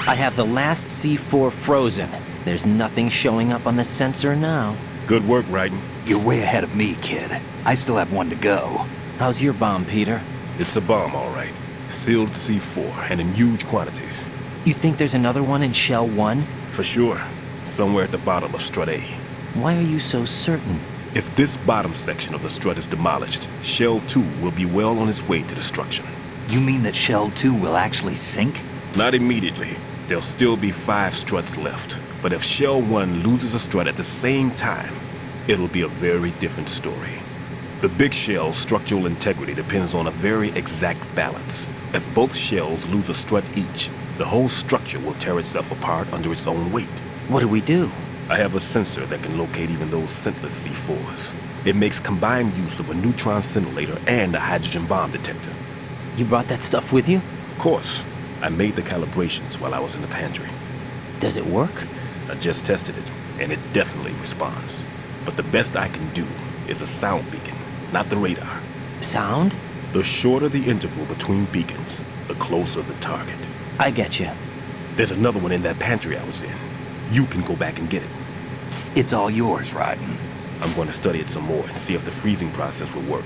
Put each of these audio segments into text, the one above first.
I have the last C4 frozen. There's nothing showing up on the sensor now. Good work, Raiden. You're way ahead of me, kid. I still have one to go. How's your bomb, Peter? It's a bomb, all right. Sealed C4, and in huge quantities. You think there's another one in Shell 1? For sure. Somewhere at the bottom of Strut A. Why are you so certain? If this bottom section of the strut is demolished, Shell 2 will be well on its way to destruction. You mean that Shell 2 will actually sink? Not immediately. There'll still be 5 struts left. But if Shell 1 loses a strut at the same time, it'll be a very different story. The big shell's structural integrity depends on a very exact balance. If both shells lose a strut each, the whole structure will tear itself apart under its own weight. What do we do? I have a sensor that can locate even those scentless C4s. It makes combined use of a neutron scintillator and a hydrogen bomb detector. You brought that stuff with you? Of course. I made the calibrations while I was in the pantry. Does it work? I just tested it, and it definitely responds. But the best I can do is a sound beacon, not the radar. Sound? The shorter the interval between beacons, the closer the target. I get you. There's another one in that pantry I was in. You can go back and get it. It's all yours, Raiden. I'm going to study it some more and see if the freezing process will work.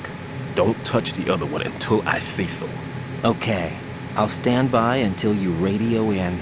Don't touch the other one until I say so. Okay. I'll stand by until you radio in.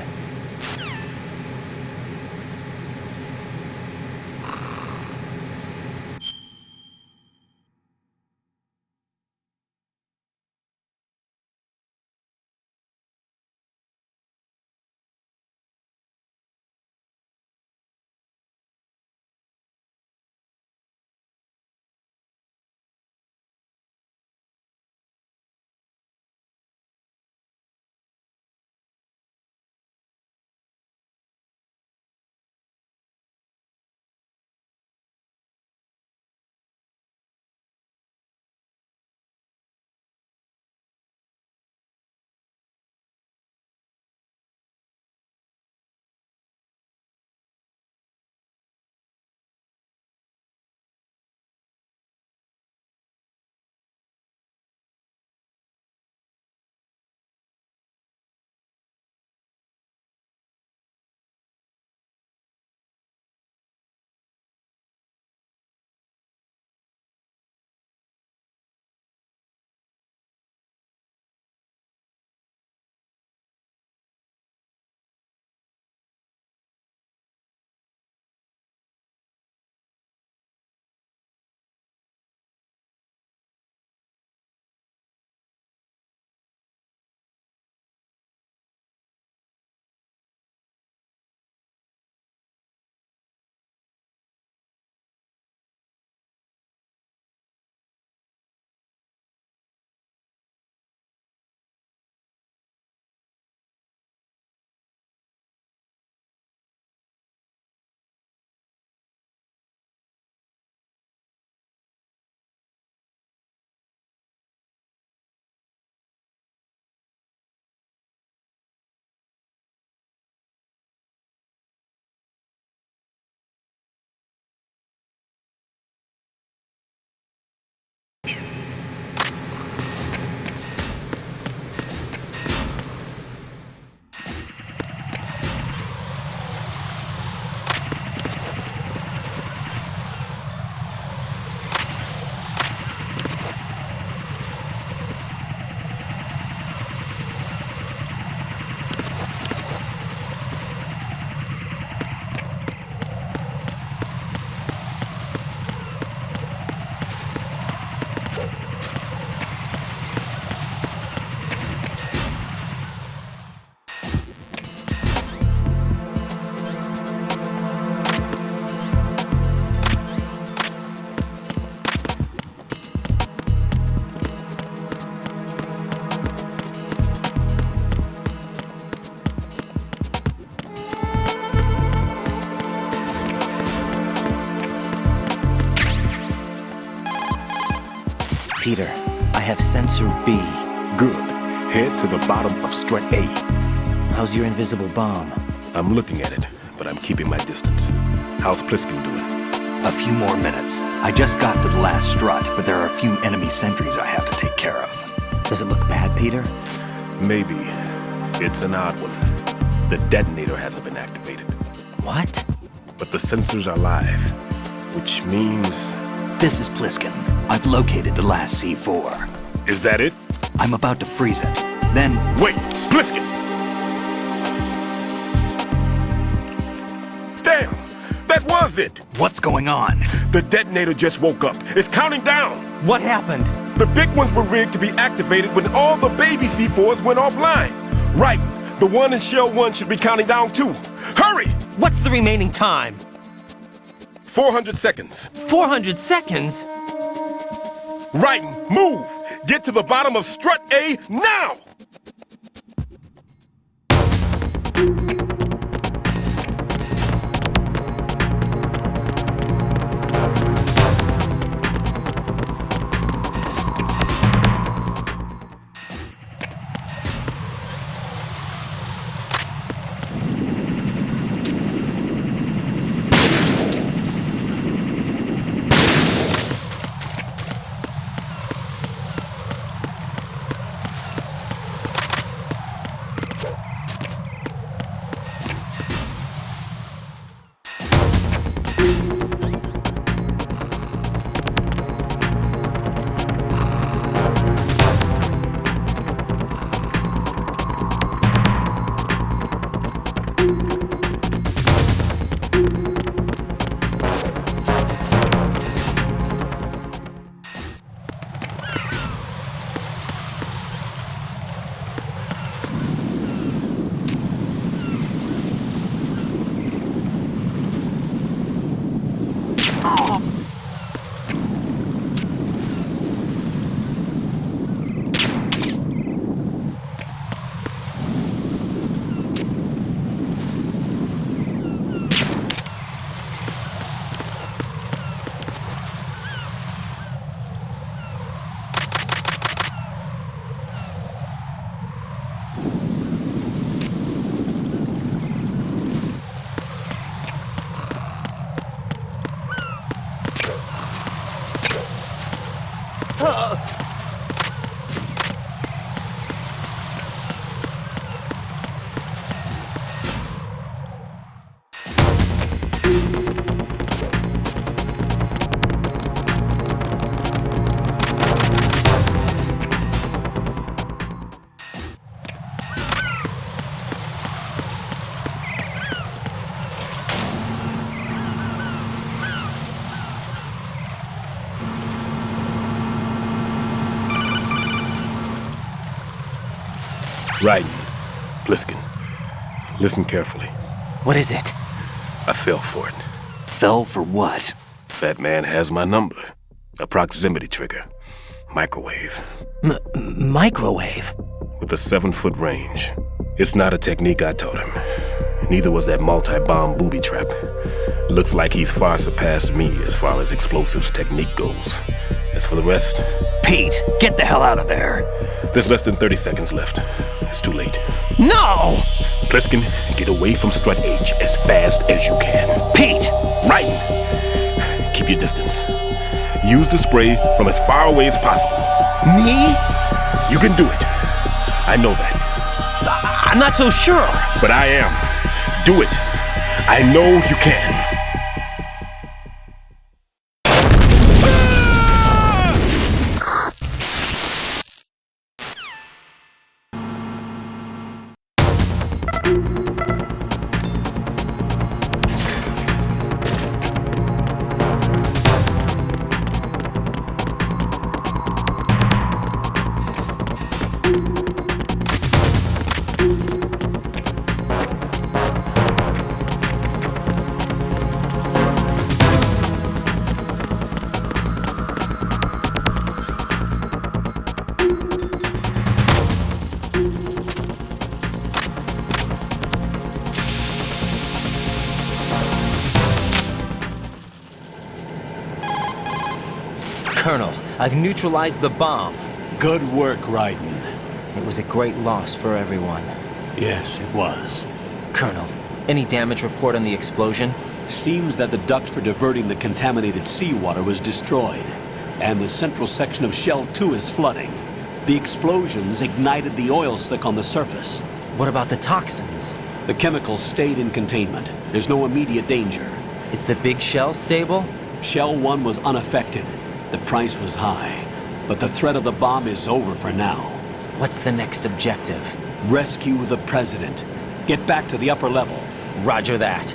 Peter, I have sensor B. Good. Head to the bottom of strut A. How's your invisible bomb? I'm looking at it, but I'm keeping my distance. How's Pliskin doing? A few more minutes. I just got to the last strut, but there are a few enemy sentries I have to take care of. Does it look bad, Peter? Maybe. It's an odd one. The detonator hasn't been activated. What? But the sensors are live, which means... This is Pliskin. I've located the last C4. Is that it? I'm about to freeze it. Then... Wait! Pliskin! Damn! That was it! What's going on? The detonator just woke up. It's counting down! What happened? The big ones were rigged to be activated when all the baby C4s went offline. Right. The one in Shell 1 should be counting down too. Hurry! What's the remaining time? 400 seconds. 400 seconds? Right. Move! Get to the bottom of strut A now! Right. Pliskin. Listen carefully. What is it? I fell for it. Fell for what? That man has my number. A proximity trigger. Microwave. Microwave? With a 7-foot range. It's not a technique I taught him. Neither was that multi-bomb booby trap. Looks like he's far surpassed me as far as explosives technique goes. As for the rest... Pete, get the hell out of there. There's less than 30 seconds left. It's too late. No! Pliskin, get away from strut H as fast as you can. Pete! Right! Keep your distance. Use the spray from as far away as possible. Me? You can do it. I know that. I'm not so sure. But I am. Do it. I know you can. Colonel, I've neutralized the bomb. Good work, Raiden. It was a great loss for everyone. Yes, it was. Colonel, any damage report on the explosion? Seems that the duct for diverting the contaminated seawater was destroyed, and the central section of Shell 2 is flooding. The explosions ignited the oil slick on the surface. What about the toxins? The chemicals stayed in containment. There's no immediate danger. Is the big shell stable? Shell 1 was unaffected. The price was high, but the threat of the bomb is over for now. What's the next objective? Rescue the President. Get back to the upper level. Roger that.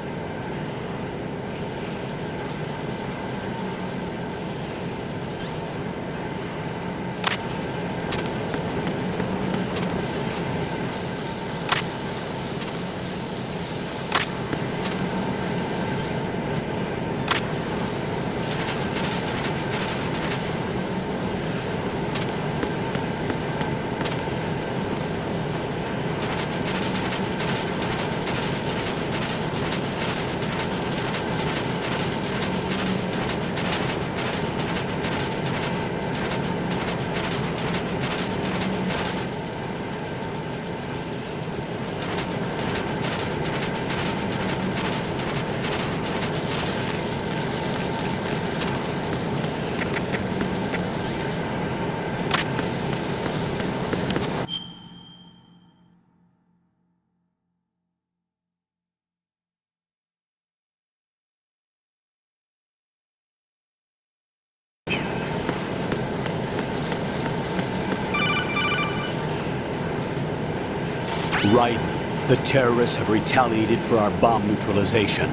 Raiden, the terrorists have retaliated for our bomb neutralization.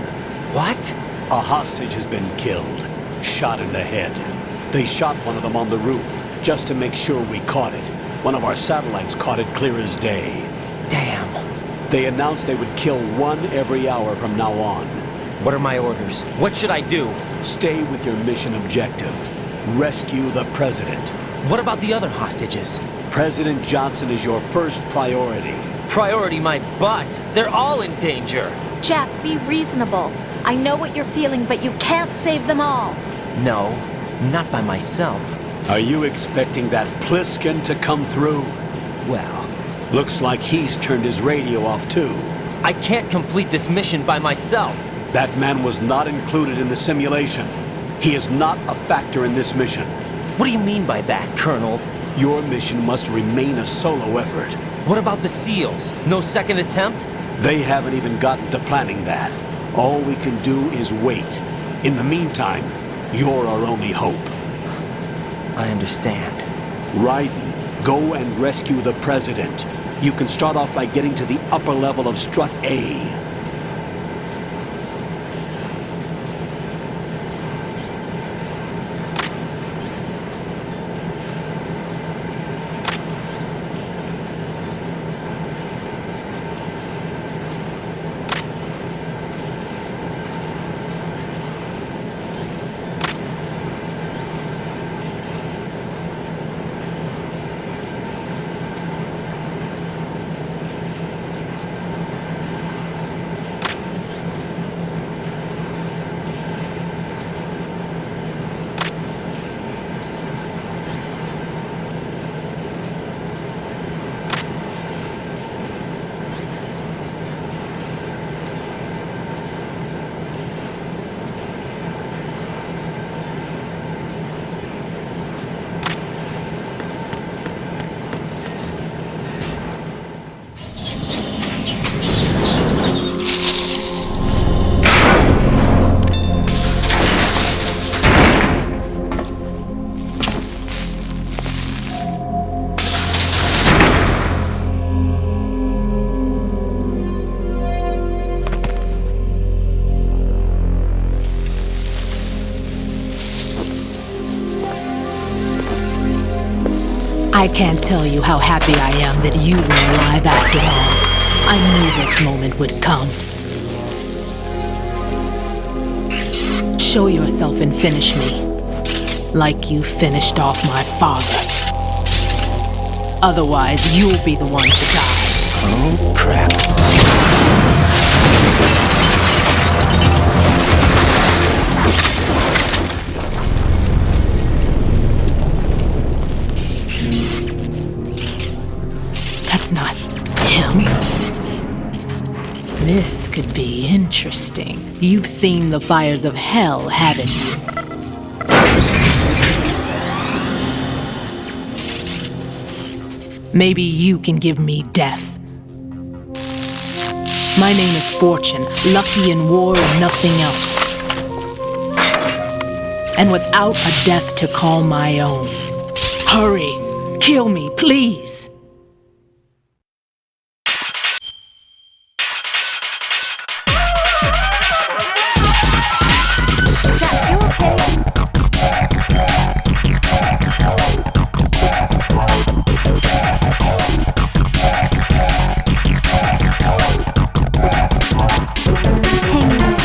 What? A hostage has been killed, shot in the head. They shot one of them on the roof, just to make sure we caught it. One of our satellites caught it clear as day. Damn. They announced they would kill one every hour from now on. What are my orders? What should I do? Stay with your mission objective. Rescue the President. What about the other hostages? President Johnson is your first priority. Priority my butt. They're all in danger. Jack, be reasonable. I know what you're feeling, but you can't save them all. No, not by myself. Are you expecting that Pliskin to come through? Well, Looks like he's turned his radio off too. I can't complete this mission by myself. That man was not included in the simulation. He is not a factor in this mission. What do you mean by that, Colonel? Your mission must remain a solo effort. What about the SEALs? No second attempt? They haven't even gotten to planning that. All we can do is wait. In the meantime, you're our only hope. I understand. Raiden, go and rescue the President. You can start off by getting to the upper level of Strut A. I can't tell you how happy I am that you were alive after all. I knew this moment would come. Show yourself and finish me, like you finished off my father. Otherwise, you'll be the one to die. Oh, crap. This could be interesting. You've seen the fires of hell, haven't you? Maybe you can give me death. My name is Fortune, lucky in war and nothing else. And without a death to call my own. Hurry, kill me, please. Jack, you okay? Hang in there.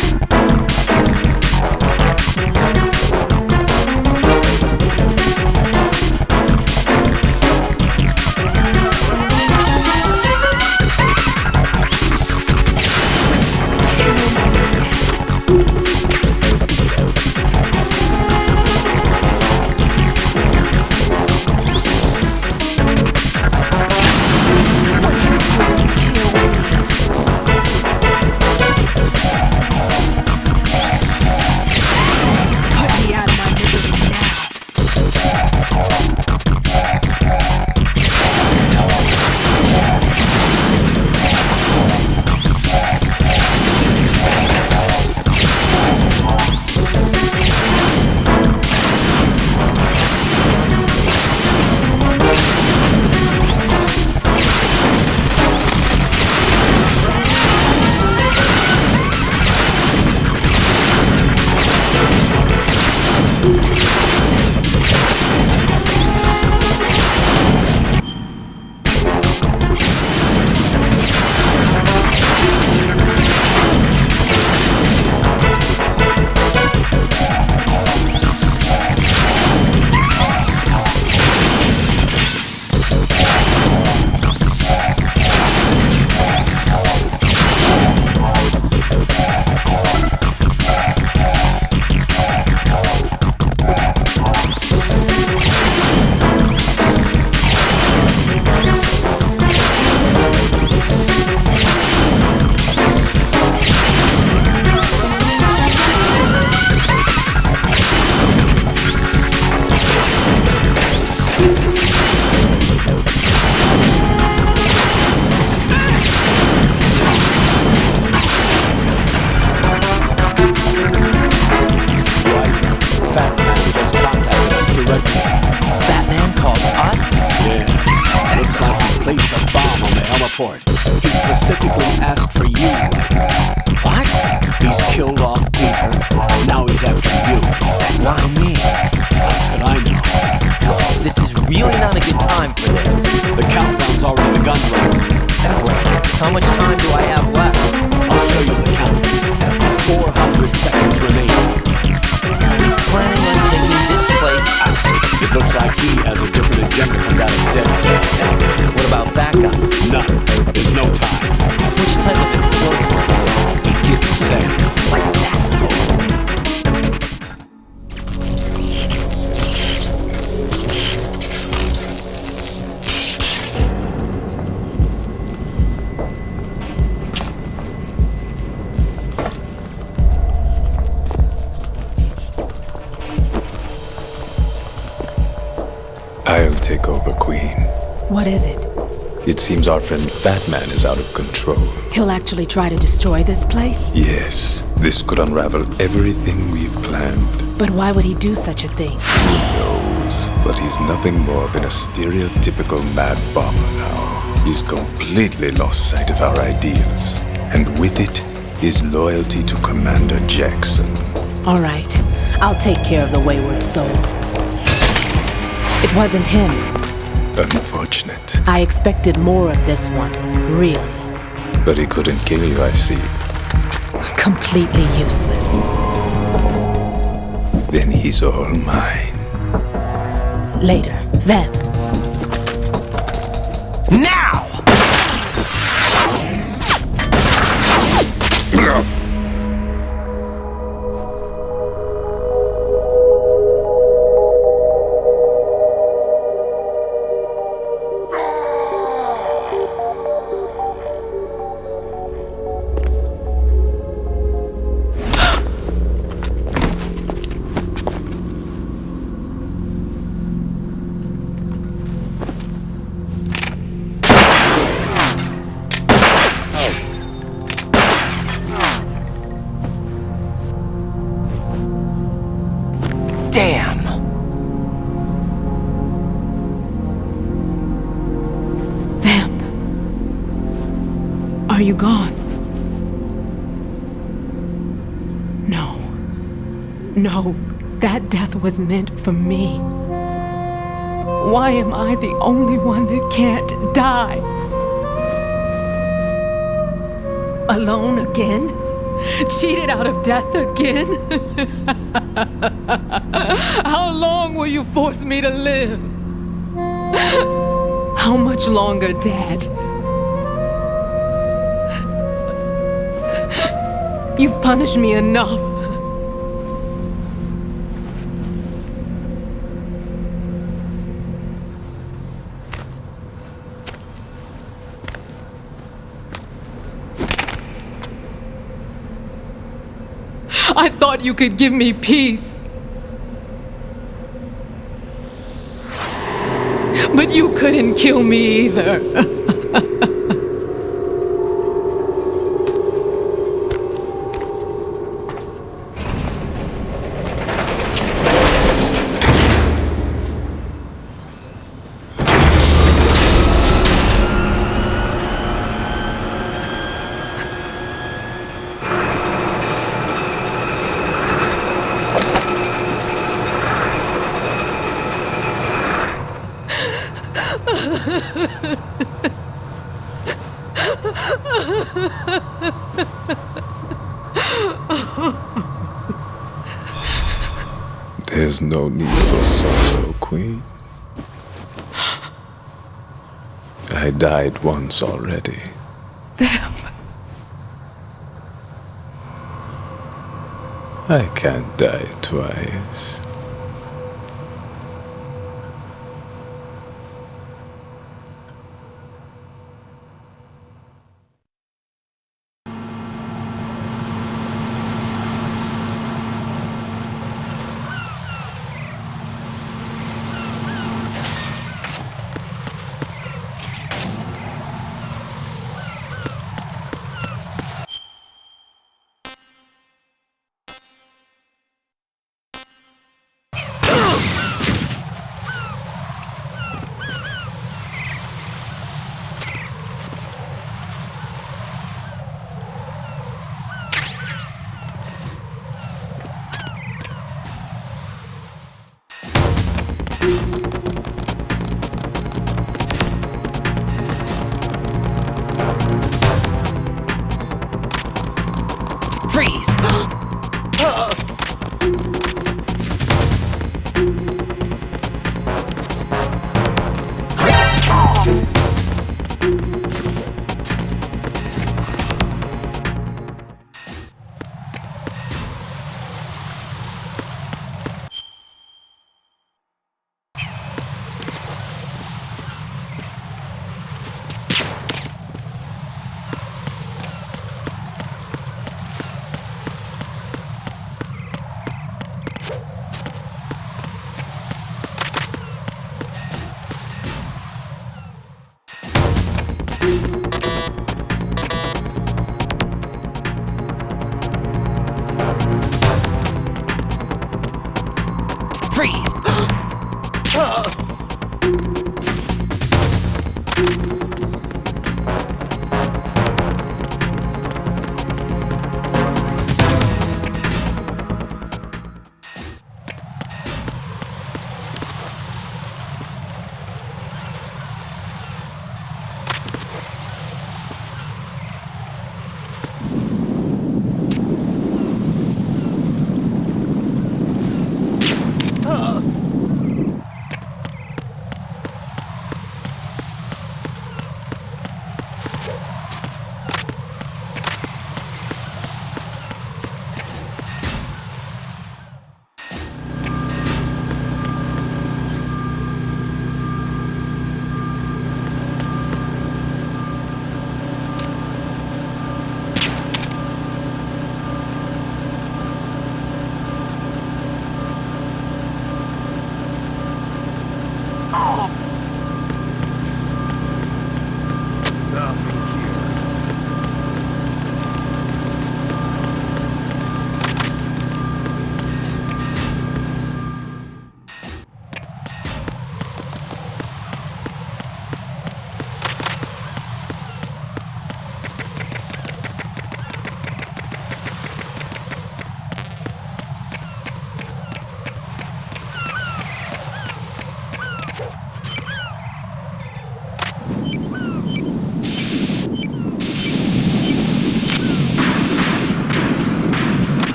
report. He specifically asked for you. What? He's killed off Peter. Now he's after you. Why me? How should I know? This is really not a good time for this. The countdown's already begun, Robert. Great. How much time do I have left? I'll show you the count. 400 seconds remaining. So he's planning on taking this place out. It looks like he has a different agenda from that of Dead Cell. What about backup? None. There's no time. Which type of explosives is it? He didn't say. Like that's I'll take over, Queen. What is it? It seems our friend Fat Man is out of control. He'll actually try to destroy this place? Yes, this could unravel everything we've planned. But why would he do such a thing? Who knows? But he's nothing more than a stereotypical mad bomber now. He's completely lost sight of our ideals. And with it, his loyalty to Commander Jackson. All right, I'll take care of the wayward soul. It wasn't him. Unfortunate. I expected more of this one, really. But he couldn't kill you, I see. Completely useless. Then he's all mine. Later, then. now! Damn! Vamp. Are you gone? No. No, that death was meant for me. Why am I the only one that can't die? Alone again? Cheated out of death again? How long will you force me to live? How much longer, Dad? You've punished me enough. I thought you could give me peace. But you couldn't kill me either. There's no need for sorrow, Queen. I died once already. Vamp. I can't die twice. Freeze! Freeze!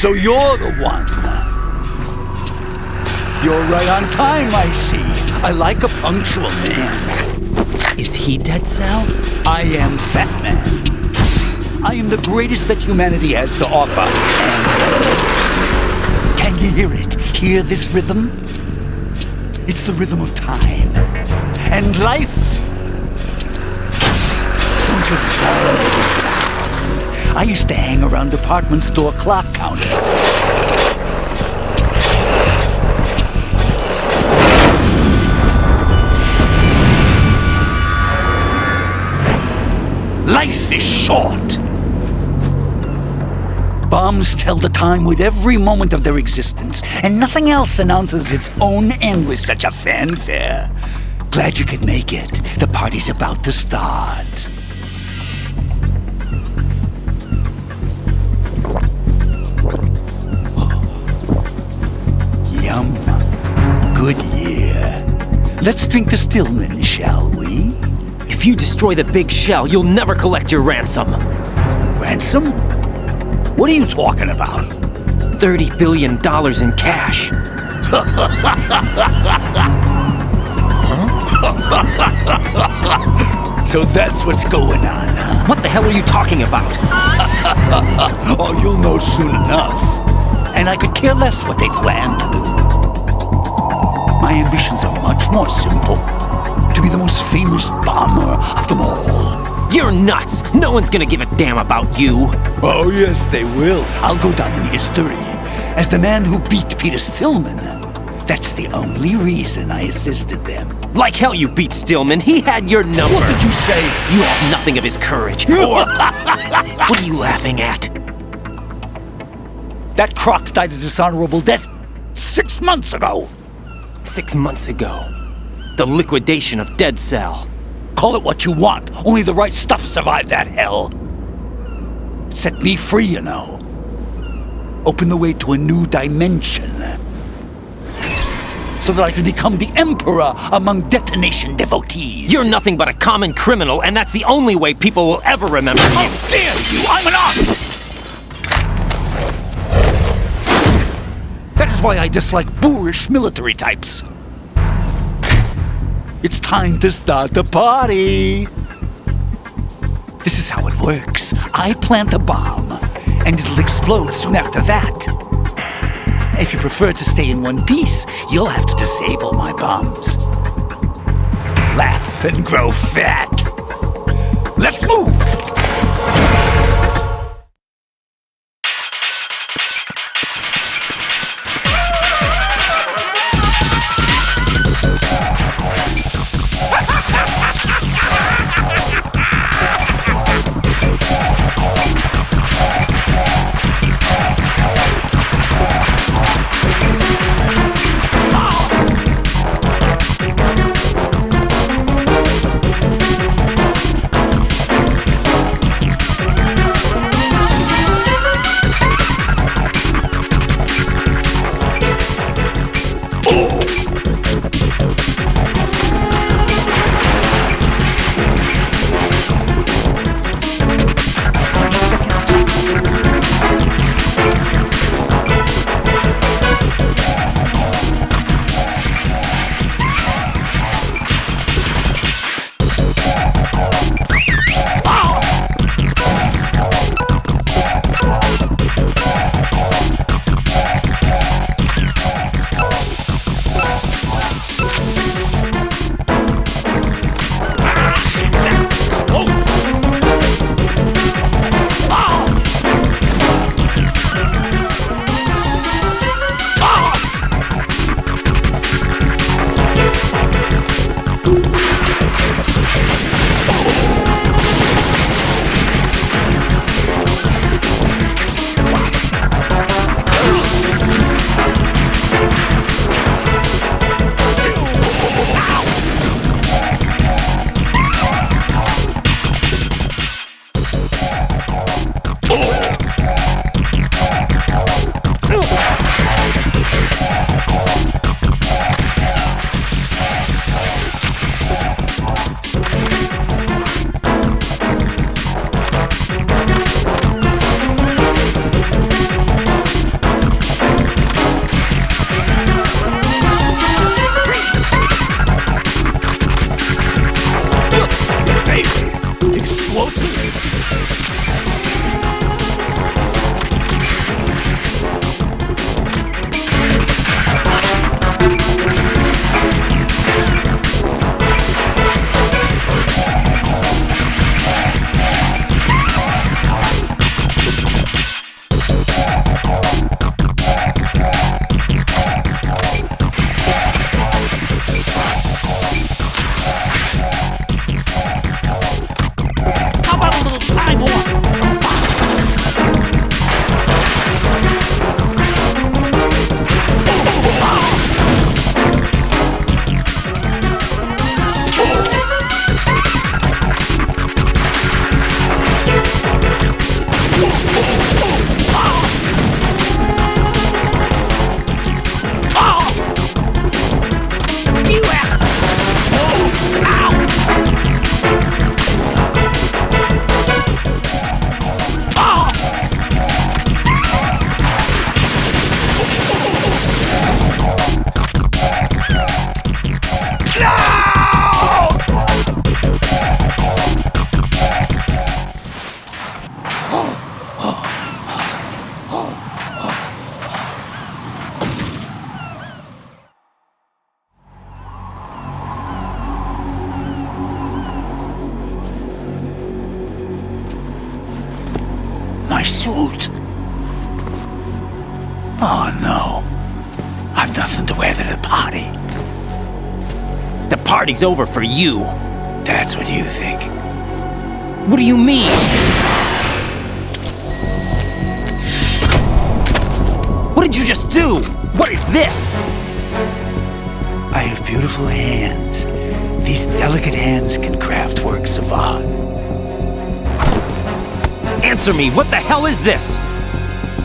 So you're the one. You're right on time, I see. I like a punctual man. Is he Dead Cell? I am Fat Man. I am the greatest that humanity has to offer. And can you hear it? Hear this rhythm? It's the rhythm of time. And life. Don't you love this sound? I used to hang around department store clock counters. Life is short. Bombs tell the time with every moment of their existence, and nothing else announces its own end with such a fanfare. Glad you could make it. The party's about to start. Yum. Good year. Let's drink the Stillman, shall we? If you destroy the big shell, you'll never collect your ransom. Ransom? What are you talking about? $30 billion in cash. So that's what's going on, huh? What the hell are you talking about? Oh, you'll know soon enough. And I could care less what they plan to do. My ambitions are much more simple. To be the most famous bomber of them all. You're nuts! No one's gonna give a damn about you! Oh, yes, they will. I'll go down in history as the man who beat Peter Stillman. That's the only reason I assisted them. Like hell you beat Stillman. He had your number. What did you say? You have nothing of his courage. Or... What are you laughing at? That croc died a dishonorable death 6 months ago. 6 months ago. The liquidation of Dead Cell. Call it what you want. Only the right stuff survived that hell. It set me free, you know. Opened the way to a new dimension. So that I could become the emperor among detonation devotees. You're nothing but a common criminal, and that's the only way people will ever remember you. How dare you! I'm an artist! That is why I dislike boorish military types. It's time to start the party. This is how it works. I plant a bomb, and it'll explode soon after that. If you prefer to stay in one piece, you'll have to disable my bombs. Laugh and grow fat. Let's move! suit. Oh no. I've nothing to wear to the party. The party's over for you. That's what you think. What do you mean? What did you just do? What is this? I have beautiful hands. These delicate hands can craft works of art. Answer me, what the hell is this?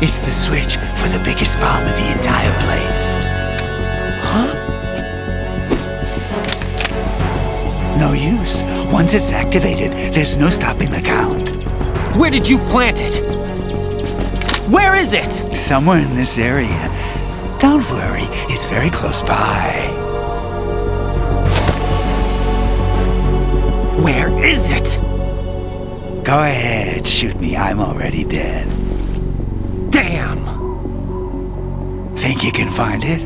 It's the switch for the biggest bomb in the entire place. Huh? No use. Once it's activated, there's no stopping the count. Where did you plant it? Where is it? Somewhere in this area. Don't worry, it's very close by. Where is it? Go ahead, shoot me. I'm already dead. Damn! Think you can find it?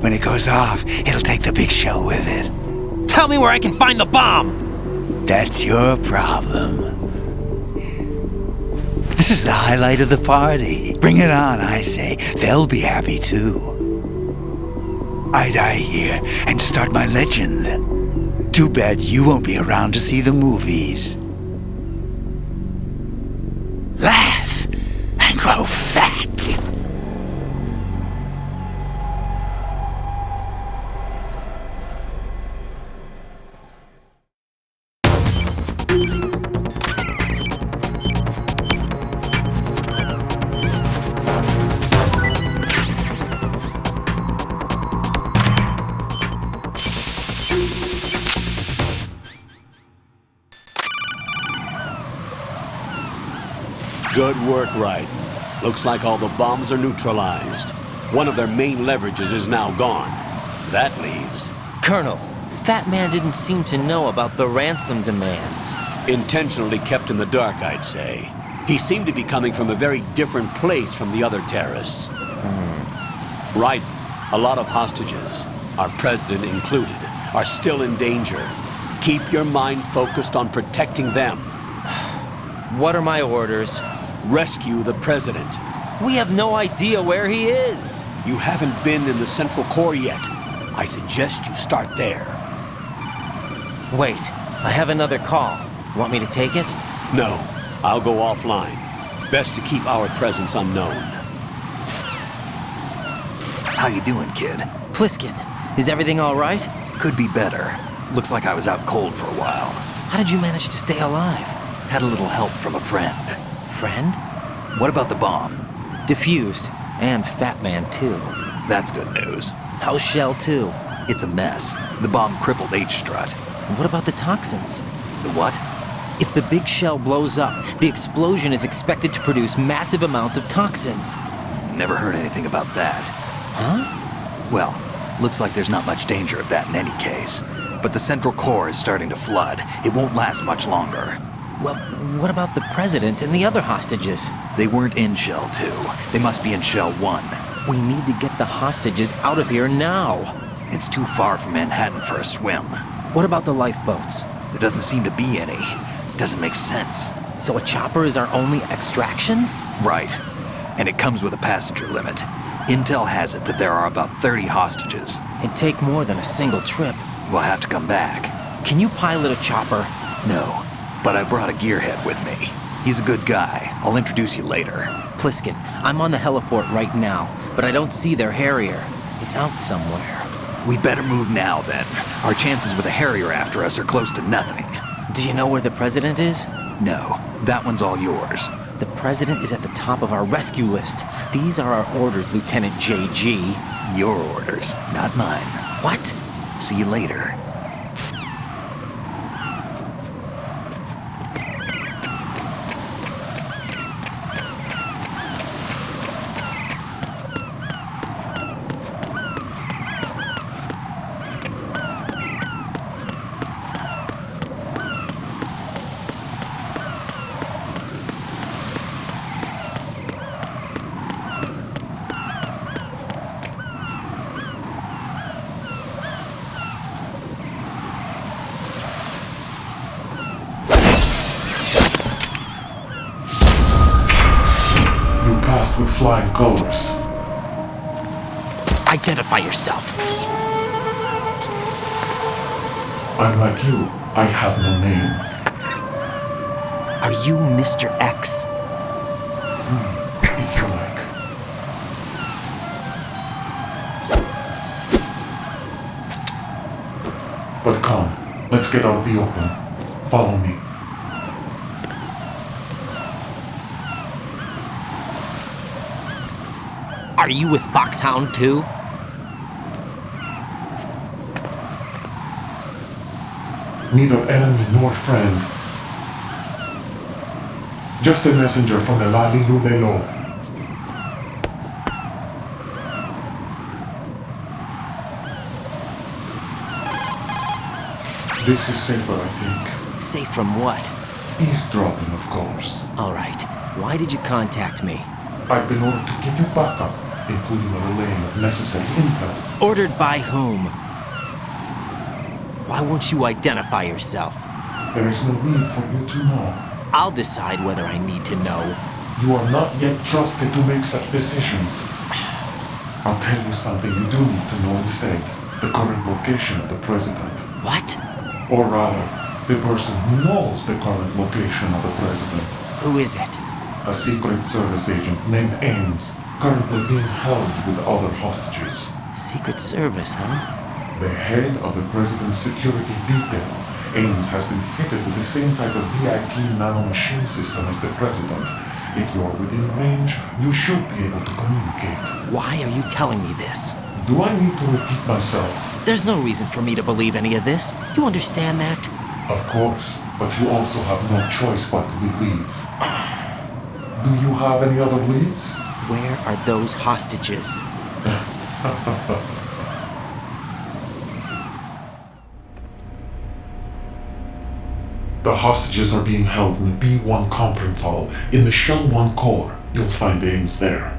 When it goes off, it'll take the big shell with it. Tell me where I can find the bomb! That's your problem. This is the highlight of the party. Bring it on, I say. They'll be happy too. I die here and start my legend. Too bad you won't be around to see the movies. Laugh and grow fat. Good work, Wright. Looks like all the bombs are neutralized. One of their main leverages is now gone. That leaves Colonel, Fat Man didn't seem to know about the ransom demands. intentionally kept in the dark, I'd say. He seemed to be coming from a very different place from the other terrorists. Right. A lot of hostages, our president included, are still in danger. Keep your mind focused on protecting them. What are my orders? Rescue the president. We have no idea where he is. You haven't been in the Central Core yet. I suggest you start there. Wait, I have another call. Want me to take it? No, I'll go offline. Best to keep our presence unknown. How you doing, kid? Pliskin, is everything all right? Could be better. Looks like I was out cold for a while. How did you manage to stay alive? Had a little help from a friend. Friend? What about the bomb? Diffused. And Fat Man, too. That's good news. How's Shell, too? It's a mess. The bomb crippled H-Strut. What about the toxins? The what? If the big shell blows up, the explosion is expected to produce massive amounts of toxins. Never heard anything about that. Huh? Well, looks like there's not much danger of that in any case. But the Central Core is starting to flood. It won't last much longer. Well, what about the president and the other hostages? They weren't in Shell 2. They must be in Shell 1. We need to get the hostages out of here now. It's too far from Manhattan for a swim. What about the lifeboats? There doesn't seem to be any. Doesn't make sense. So a chopper is our only extraction? Right. And it comes with a passenger limit. Intel has it that there are about 30 hostages. It'd take more than a single trip. We'll have to come back. Can you pilot a chopper? No, but I brought a gearhead with me. He's a good guy. I'll introduce you later. Pliskin, I'm on the heliport right now, but I don't see their Harrier. It's out somewhere. We better move now, then. Our chances with a Harrier after us are close to nothing. Do you know where the president is? No, that one's all yours. The president is at the top of our rescue list. These are our orders, Lieutenant JG. Your orders, not mine. What? See you later. passed with flying colors. Identify yourself. I'm like you. I have no name. Are you Mr. X? If you like. But come, let's get out of the open. Follow me. Are you with Foxhound too? Neither enemy nor friend. Just a messenger from the Lali Lulelo. This is safer, I think. Safe from what? Eavesdropping, of course. All right. Why did you contact me? I've been ordered to give you backup, including a relaying of necessary intel. Ordered by whom? Why won't you identify yourself? There is no need for you to know. I'll decide whether I need to know. You are not yet trusted to make such decisions. I'll tell you something you do need to know instead. The current location of the president. What? Or rather, the person who knows the current location of the president. Who is it? A Secret Service agent named Ames, currently being held with other hostages. Secret Service, huh? The head of the president's security detail, Ames, has been fitted with the same type of VIP nanomachine system as the president. If you're within range, you should be able to communicate. Why are you telling me this? Do I need to repeat myself? There's no reason for me to believe any of this. You understand that? Of course, but you also have no choice but to believe. Do you have any other leads? Where are those hostages? The hostages are being held in the B1 conference hall in the Shell 1 core. You'll find Ames there.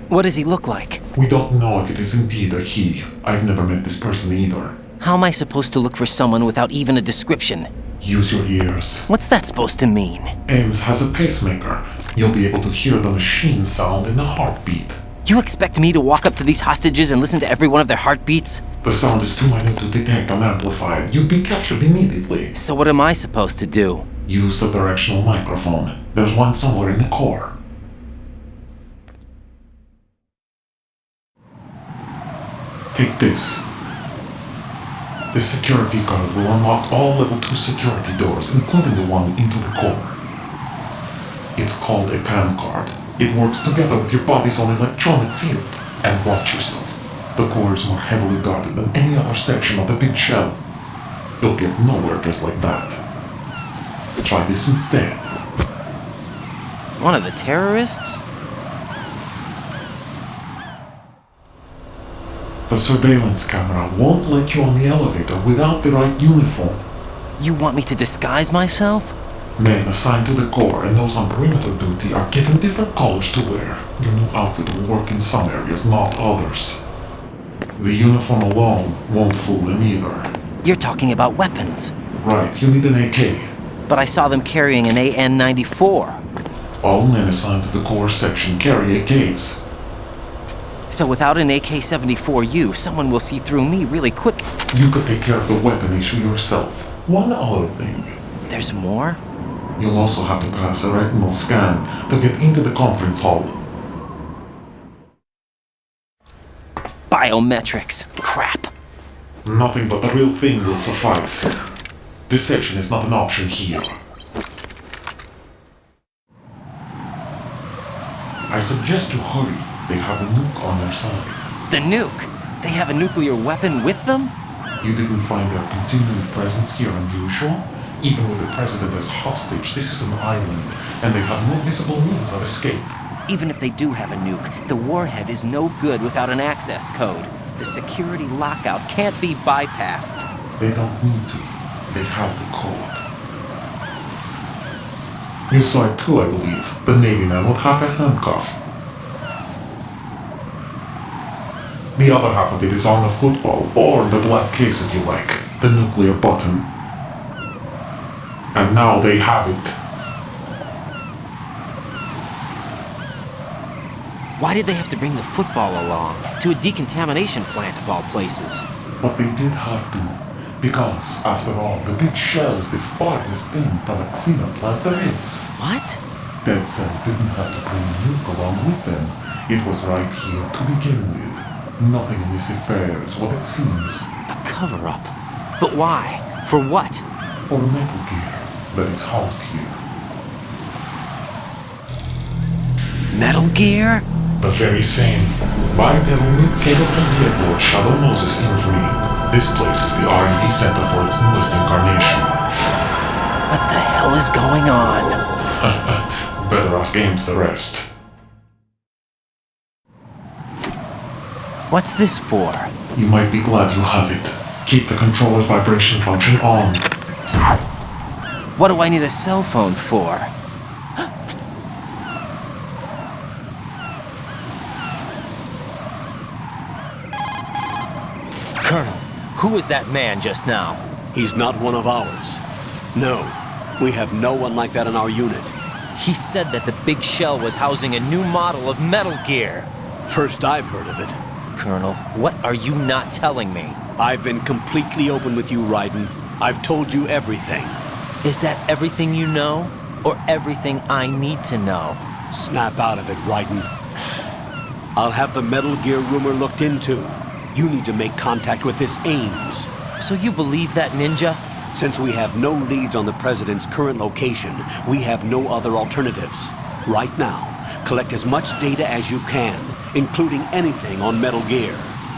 What does he look like? We don't know if it is indeed a he. I've never met this person either. How am I supposed to look for someone without even a description? Use your ears. What's that supposed to mean? Ames has a pacemaker. You'll be able to hear the machine sound in the heartbeat. You expect me to walk up to these hostages and listen to every one of their heartbeats? The sound is too minute to detect and amplify it. You'd be captured immediately. So what am I supposed to do? Use the directional microphone. There's one somewhere in the core. Take this. The security card will unlock all level 2 security doors, including the one into the core. It's called a PAN card. It works together with your body's own electronic field. And watch yourself. The core is more heavily guarded than any other section of the big shell. You'll get nowhere just like that. Try this instead. One of the terrorists? The surveillance camera won't let you on the elevator without the right uniform. You want me to disguise myself? Men assigned to the core and those on perimeter duty are given different colors to wear. Your new outfit will work in some areas, not others. The uniform alone won't fool them either. You're talking about weapons. Right, you need an AK. But I saw them carrying an AN-94. All men assigned to the core section carry AKs. So without an AK-74U, someone will see through me really quick. You could take care of the weapon issue yourself. One other thing. There's more? You'll also have to pass a retinal scan to get into the conference hall. Biometrics. Crap. Nothing but the real thing will suffice. Deception is not an option here. I suggest you hurry. They have a nuke on their side. The nuke? They have a nuclear weapon with them? You didn't find their continuing presence here unusual? Even with the president as hostage, this is an island, and they have no visible means of escape. Even if they do have a nuke, the warhead is no good without an access code. The security lockout can't be bypassed. They don't need to. They have the code. You saw it too, I believe. The Navy man with half a handcuff. The other half of it is on the football, or the black case if you like. The nuclear button. And now they have it. Why did they have to bring the football along? To a decontamination plant of all places. But they did have to. Because, after all, the big shell is the farthest thing from a cleanup plant there is. What? Dead Cell didn't have to bring Nuke along with them. It was right here to begin with. Nothing in this affair is what it seems. A cover-up? But why? For what? For Metal Gear that is housed here. Metal Gear? The very same. Bipedal Nuke came from the aboard Shadow Moses Infamy. This place is the R&D center for its newest incarnation. What the hell is going on? Better ask Ames the rest. What's this for? You might be glad you have it. Keep the controller's vibration function on. What do I need a cell phone for? Colonel, who was that man just now? He's not one of ours. No, we have no one like that in our unit. He said that the big shell was housing a new model of Metal Gear. First I've heard of it. Colonel, what are you not telling me? I've been completely open with you, Raiden. I've told you everything. Is that everything you know? Or everything I need to know? Snap out of it, Raiden. I'll have the Metal Gear rumor looked into. You need to make contact with this Ames. So you believe that, Ninja? Since we have no leads on the President's current location, we have no other alternatives. Right now, collect as much data as you can, including anything on Metal Gear.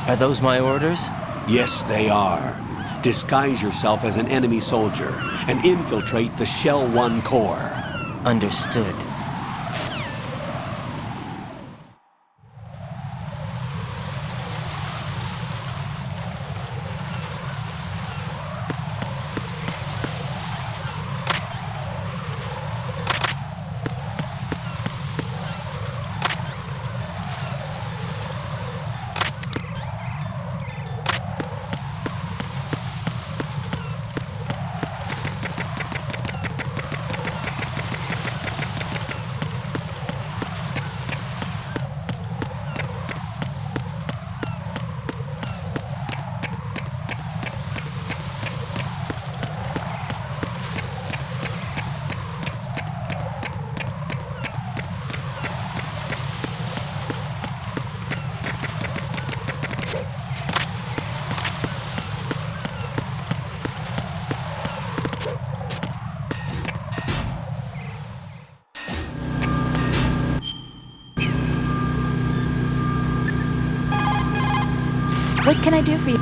Are those my orders? Yes, they are. Disguise yourself as an enemy soldier and infiltrate the Shell 1 core. Understood. What can I do for you?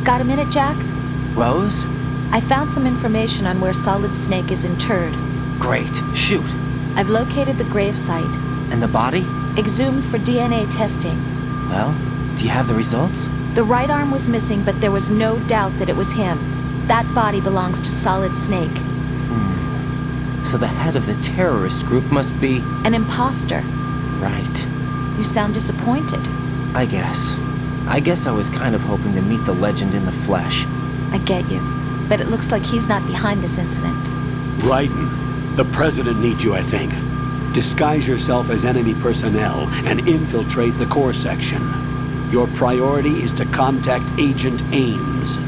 Got a minute, Jack? Rose? I found some information on where Solid Snake is interred. Great. Shoot. I've located the grave site. And the body? Exhumed for DNA testing. Well, do you have the results? The right arm was missing, but there was no doubt that it was him. That body belongs to Solid Snake. So the head of the terrorist group must be... An imposter. Right. You sound disappointed. I guess I was kind of hoping to meet the legend in the flesh. I get you. But it looks like he's not behind this incident. Raiden, the President needs you, I think. Disguise yourself as enemy personnel and infiltrate the core section. Your priority is to contact Agent Ames.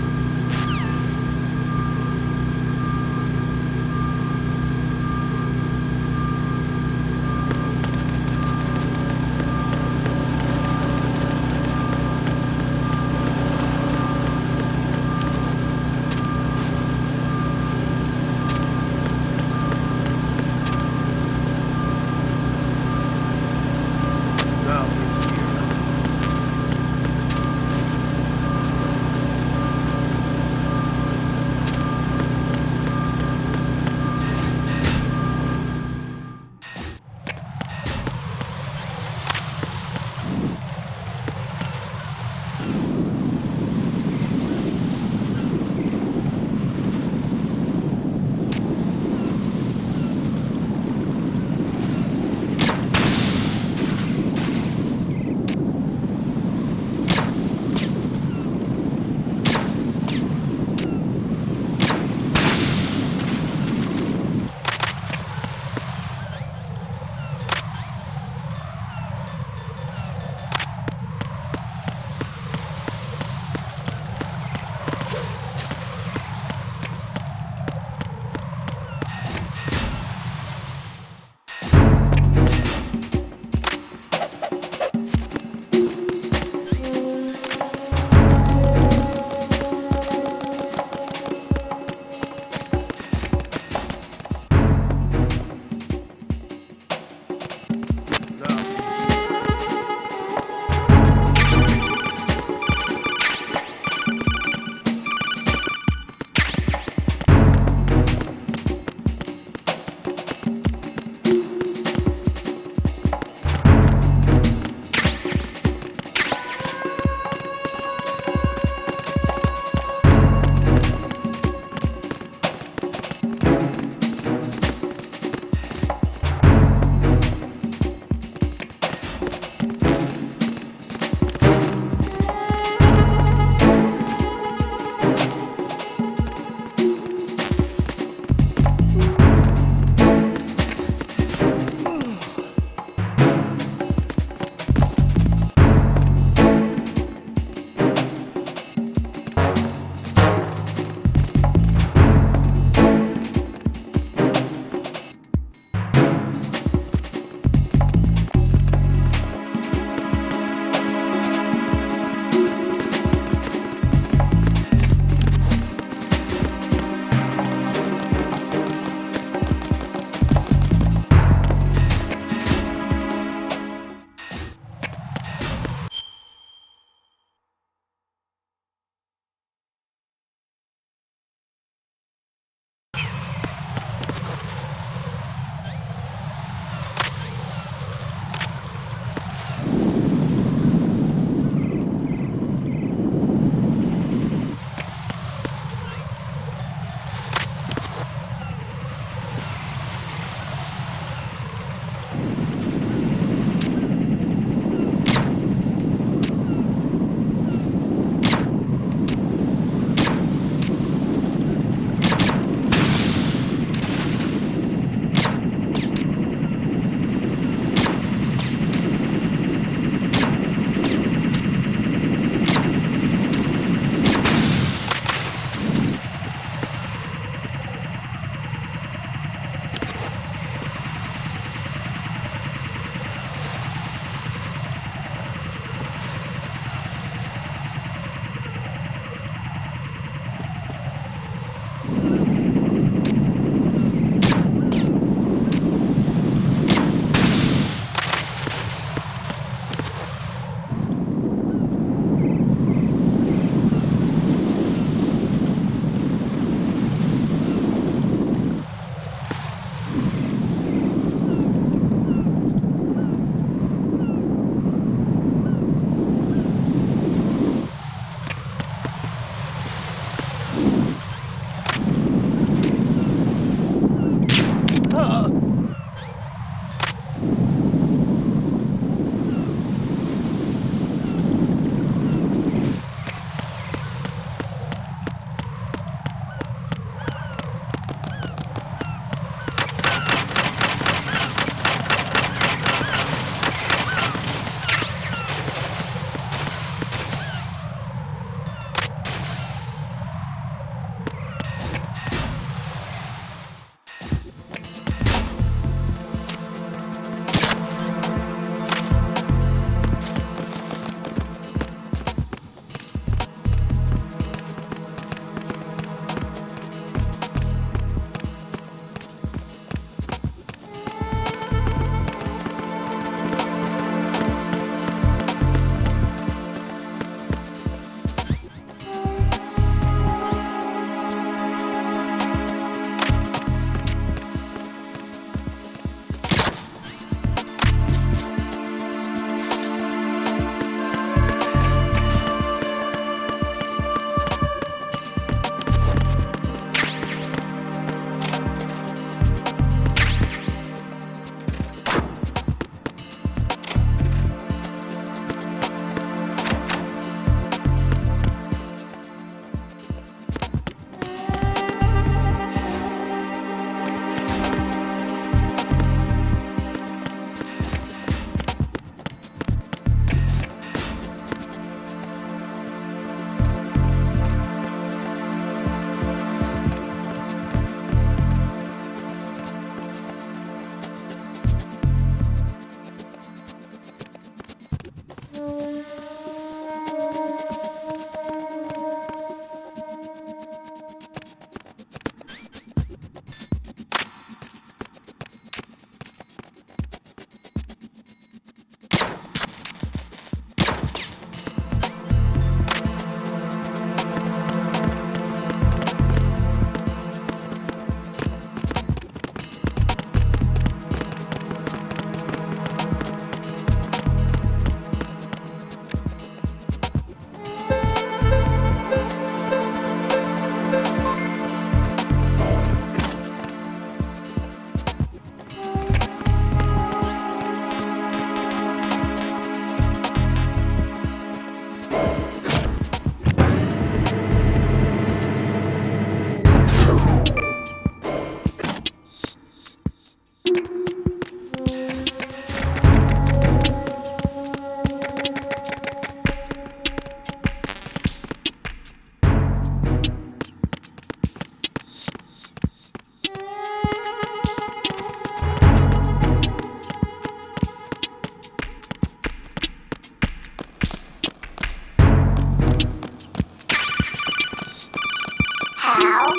How?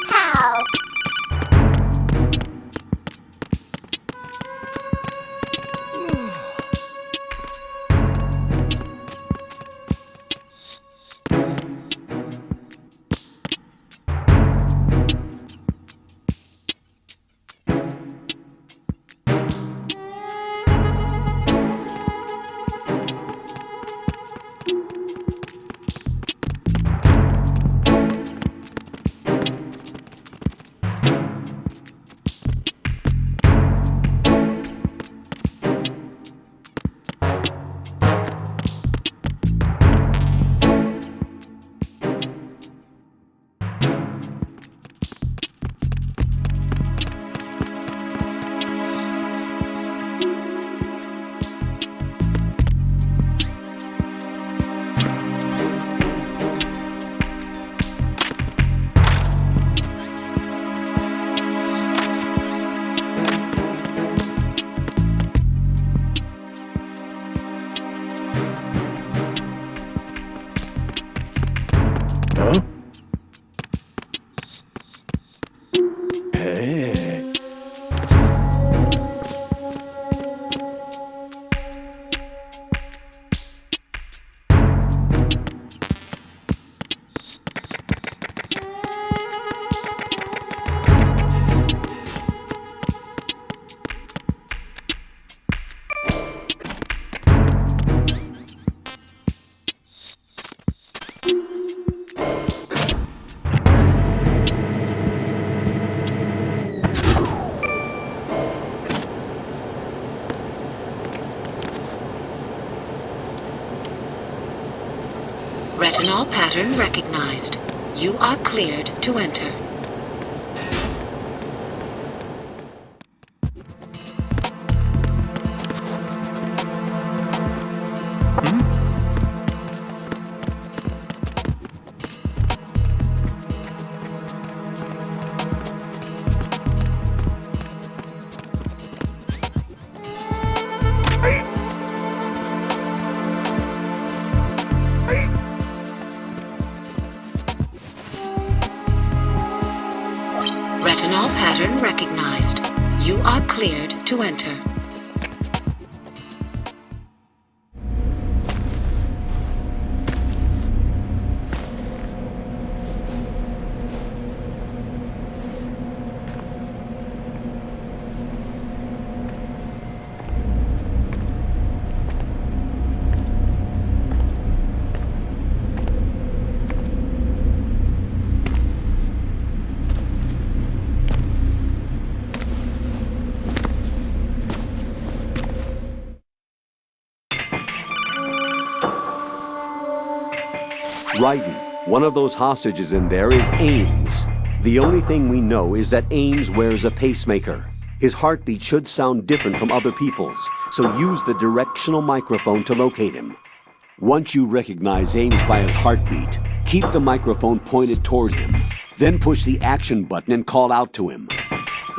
How? Retinol pattern recognized. You are cleared to enter. Retinol pattern recognized. You are cleared to enter. Raiden, one of those hostages in there is Ames. The only thing we know is that Ames wears a pacemaker. His heartbeat should sound different from other people's, so use the directional microphone to locate him. Once you recognize Ames by his heartbeat, keep the microphone pointed toward him. Then push the action button and call out to him.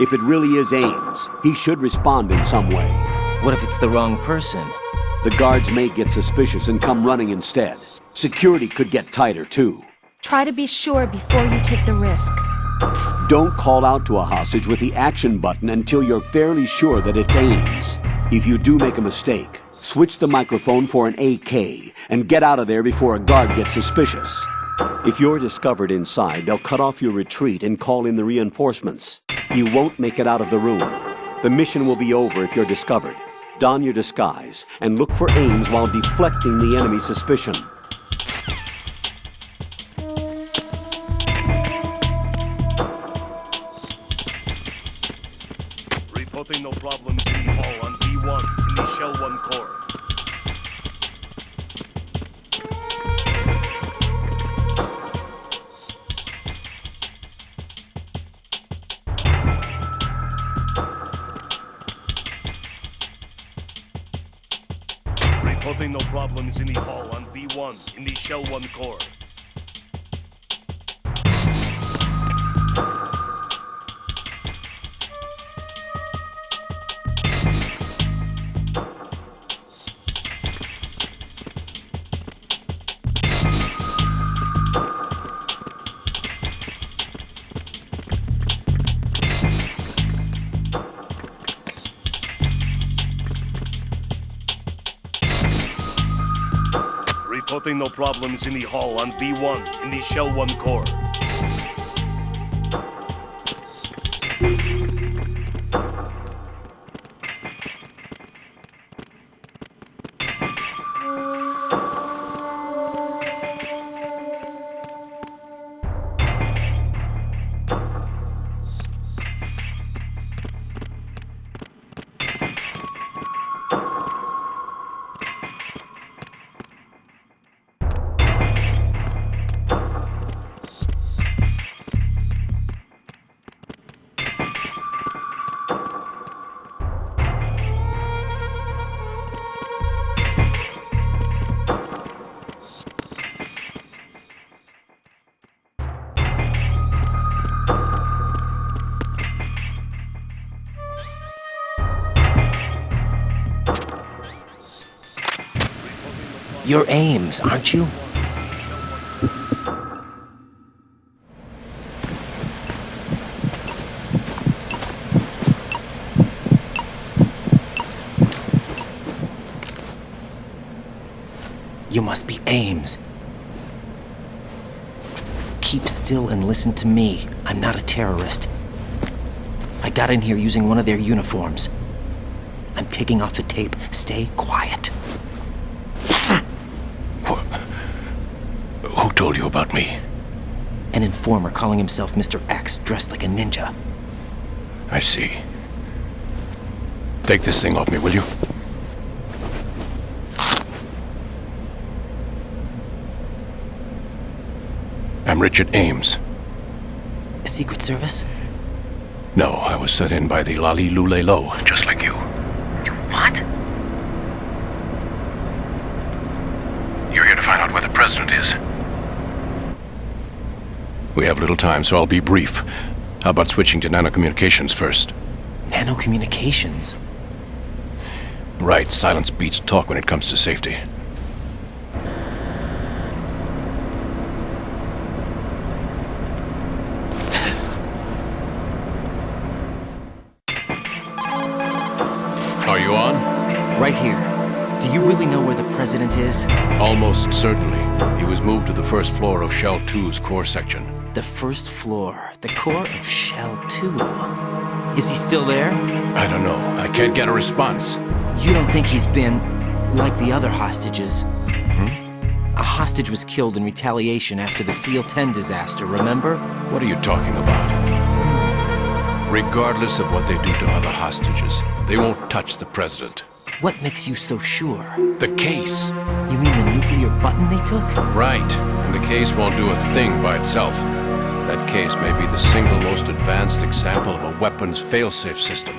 If it really is Ames, he should respond in some way. What if it's the wrong person? The guards may get suspicious and come running instead. Security could get tighter, too. Try to be sure before you take the risk. Don't call out to a hostage with the action button until you're fairly sure that it's Ames. If you do make a mistake, switch the microphone for an AK and get out of there before a guard gets suspicious. If you're discovered inside, they'll cut off your retreat and call in the reinforcements. You won't make it out of the room. The mission will be over if you're discovered. Don your disguise and look for Ames while deflecting the enemy's suspicion. Reporting no problems in the hall on B1 in the Shell 1 core. Reporting no problems in the hall on B1 in the Shell 1 core. Reporting no problems in the hull on B1 in the Shell 1 core. You're Ames, aren't you? You must be Ames. Keep still and listen to me. I'm not a terrorist. I got in here using one of their uniforms. I'm taking off the tape. Stay quiet. Who told you about me? An informer calling himself Mr. X, dressed like a ninja. I see. Take this thing off me, will you? I'm Richard Ames. Secret Service? No, I was set in by the Lali Lule Lo, just like you. You what? You're here to find out where the president is. We have little time, so I'll be brief. How about switching to nanocommunications first? Nanocommunications? Right, silence beats talk when it comes to safety. Are you on? Right here. Do you really know where the president is? Almost certainly. He was moved to the first floor of Shell 2's core section. The first floor. The core of Shell 2. Is he still there? I don't know. I can't get a response. You don't think he's been like the other hostages? A hostage was killed in retaliation after the SEAL 10 disaster, remember? What are you talking about? Regardless of what they do to other hostages, they won't touch the president. What makes you so sure? The case. You mean the nuclear button they took? Right. And the case won't do a thing by itself. That case may be the single most advanced example of a weapons failsafe system.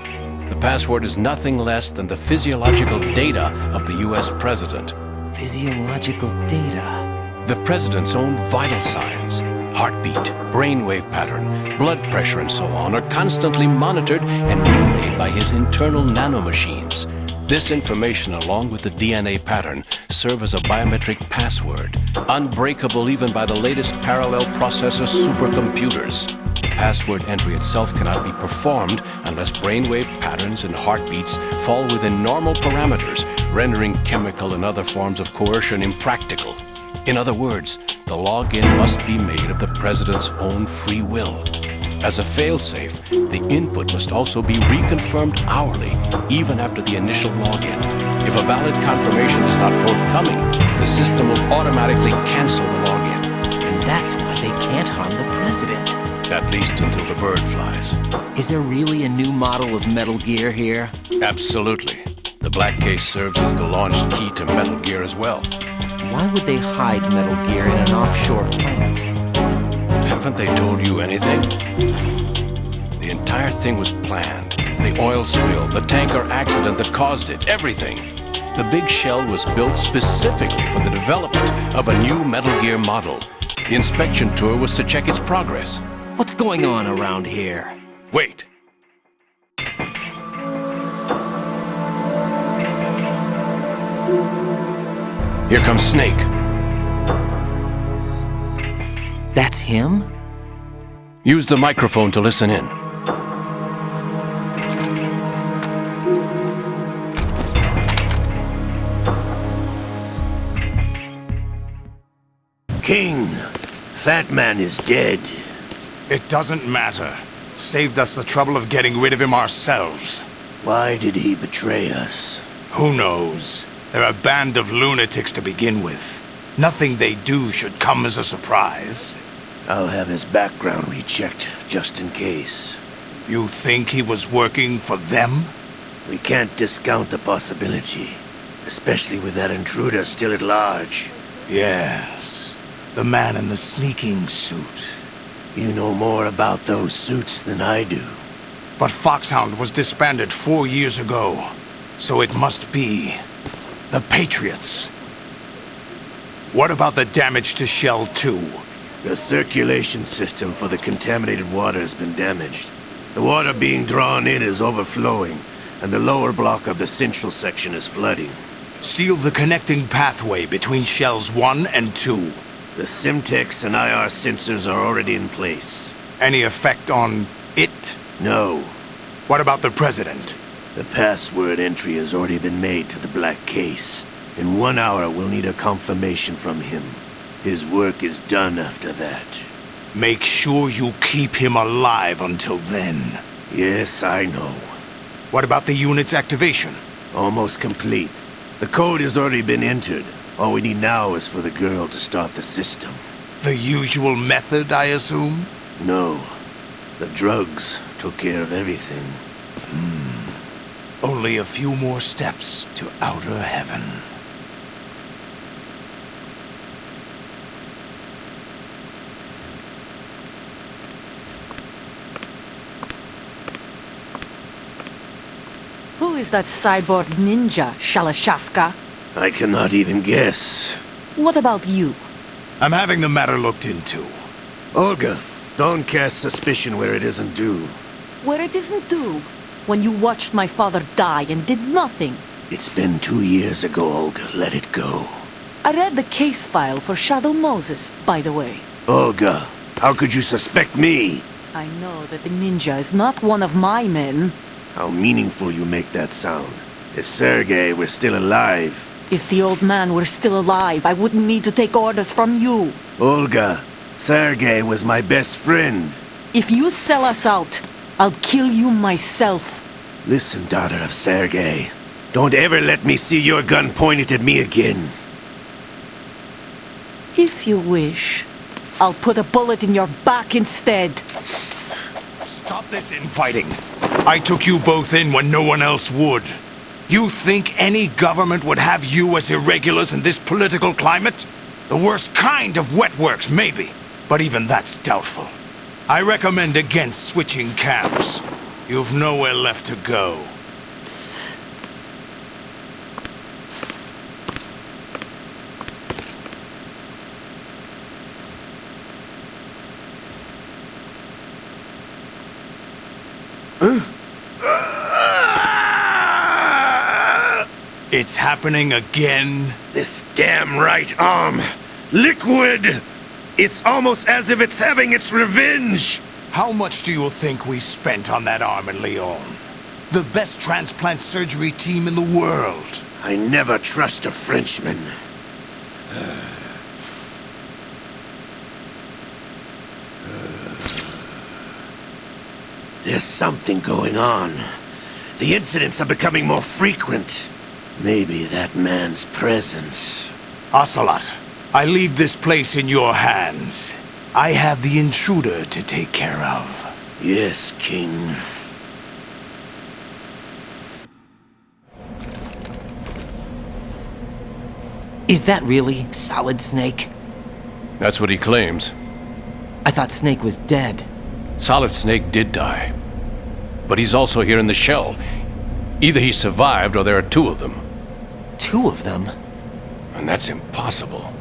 The password is nothing less than the physiological data of the US president. Physiological data? The president's own vital signs, heartbeat, brainwave pattern, blood pressure and so on are constantly monitored and relayed by his internal nanomachines. This information, along with the DNA pattern, serve as a biometric password, unbreakable even by the latest parallel processor supercomputers. The password entry itself cannot be performed unless brainwave patterns and heartbeats fall within normal parameters, rendering chemical and other forms of coercion impractical. In other words, the login must be made of the president's own free will. As a failsafe, the input must also be reconfirmed hourly, even after the initial login. If a valid confirmation is not forthcoming, the system will automatically cancel the login. And that's why they can't harm the president. At least until the bird flies. Is there really a new model of Metal Gear here? Absolutely. The black case serves as the launch key to Metal Gear as well. Why would they hide Metal Gear in an offshore plant? Haven't they told you anything? The entire thing was planned. The oil spill, the tanker accident that caused it, everything. The big shell was built specifically for the development of a new Metal Gear model. The inspection tour was to check its progress. What's going on around here? Wait. Here comes Snake. That's him? Use the microphone to listen in. King, Fat Man is dead. It doesn't matter. Saved us the trouble of getting rid of him ourselves. Why did he betray us? Who knows? They're a band of lunatics to begin with. Nothing they do should come as a surprise. I'll have his background rechecked, just in case. You think he was working for them? We can't discount the possibility. Especially with that intruder still at large. Yes. The man in the sneaking suit. You know more about those suits than I do. But Foxhound was disbanded 4 years ago. So it must be the Patriots. What about the damage to Shell 2? The circulation system for the contaminated water has been damaged. The water being drawn in is overflowing, and the lower block of the central section is flooding. Seal the connecting pathway between Shells 1 and 2. The Simtex and IR sensors are already in place. Any effect on it? No. What about the President? The password entry has already been made to the black case. In 1 hour, we'll need a confirmation from him. His work is done after that. Make sure you keep him alive until then. Yes, I know. What about the unit's activation? Almost complete. The code has already been entered. All we need now is for the girl to start the system. The usual method, I assume? No. The drugs took care of everything. Only a few more steps to outer heaven. Who is that cyborg ninja, Shalashaska? I cannot even guess. What about you? I'm having the matter looked into. Olga, don't cast suspicion where it isn't due. Where it isn't due? When you watched my father die and did nothing. It's been 2 years ago, Olga. Let it go. I read the case file for Shadow Moses, by the way. Olga, how could you suspect me? I know that the ninja is not one of my men. How meaningful you make that sound. If Sergei were still alive... If the old man were still alive, I wouldn't need to take orders from you. Olga, Sergei was my best friend. If you sell us out, I'll kill you myself. Listen, daughter of Sergei. Don't ever let me see your gun pointed at me again. If you wish, I'll put a bullet in your back instead. Stop this infighting. I took you both in when no one else would. You think any government would have you as irregulars in this political climate? The worst kind of wet works, maybe. But even that's doubtful. I recommend against switching camps. You've nowhere left to go. It's happening again? This damn right arm. Liquid! It's almost as if it's having its revenge! How much do you think we spent on that arm in Lyon? The best transplant surgery team in the world. I never trust a Frenchman. There's something going on. The incidents are becoming more frequent. Maybe that man's presence. Ocelot, I leave this place in your hands. I have the intruder to take care of. Yes, King. Is that really Solid Snake? That's what he claims. I thought Snake was dead. Solid Snake did die. But he's also here in the shell. Either he survived or there are two of them. Two of them? And that's impossible.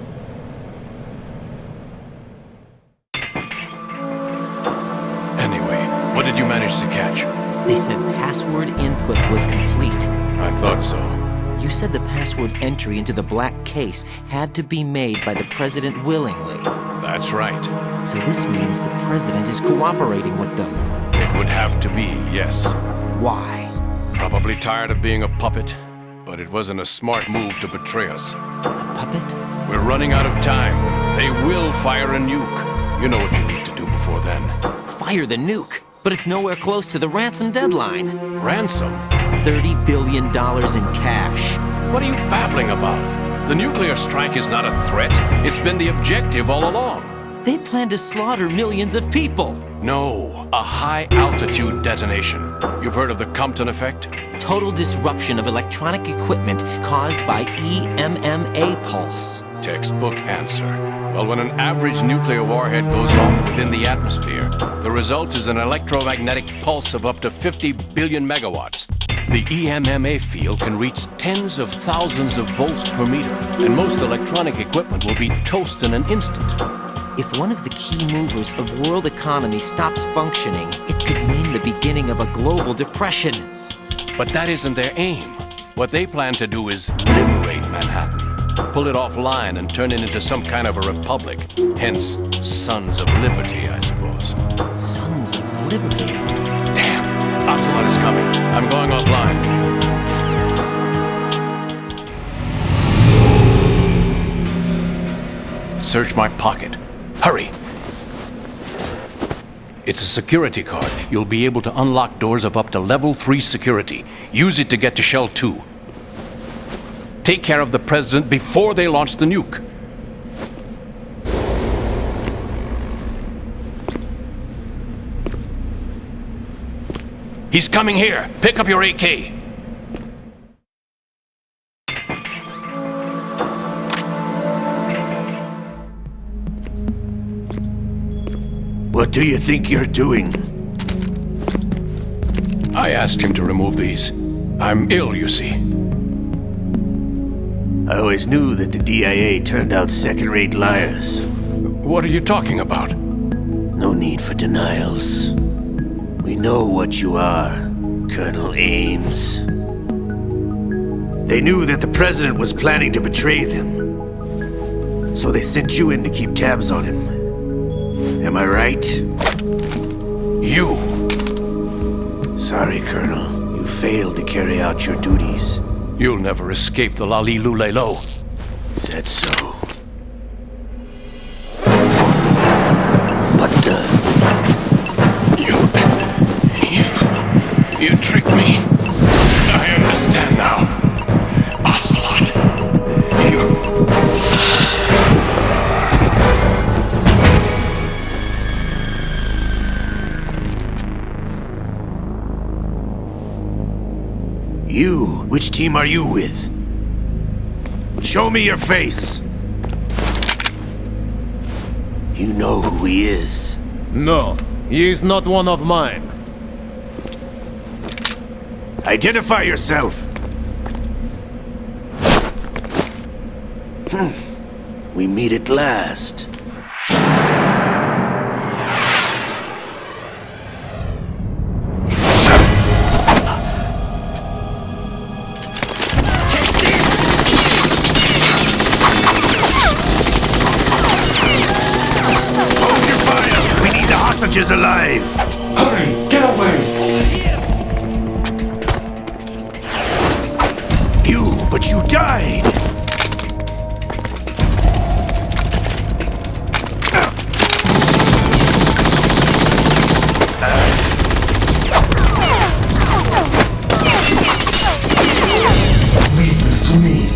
Anyway, what did you manage to catch? They said password input was complete. I thought so. You said the password entry into the black case had to be made by the President willingly. That's right. So this means the President is cooperating with them. It would have to be, yes. Why? Probably tired of being a puppet, but it wasn't a smart move to betray us. A puppet? We're running out of time. They will fire a nuke. You know what you need to do before then. Fire the nuke, but it's nowhere close to the ransom deadline. Ransom? $30 billion in cash. What are you babbling about? The nuclear strike is not a threat. It's been the objective all along. They plan to slaughter millions of people. No, a high-altitude detonation. You've heard of the Compton effect? Total disruption of electronic equipment caused by EMMA pulse. Textbook answer. Well, when an average nuclear warhead goes off within the atmosphere, the result is an electromagnetic pulse of up to 50 billion megawatts. The EMMA field can reach tens of thousands of volts per meter, and most electronic equipment will be toast in an instant. If one of the key movers of world economy stops functioning, it could mean the beginning of a global depression. But that isn't their aim. What they plan to do is liberate Manhattan. Pull it offline and turn it into some kind of a republic. Hence, Sons of Liberty, I suppose. Sons of Liberty? Damn! Ocelot is coming. I'm going offline. Search my pocket. Hurry! It's a security card. You'll be able to unlock doors of up to level 3 security. Use it to get to Shell 2. Take care of the president before they launch the nuke. He's coming here. Pick up your AK. What do you think you're doing? I asked him to remove these. I'm ill, you see. I always knew that the DIA turned out second-rate liars. What are you talking about? No need for denials. We know what you are, Colonel Ames. They knew that the president was planning to betray them, so they sent you in to keep tabs on him. Am I right? You! Sorry, Colonel. You failed to carry out your duties. You'll never escape the Lali-Lu-Le-Lo. Is that so? What the? You tricked me. I understand now. Ocelot. You? Which team are you with? Show me your face! You know who he is. No, he is not one of mine. Identify yourself! We meet at last. Is alive! Hurry! Get away! But you died! Leave this to me.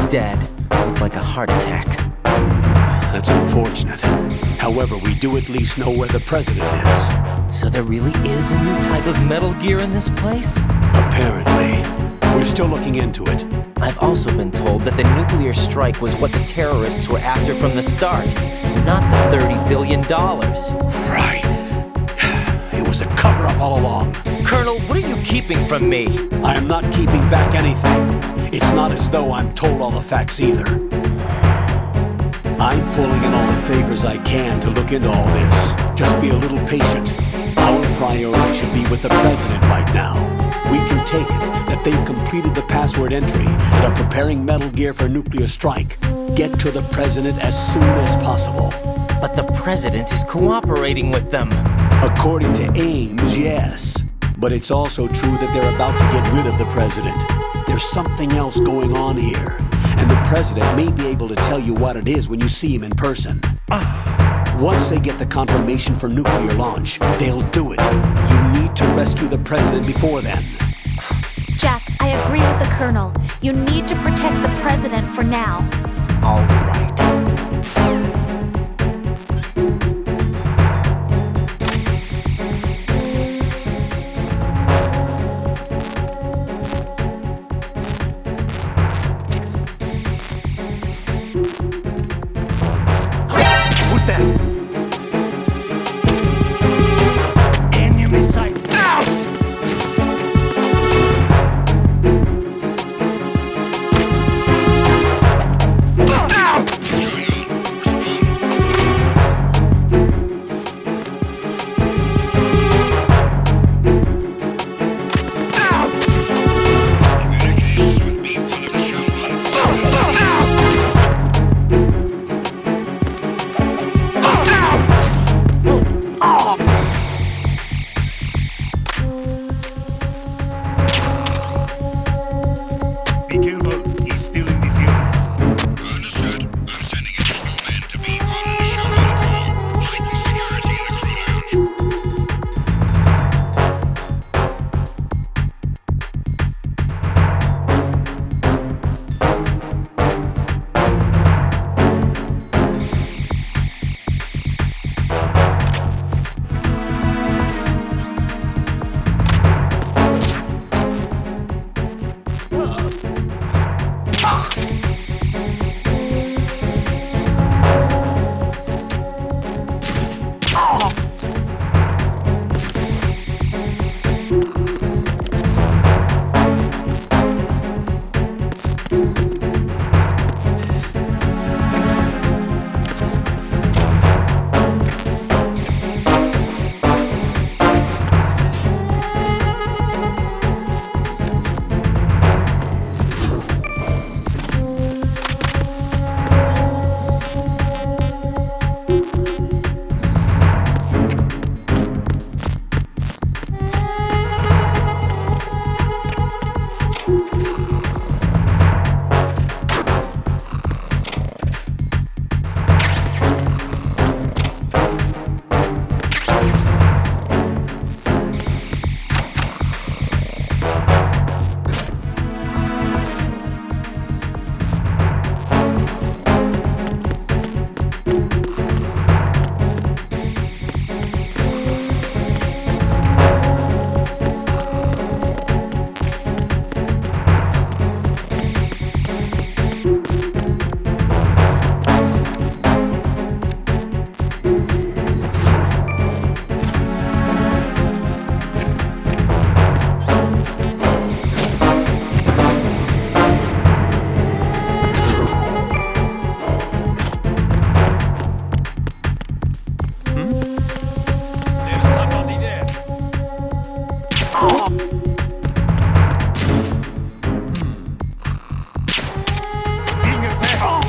Dead. Looked like a heart attack. That's unfortunate. However, we do at least know where the president is. So there really is a new type of Metal Gear in this place? Apparently. We're still looking into it. I've also been told that the nuclear strike was what the terrorists were after from the start, not the $30 billion. Right. It was a cover-up all along. Colonel, what are you keeping from me? I am not keeping back anything. It's not as though I'm told all the facts either. I'm pulling in all the favors I can to look into all this. Just be a little patient. Our priority should be with the president right now. We can take it that they've completed the password entry and are preparing Metal Gear for nuclear strike. Get to the president as soon as possible. But the president is cooperating with them. According to Ames, yes. But it's also true that they're about to get rid of the president. There's something else going on here. And the president may be able to tell you what it is when you see him in person. Once they get the confirmation for nuclear launch, they'll do it. You need to rescue the president before then. Jack, I agree with the Colonel. You need to protect the president for now. All right. Who's that? Enemy sight. Be careful, he's still in this area. Understood. I'm sending additional men to be on in the show on call. Heighten security in the crew lounge.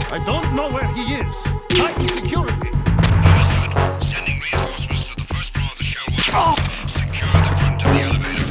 I don't know where he is. Heighten security. Understood. Sending reinforcements to the first floor of the Shell 1. Secure the front of the elevator.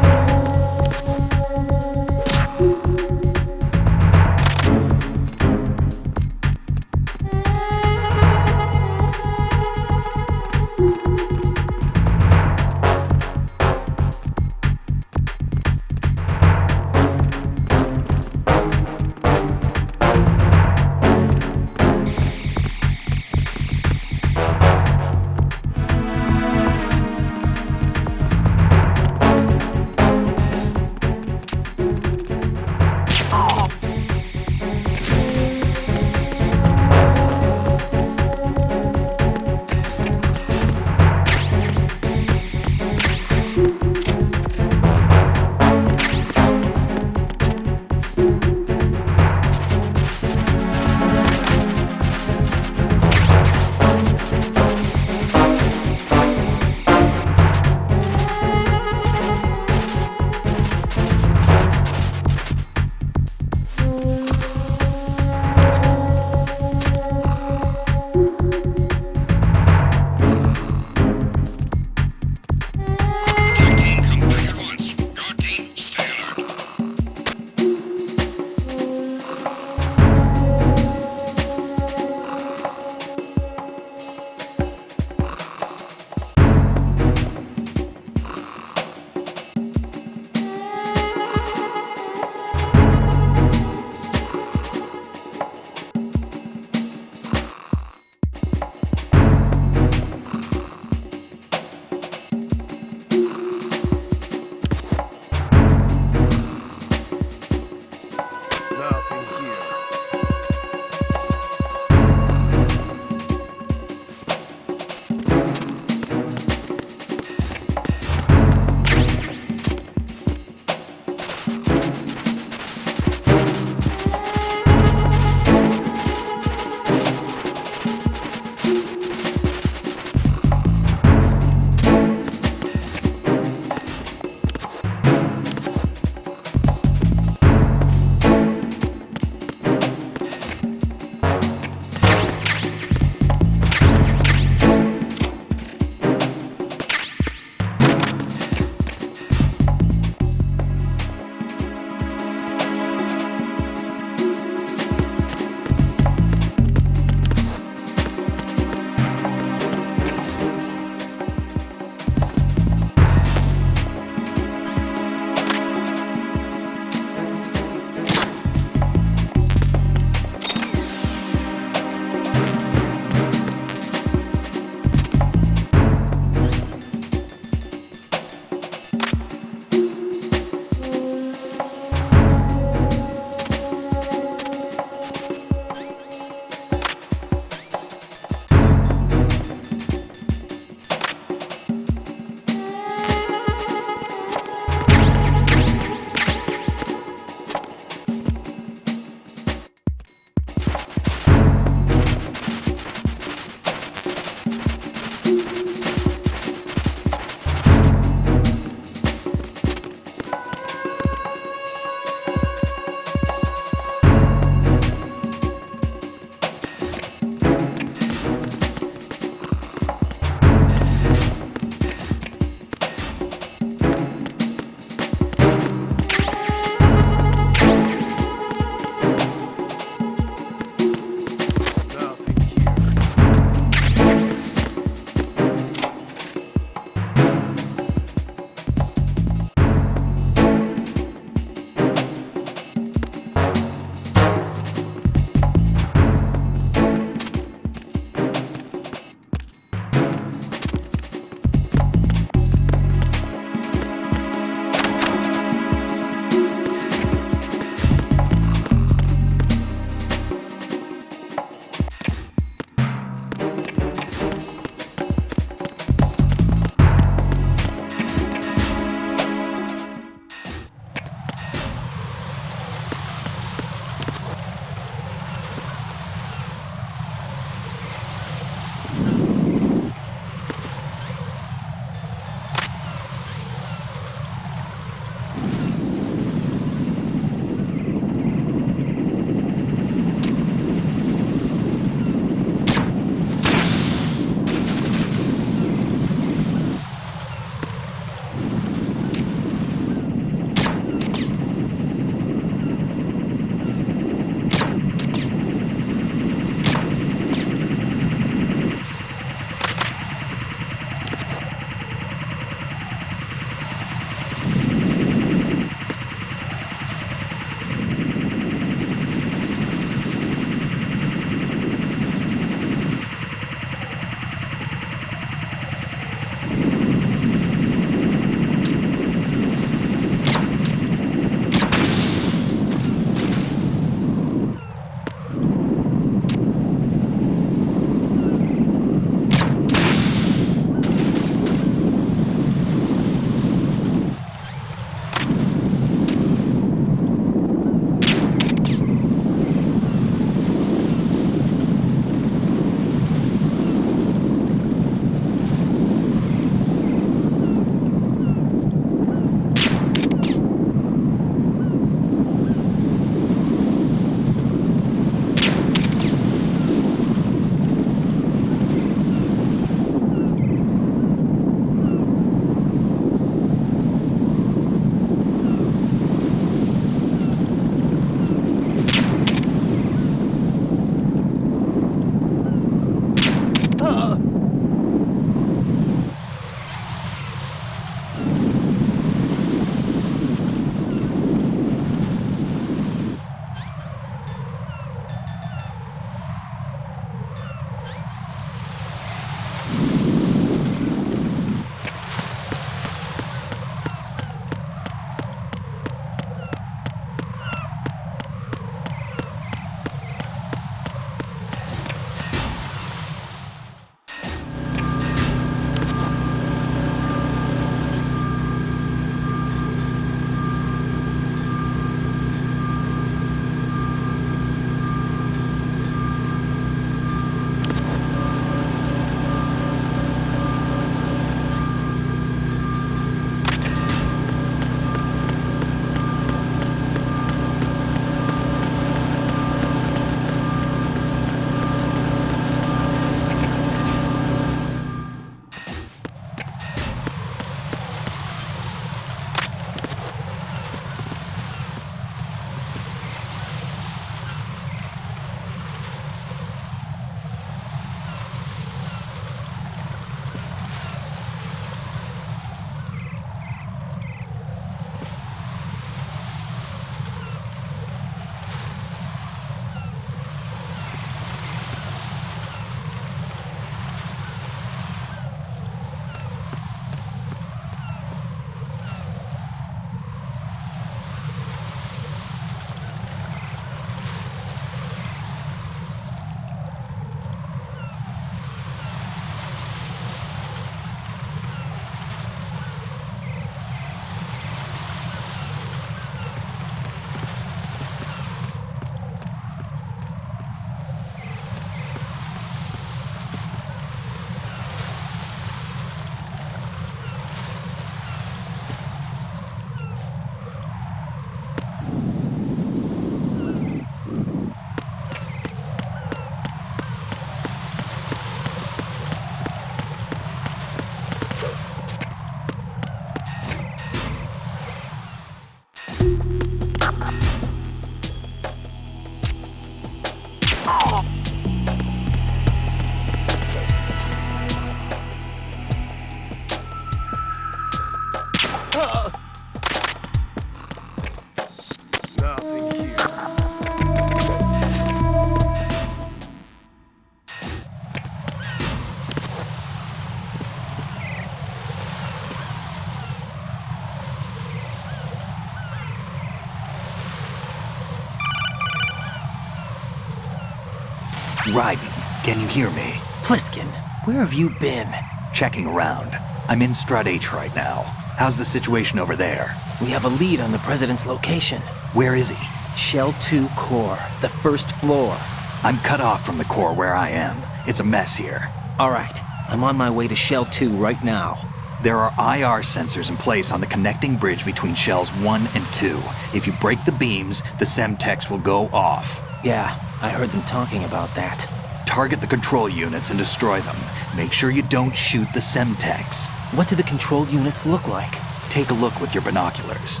Raiden, can you hear me? Pliskin, where have you been? Checking around. I'm in Strut H right now. How's the situation over there? We have a lead on the President's location. Where is he? Shell 2 core, the first floor. I'm cut off from the core where I am. It's a mess here. All right, I'm on my way to Shell 2 right now. There are IR sensors in place on the connecting bridge between Shells 1 and 2. If you break the beams, the Semtex will go off. Yeah, I heard them talking about that. Target the control units and destroy them. Make sure you don't shoot the Semtex. What do the control units look like? Take a look with your binoculars.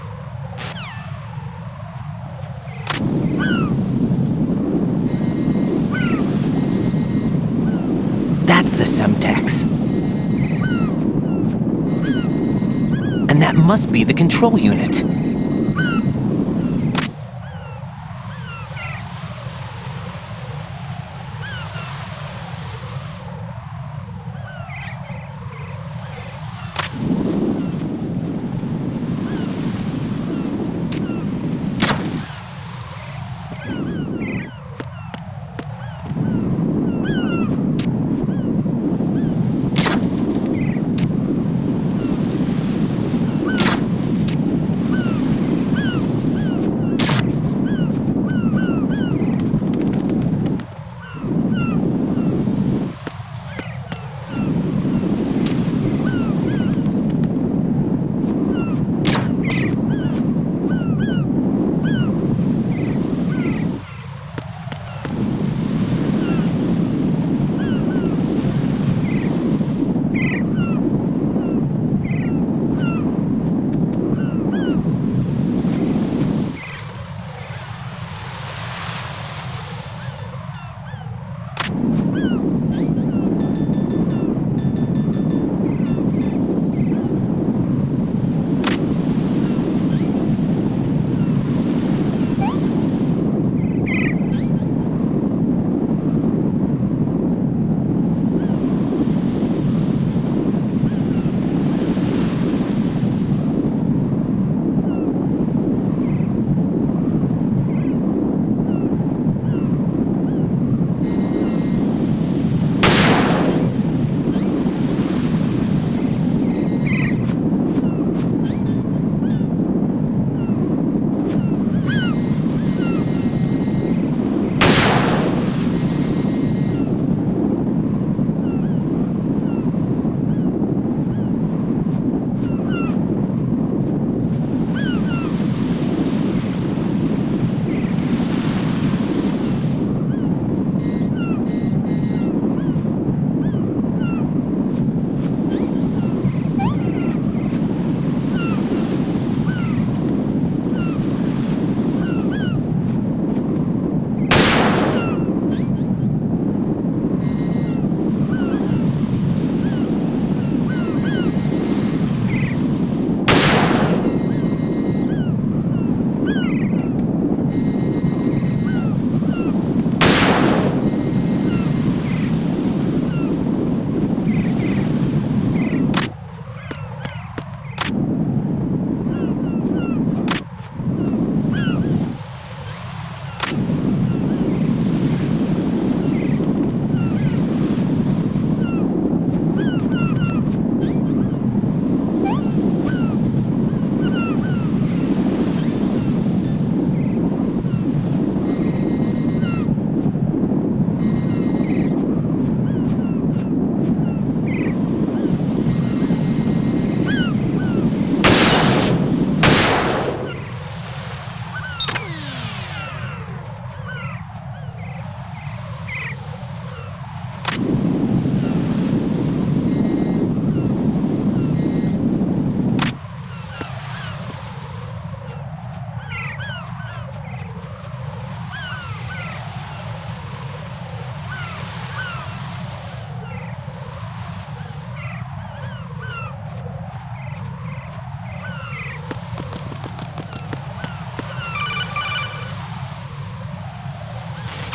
That's the Semtex. And that must be the control unit.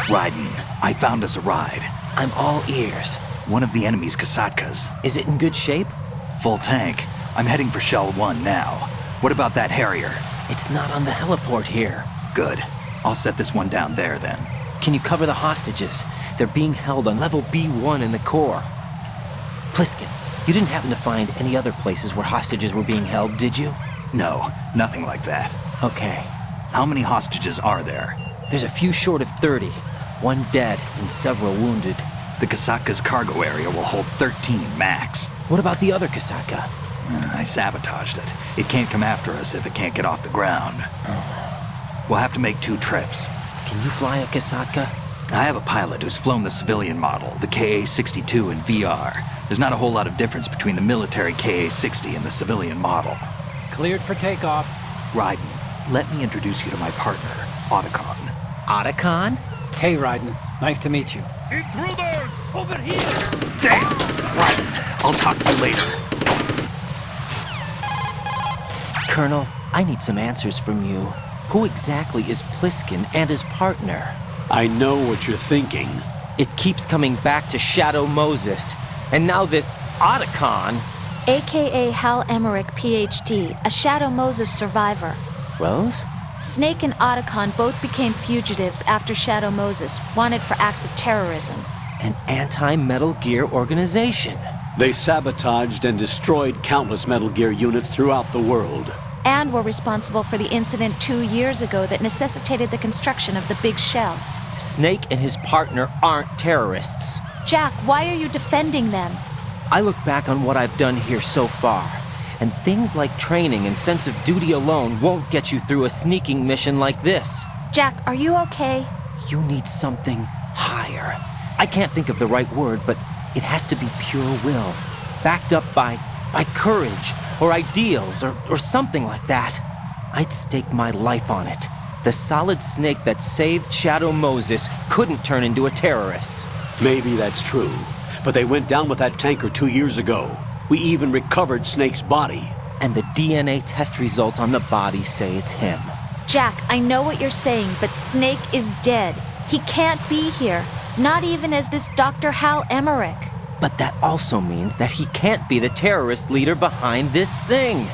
Raiden, I found us a ride. I'm all ears. One of the enemy's Kasatkas. Is it in good shape? Full tank. I'm heading for Shell 1 now. What about that Harrier? It's not on the heliport here. Good. I'll set this one down there then. Can you cover the hostages? They're being held on level B1 in the core. Pliskin, you didn't happen to find any other places where hostages were being held, did you? No, nothing like that. Okay. How many hostages are there? There's a few short of 30. One dead and several wounded. The Kasaka's cargo area will hold 13 max. What about the other Kasaka? I sabotaged it. It can't come after us if it can't get off the ground. We'll have to make 2 trips. Can you fly a Kasaka? I have a pilot who's flown the civilian model, the KA-62 in VR. There's not a whole lot of difference between the military KA-60 and the civilian model. Cleared for takeoff. Raiden, let me introduce you to my partner, Otacon. Otacon? Hey, Raiden. Nice to meet you. Intruders! Over here! Damn! Raiden, I'll talk to you later. Colonel, I need some answers from you. Who exactly is Pliskin and his partner? I know what you're thinking. It keeps coming back to Shadow Moses. And now this Otacon... AKA Hal Emmerich, PhD, a Shadow Moses survivor. Rose? Snake and Otacon both became fugitives after Shadow Moses, wanted for acts of terrorism. An anti-Metal Gear organization. They sabotaged and destroyed countless Metal Gear units throughout the world. And were responsible for the incident 2 years ago that necessitated the construction of the Big Shell. Snake and his partner aren't terrorists. Jack, why are you defending them? I look back on what I've done here so far, and things like training and sense of duty alone won't get you through a sneaking mission like this. Jack, are you okay? You need something higher. I can't think of the right word, but it has to be pure will, backed up by courage, or ideals, or something like that. I'd stake my life on it. The solid Snake that saved Shadow Moses couldn't turn into a terrorist. Maybe that's true, but they went down with that tanker 2 years ago. We even recovered Snake's body. And the DNA test results on the body say it's him. Jack, I know what you're saying, but Snake is dead. He can't be here, not even as this Dr. Hal Emmerich. But that also means that he can't be the terrorist leader behind this thing.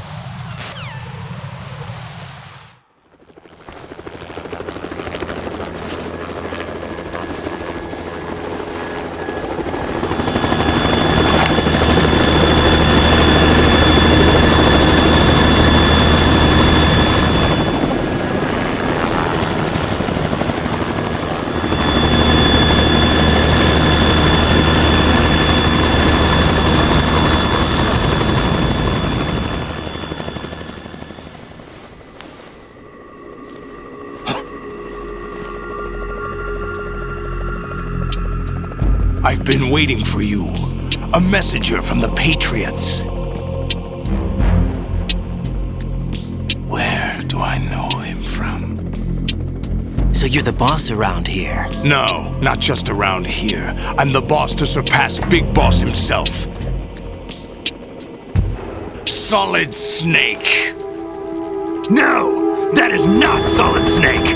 I've been waiting for you. A messenger from the Patriots. Where do I know him from? So you're the boss around here? No, not just around here. I'm the boss to surpass Big Boss himself. Solid Snake. No, that is not Solid Snake.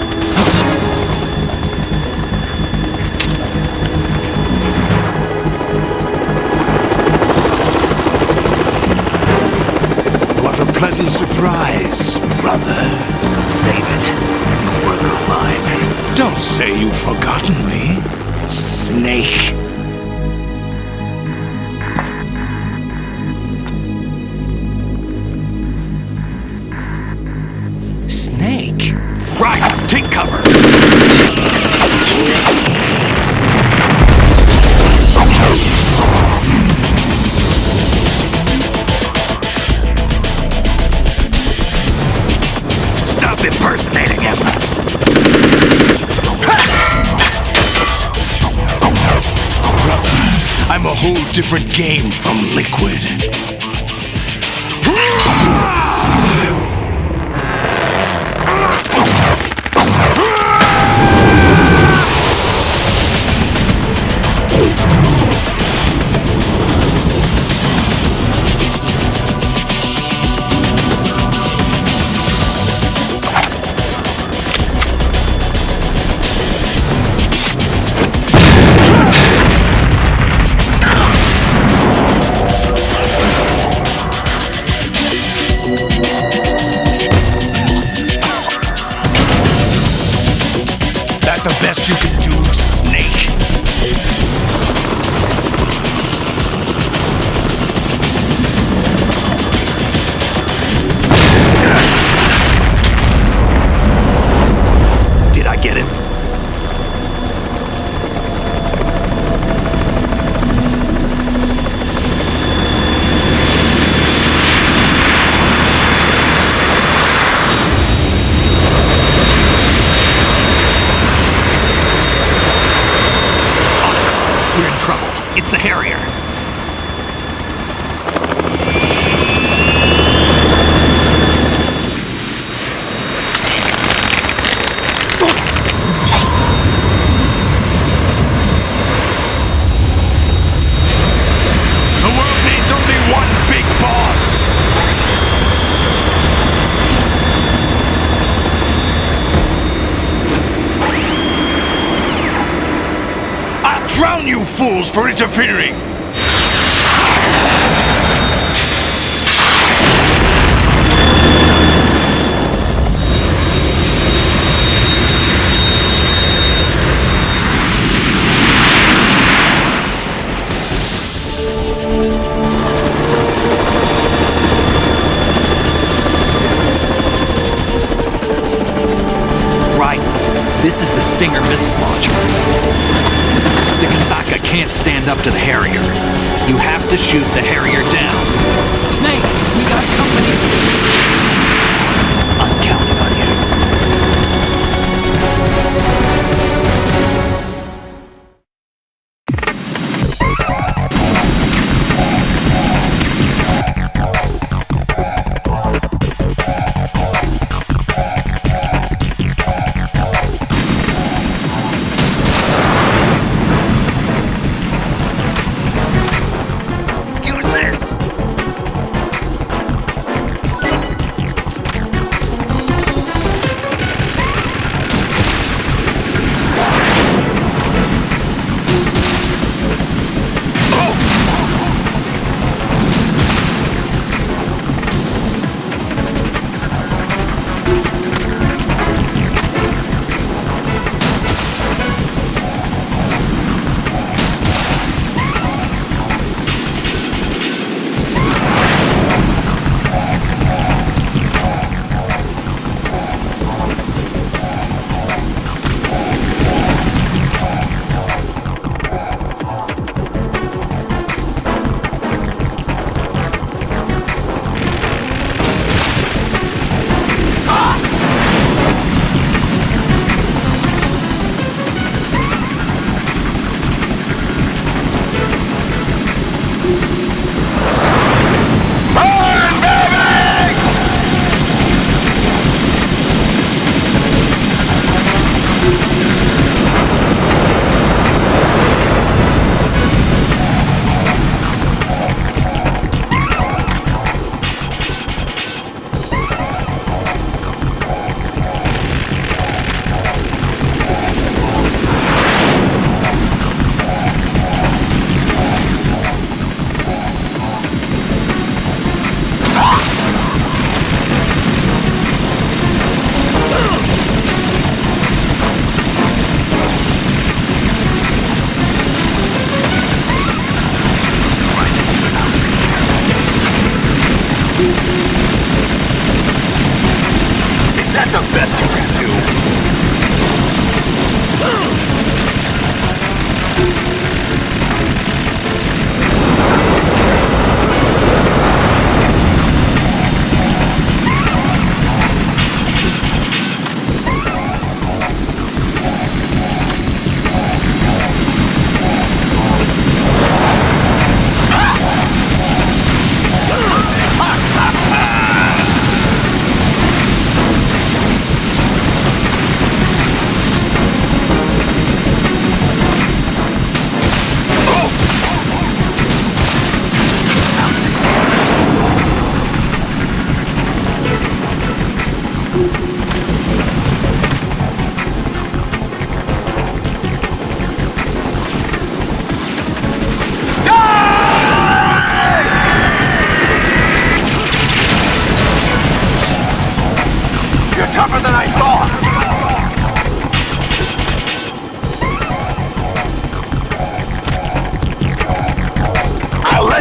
Pleasant surprise, brother. Save it. You work of mine. Don't say you've forgotten me, Snake. Snake? Right, take cover. Impersonating him. Brother, I'm a whole different game from Liquid. you fools for interfering! This is the Stinger missile launcher. The Kasaka can't stand up to the Harrier. You have to shoot the Harrier down. Snake, we got company. I'm counting on you.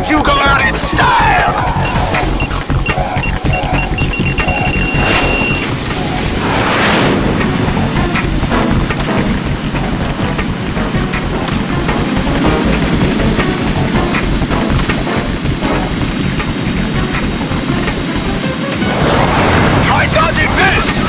You go out in style! Try dodging this!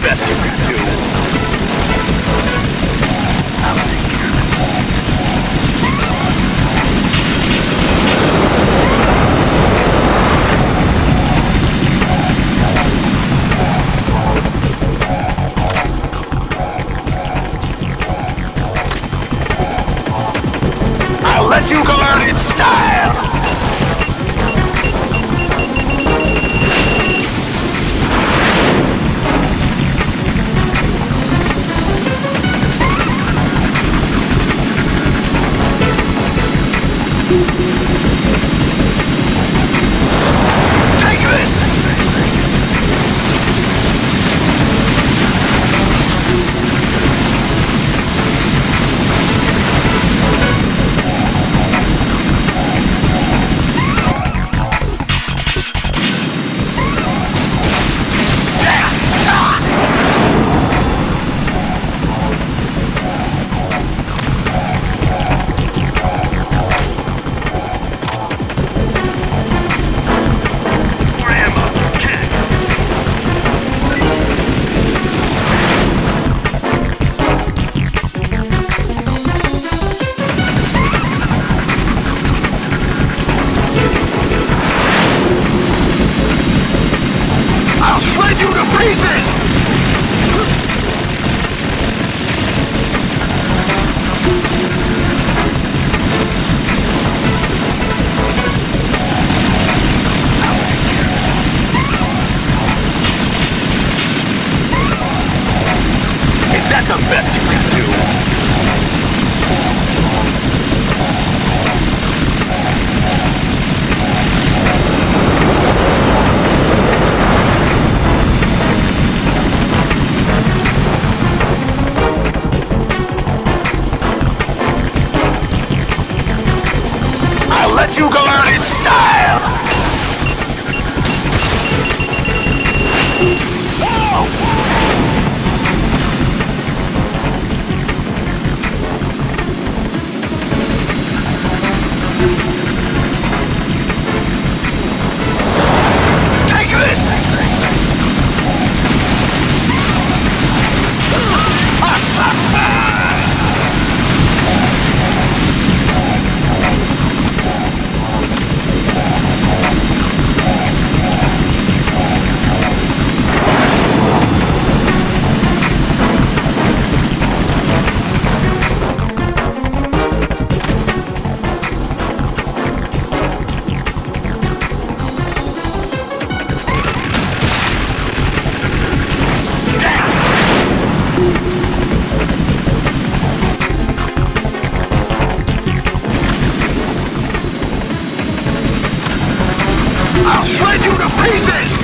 best you can do. I'll let you go out in style! Take this! I'll shred you to pieces! Is that the best you can do? I'll let you go out in style! Take this! I'll shred you to pieces!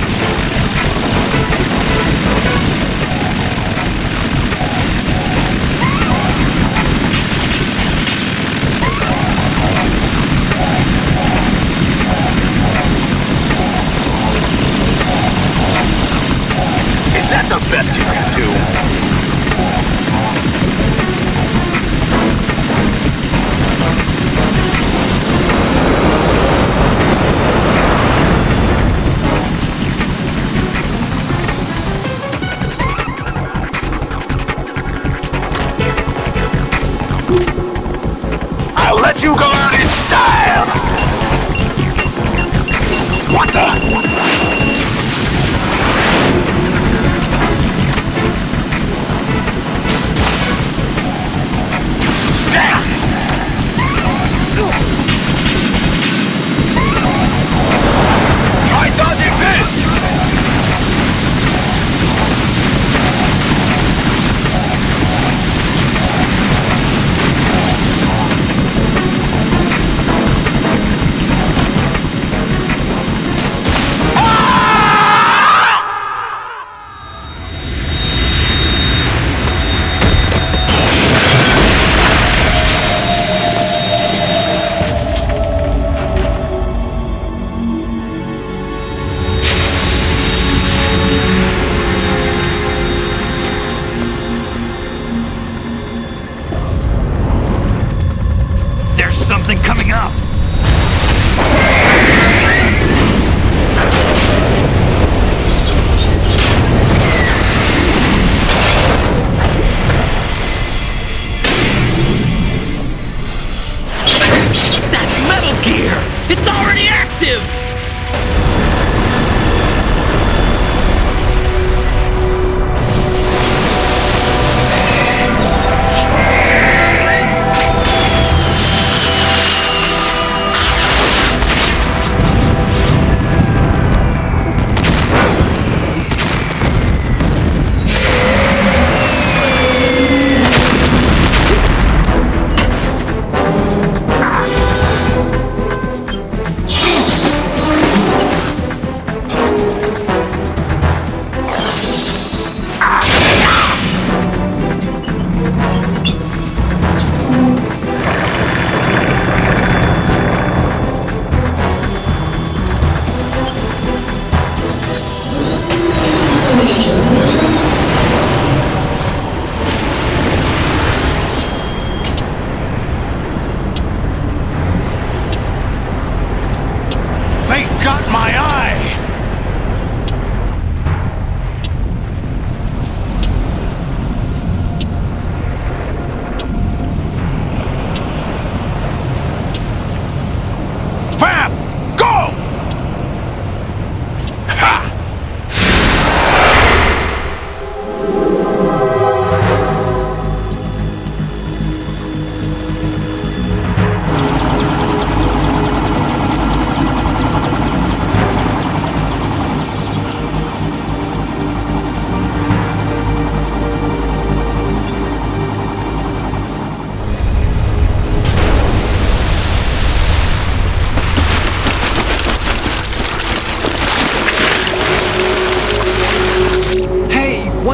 Is that the best you can do? I'll let you go out in style! What the?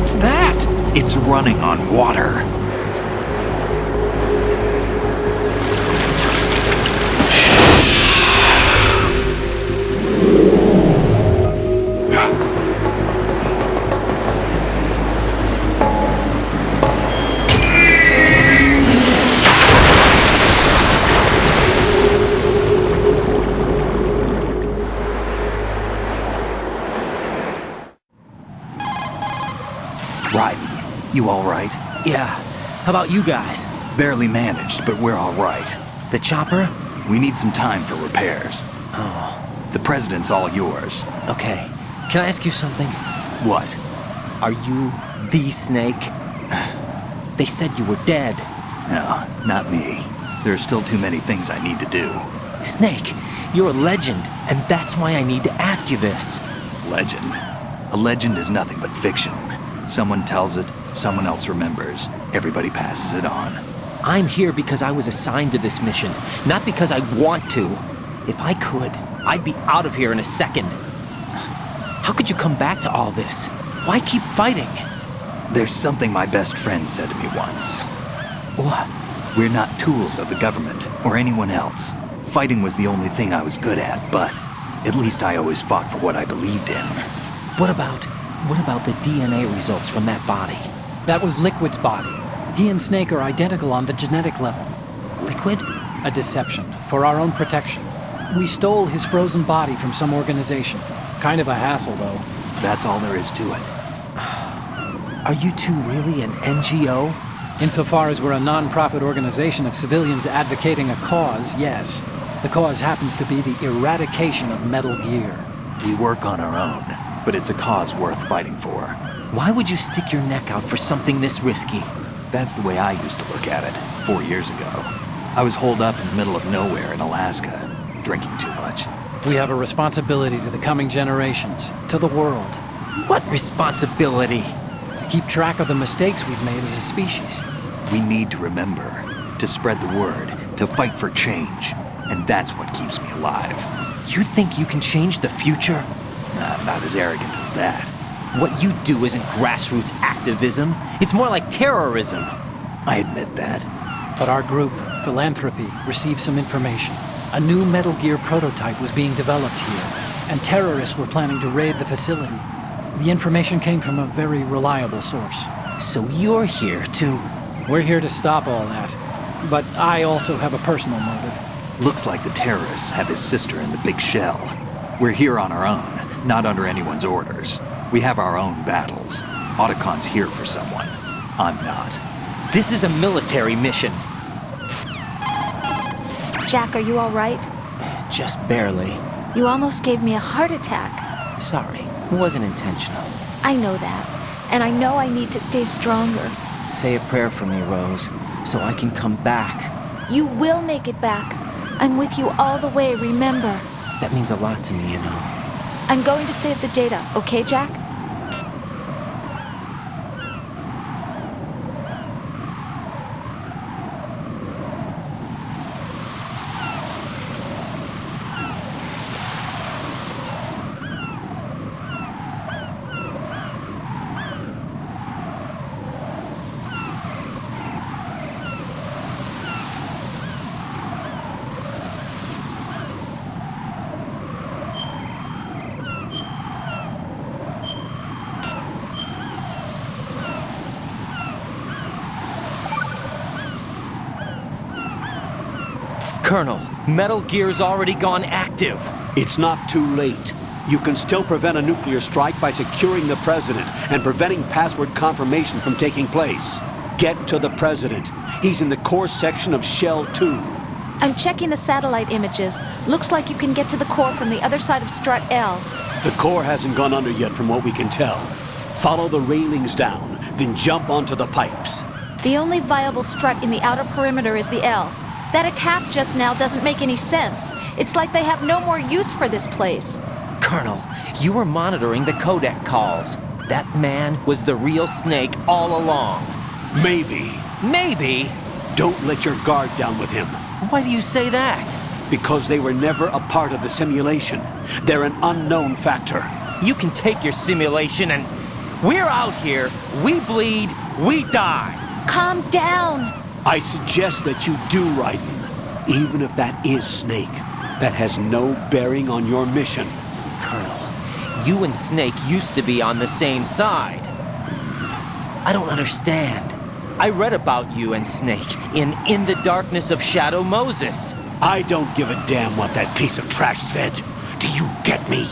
What's that? It's running on water. You all right? Yeah. How about you guys? Barely managed, but we're all right. The chopper? We need some time for repairs. Oh. The president's all yours. Okay. Can I ask you something? What? Are you the Snake? They said you were dead. No, not me. There are still too many things I need to do. Snake, you're a legend, and that's why I need to ask you this. Legend? A legend is nothing but fiction. Someone tells it, someone else remembers. Everybody passes it on. I'm here because I was assigned to this mission, not because I want to. If I could, I'd be out of here in a second. How could you come back to all this? Why keep fighting? There's something my best friend said to me once. What? We're not tools of the government or anyone else. Fighting was the only thing I was good at, but at least I always fought for what I believed in. What about the DNA results from that body? That was Liquid's body. He and Snake are identical on the genetic level. Liquid? A deception, for our own protection. We stole his frozen body from some organization. Kind of a hassle, though. That's all there is to it. Are you two really an NGO? Insofar as we're a non-profit organization of civilians advocating a cause, yes. The cause happens to be the eradication of Metal Gear. We work on our own, but it's a cause worth fighting for. Why would you stick your neck out for something this risky? That's the way I used to look at it 4 years ago. I was holed up in the middle of nowhere in Alaska, drinking too much. We have a responsibility to the coming generations, to the world. What responsibility? To keep track of the mistakes we've made as a species. We need to remember, to spread the word, to fight for change. And that's what keeps me alive. You think you can change the future? I'm not as arrogant as that. What you do isn't grassroots activism. It's more like terrorism. I admit that. But our group, Philanthropy, received some information. A new Metal Gear prototype was being developed here, and terrorists were planning to raid the facility. The information came from a very reliable source. So you're here to... We're here to stop all that. But I also have a personal motive. Looks like the terrorists have his sister in the big shell. We're here on our own, not under anyone's orders. We have our own battles. Otacon's here for someone. I'm not. This is a military mission. Jack, are you all right? Just barely. You almost gave me a heart attack. Sorry, it wasn't intentional. I know that, and I know I need to stay stronger. Say a prayer for me, Rose, so I can come back. You will make it back. I'm with you all the way, remember? That means a lot to me, you know. I'm going to save the data, okay, Jack? Colonel, Metal Gear's already gone active. It's not too late. You can still prevent a nuclear strike by securing the president and preventing password confirmation from taking place. Get to the president. He's in the core section of Shell 2. I'm checking the satellite images. Looks like you can get to the core from the other side of Strut L. The core hasn't gone under yet from what we can tell. Follow the railings down, then jump onto the pipes. The only viable strut in the outer perimeter is the L. That attack just now doesn't make any sense. It's like they have no more use for this place. Colonel, you were monitoring the codec calls. That man was the real Snake all along. Maybe. Maybe? Don't let your guard down with him. Why do you say that? Because they were never a part of the simulation. They're an unknown factor. You can take your simulation and We're out here, we bleed, we die. Calm down. I suggest that you do, Raiden. Even if that is Snake, that has no bearing on your mission. Colonel, you and Snake used to be on the same side. I don't understand. I read about you and Snake in the Darkness of Shadow Moses. I don't give a damn what that piece of trash said. Do you get me?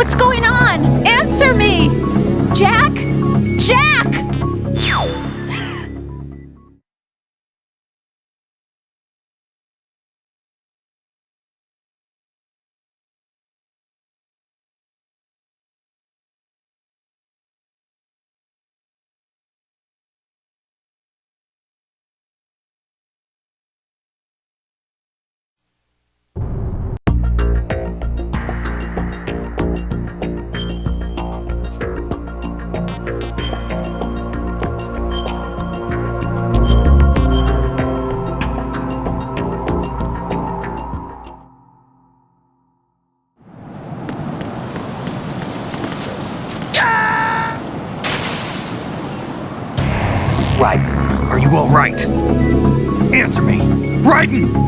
What's going on? Answer me! Jack? Jack! Raiden, are you all right? Answer me! Raiden!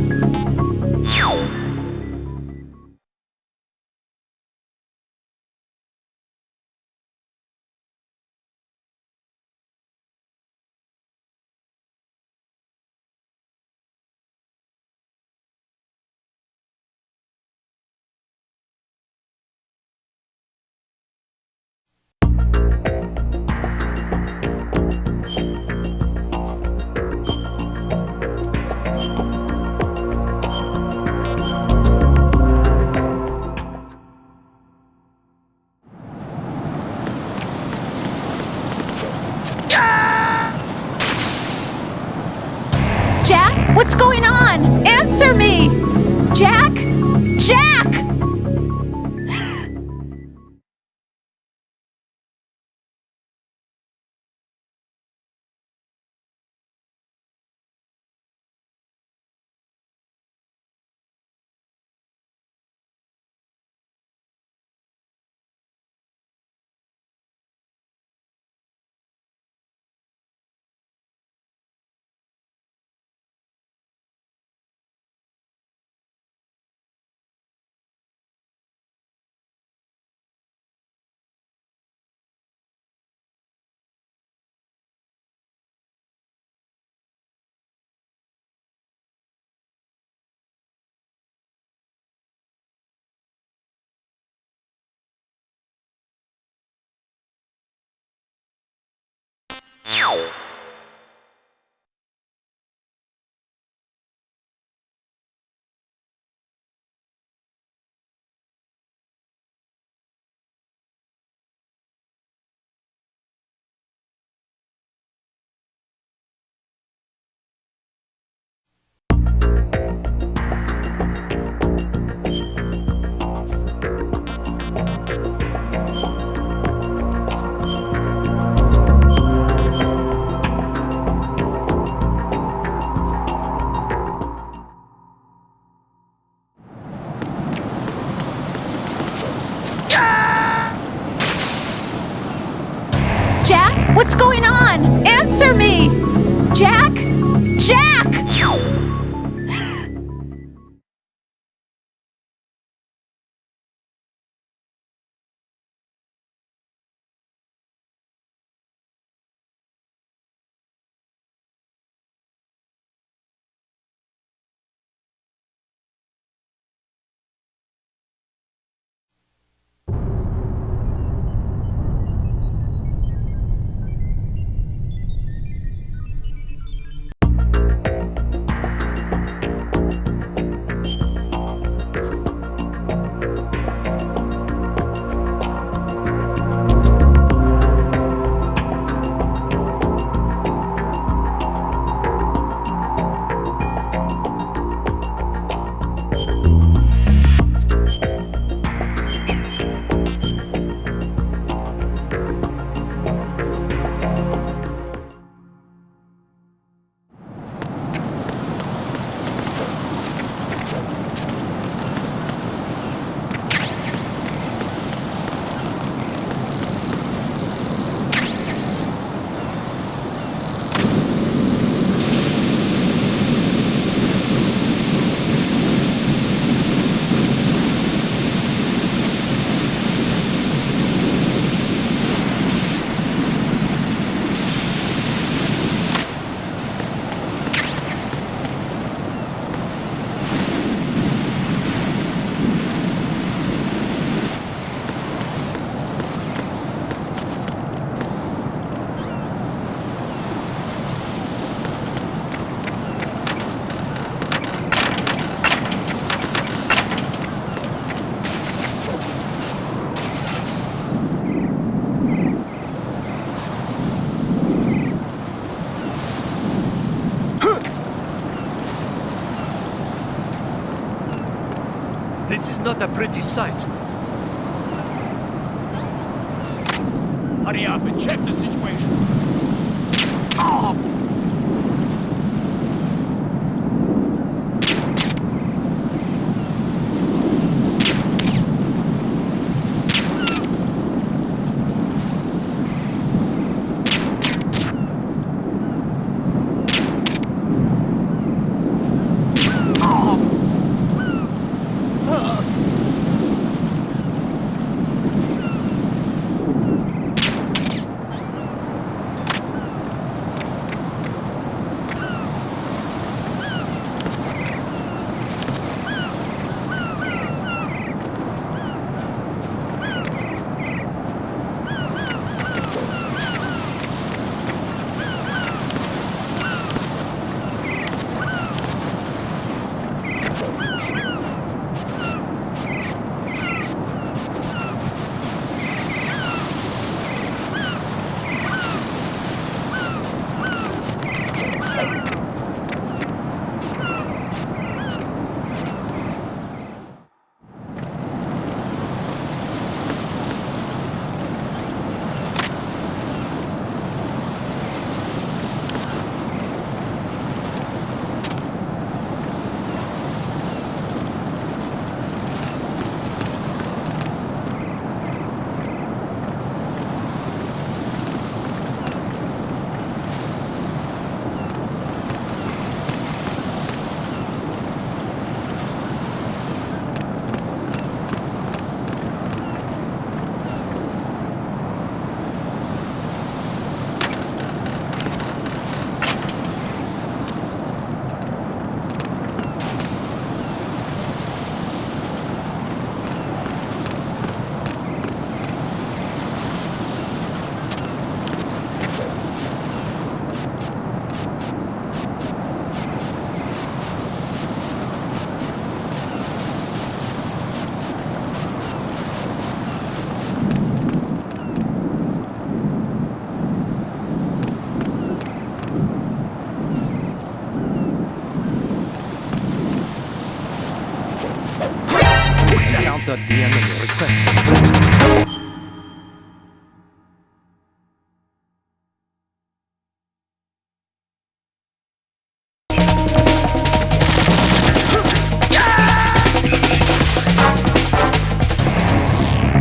Jack? What's going on? Answer me! Jack? Jack! Jack? What's going on? Answer me! Jack? Jack! This is not a pretty sight. Hurry up and check the situation. .vm in your request.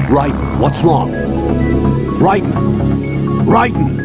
Raiden, what's wrong? Raiden! Raiden!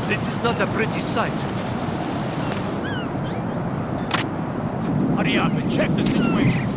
This is not a pretty sight. Hurry up and check the situation.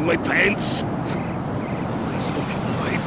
my pants. Nobody's looking, right?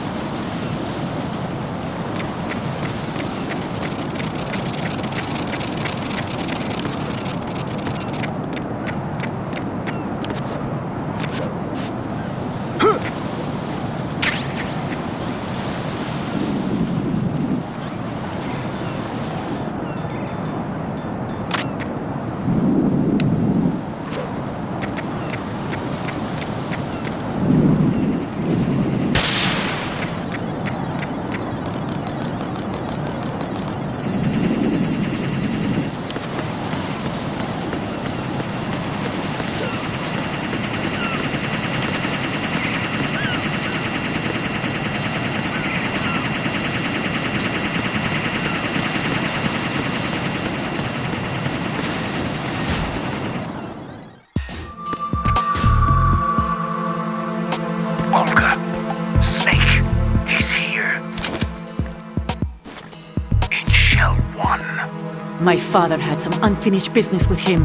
My father had some unfinished business with him.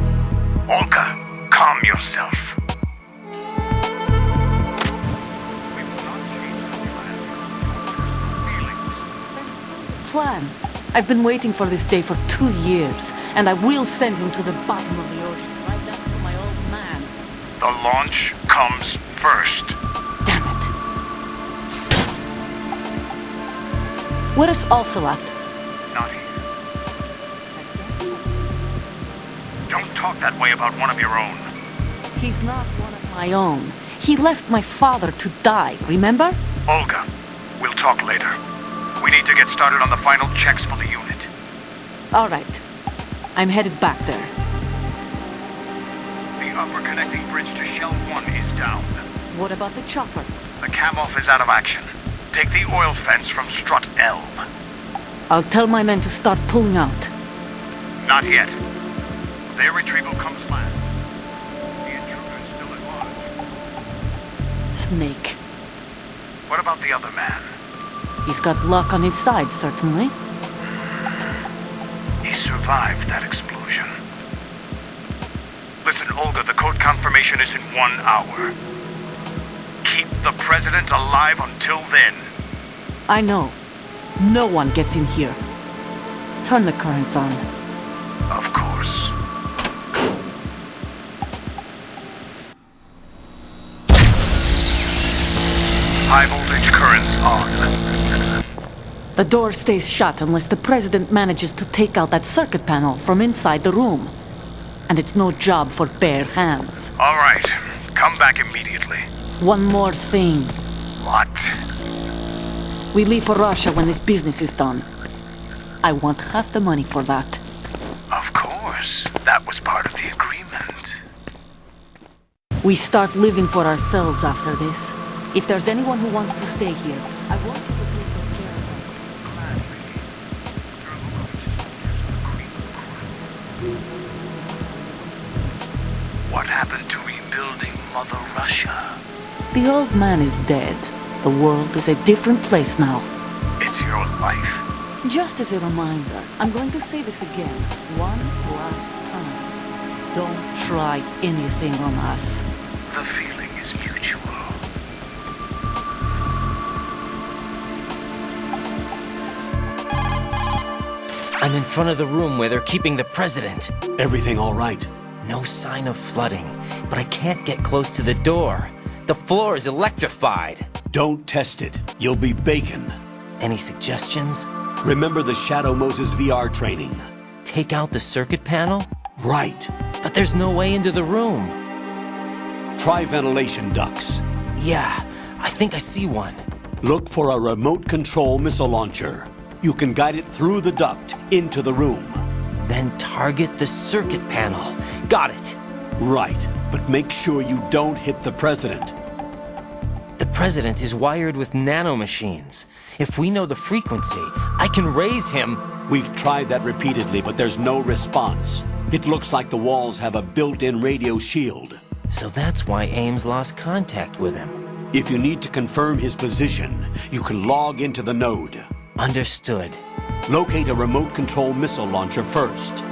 Olga, calm yourself. Plan. I've been waiting for this day for 2 years, and I will send him to the bottom of the ocean, right next to my old man. The launch comes first. Damn it. Where is Ocelot? Not here. Don't talk that way about one of your own. He's not one of my own. He left my father to die, remember? Olga, we'll talk later. We need to get started on the final checks for the unit. All right. I'm headed back there. The upper connecting bridge to Shell 1 is down. What about the chopper? The cam-off is out of action. Take the oil fence from strut L. I'll tell my men to start pulling out. Not yet. Their retrieval comes last. The intruder's still at large. Snake. What about the other man? He's got luck on his side, certainly. He survived that explosion. Listen, Olga, the code confirmation is in 1 hour. Keep the president alive until then. I know. No one gets in here. Turn the currents on. Of course. High voltage currents on. The door stays shut unless the president manages to take out that circuit panel from inside the room. And it's no job for bare hands. All right. Come back immediately. One more thing. What? We leave for Russia when this business is done. I want half the money for that. Of course. That was part of the agreement. We start living for ourselves after this. If there's anyone who wants to stay here, I want you to take good care of them. What happened to rebuilding Mother Russia? The old man is dead. The world is a different place now. It's your life. Just as a reminder, I'm going to say this again, one last time. Don't try anything on us. The feeling is mutual. I'm in front of the room where they're keeping the president. Everything all right? No sign of flooding, but I can't get close to the door. The floor is electrified. Don't test it. You'll be bacon. Any suggestions? Remember the Shadow Moses VR training. Take out the circuit panel? Right. But there's no way into the room. Try ventilation ducts. Yeah, I think I see one. Look for a remote control missile launcher. You can guide it through the duct into the room. Then target the circuit panel. Got it. Right, but make sure you don't hit the president. The president is wired with nanomachines. If we know the frequency, I can raise him. We've tried that repeatedly, but there's no response. It looks like the walls have a built-in radio shield. So that's why Ames lost contact with him. If you need to confirm his position, you can log into the node. Understood. Locate a remote control missile launcher first.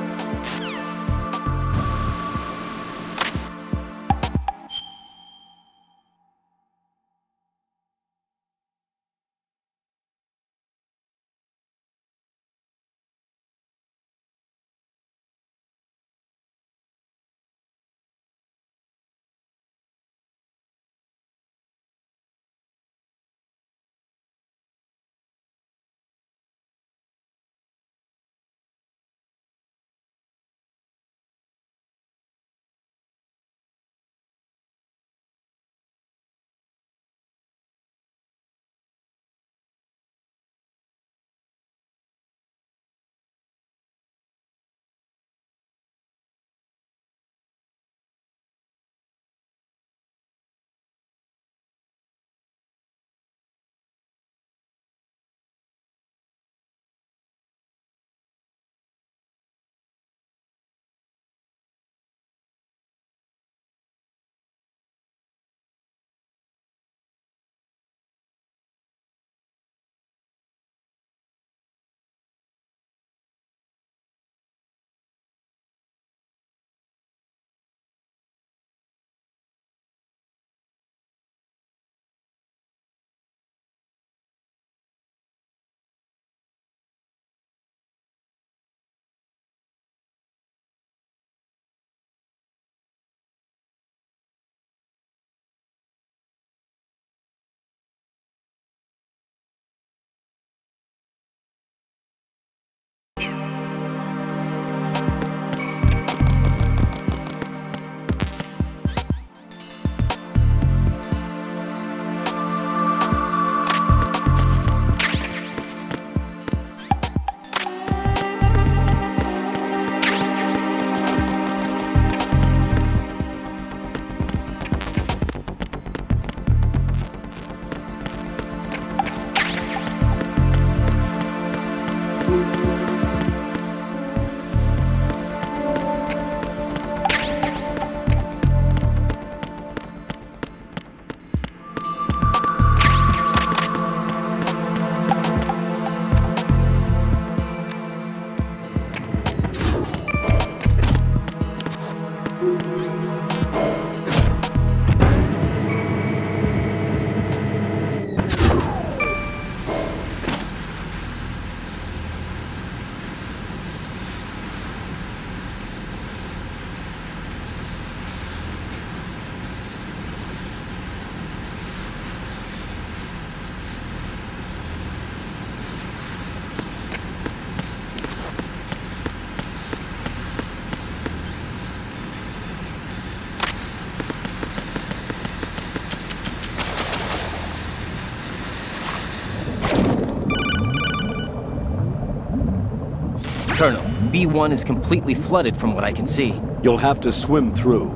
Colonel, B1 is completely flooded from what I can see. You'll have to swim through.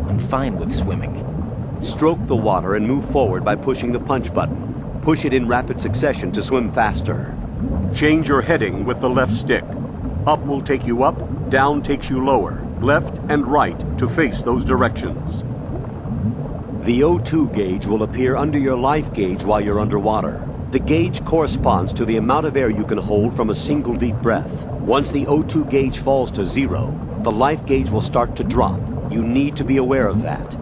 I'm fine with swimming. Stroke the water and move forward by pushing the punch button. Push it in rapid succession to swim faster. Change your heading with the left stick. Up will take you up, down takes you lower, left and right to face those directions. The O2 gauge will appear under your life gauge while you're underwater. The gauge corresponds to the amount of air you can hold from a single deep breath. Once the O2 gauge falls to 0, the life gauge will start to drop. You need to be aware of that.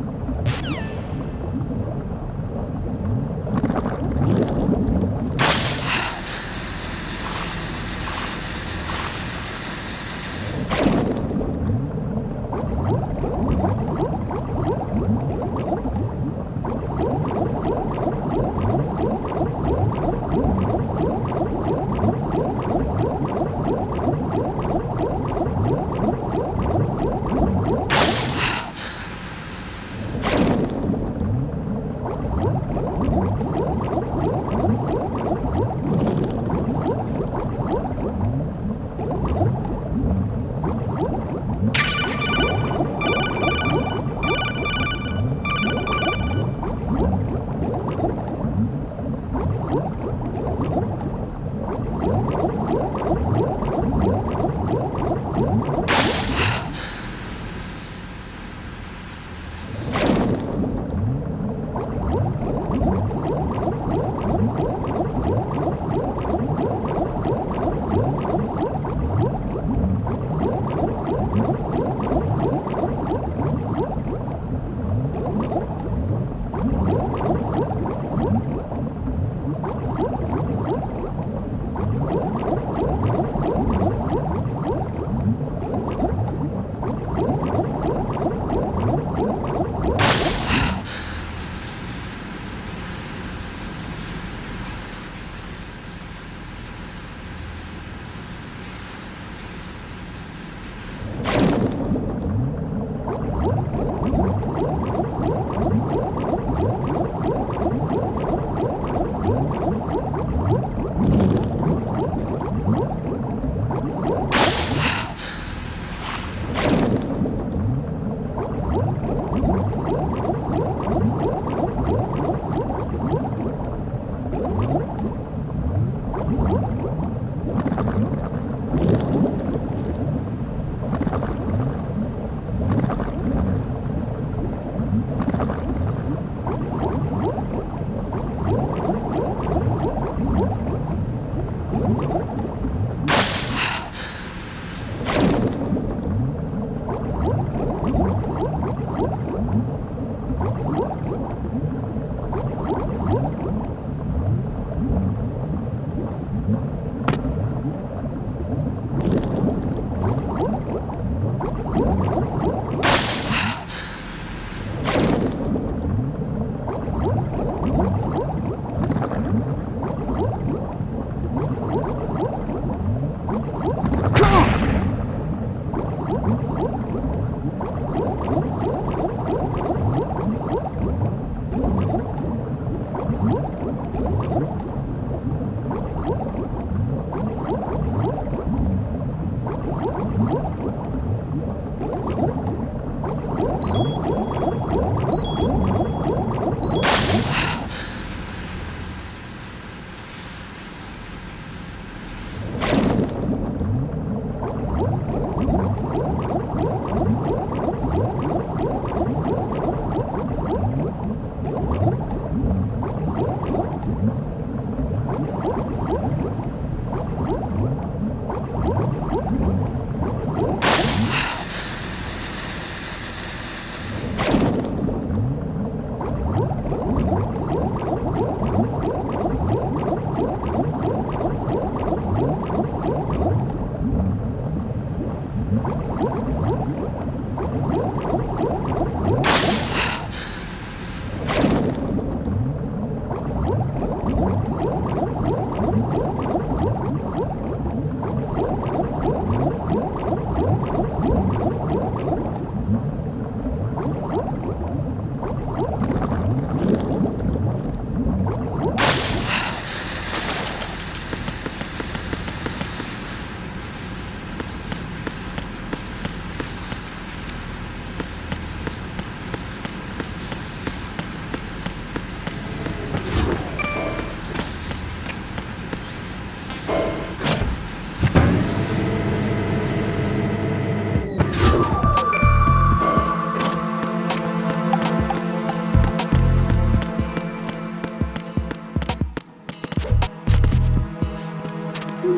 What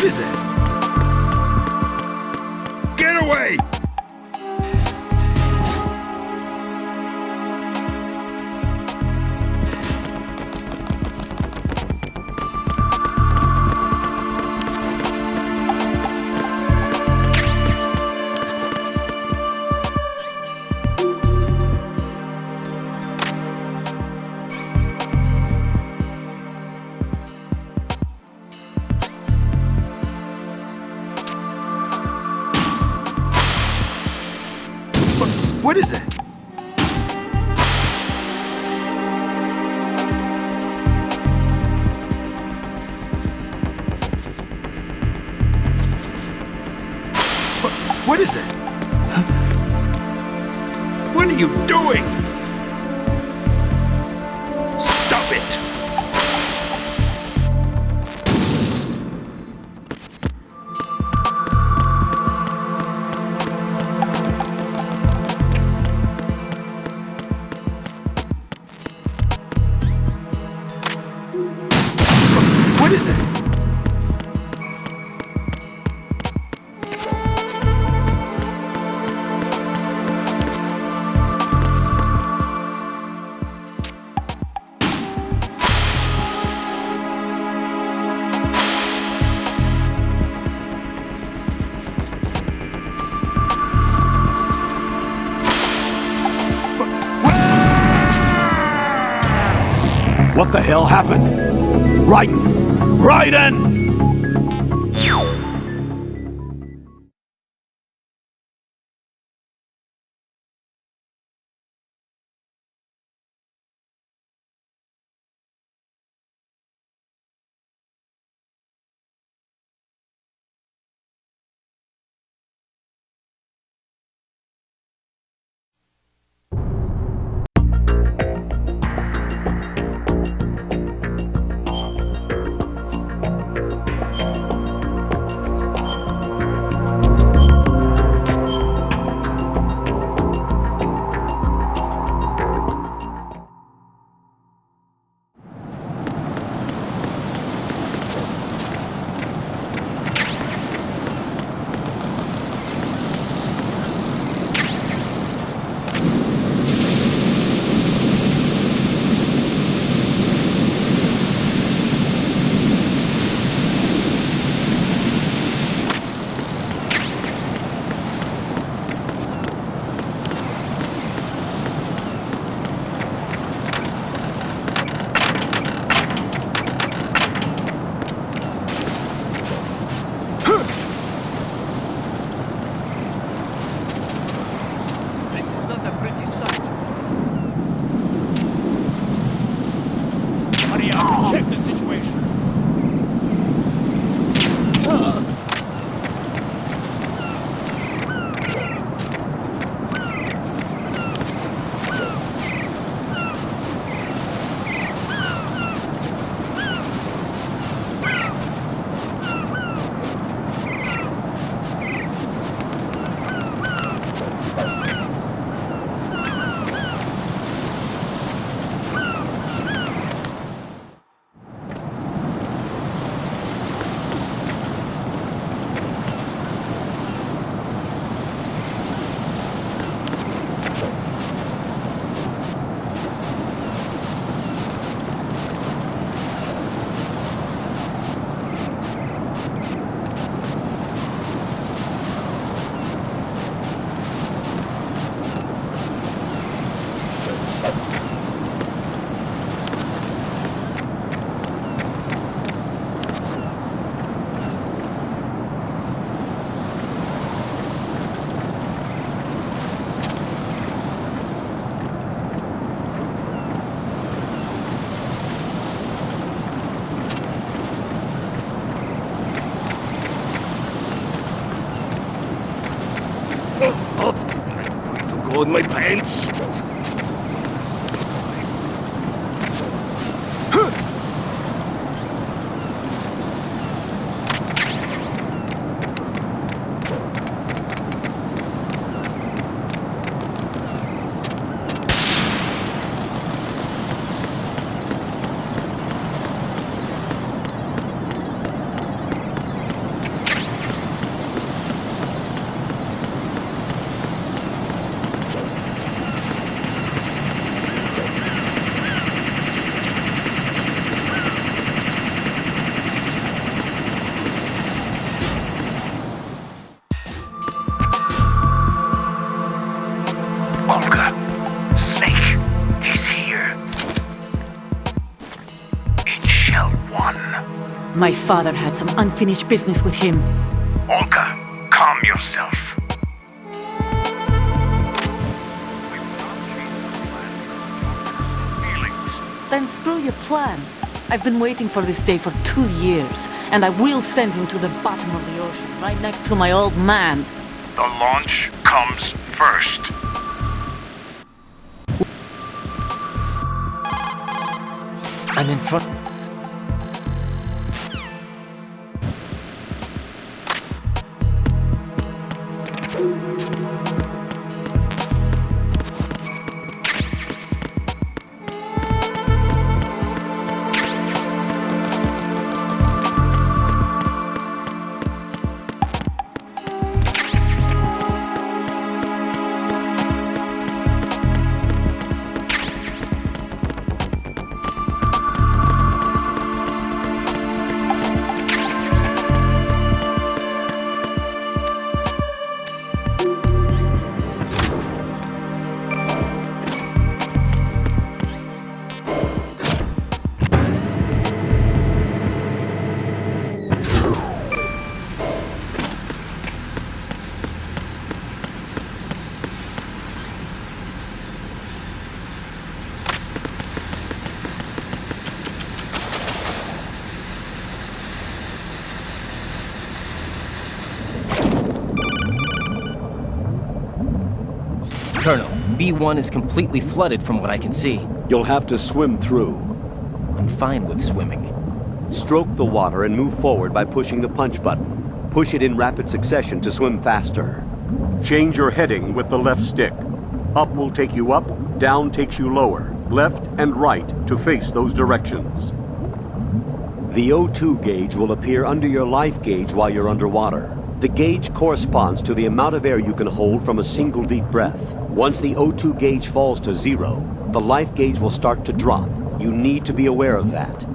is that? Get away! What is that? What is that? What are you doing? Stop it! What is that? What the hell happened? Raiden! Check the situation. I'm going to go in my pants. My father had some unfinished business with him. Olga, calm yourself. Then screw your plan. I've been waiting for this day for 2 years, and I will send him to the bottom of the ocean, right next to my old man. The launch comes first. I'm in front. Colonel, B1 is completely flooded from what I can see. You'll have to swim through. I'm fine with swimming. Stroke the water and move forward by pushing the punch button. Push it in rapid succession to swim faster. Change your heading with the left stick. Up will take you up, down takes you lower, left and right to face those directions. The O2 gauge will appear under your life gauge while you're underwater. The gauge corresponds to the amount of air you can hold from a single deep breath. Once the O2 gauge falls to 0, the life gauge will start to drop. You need to be aware of that.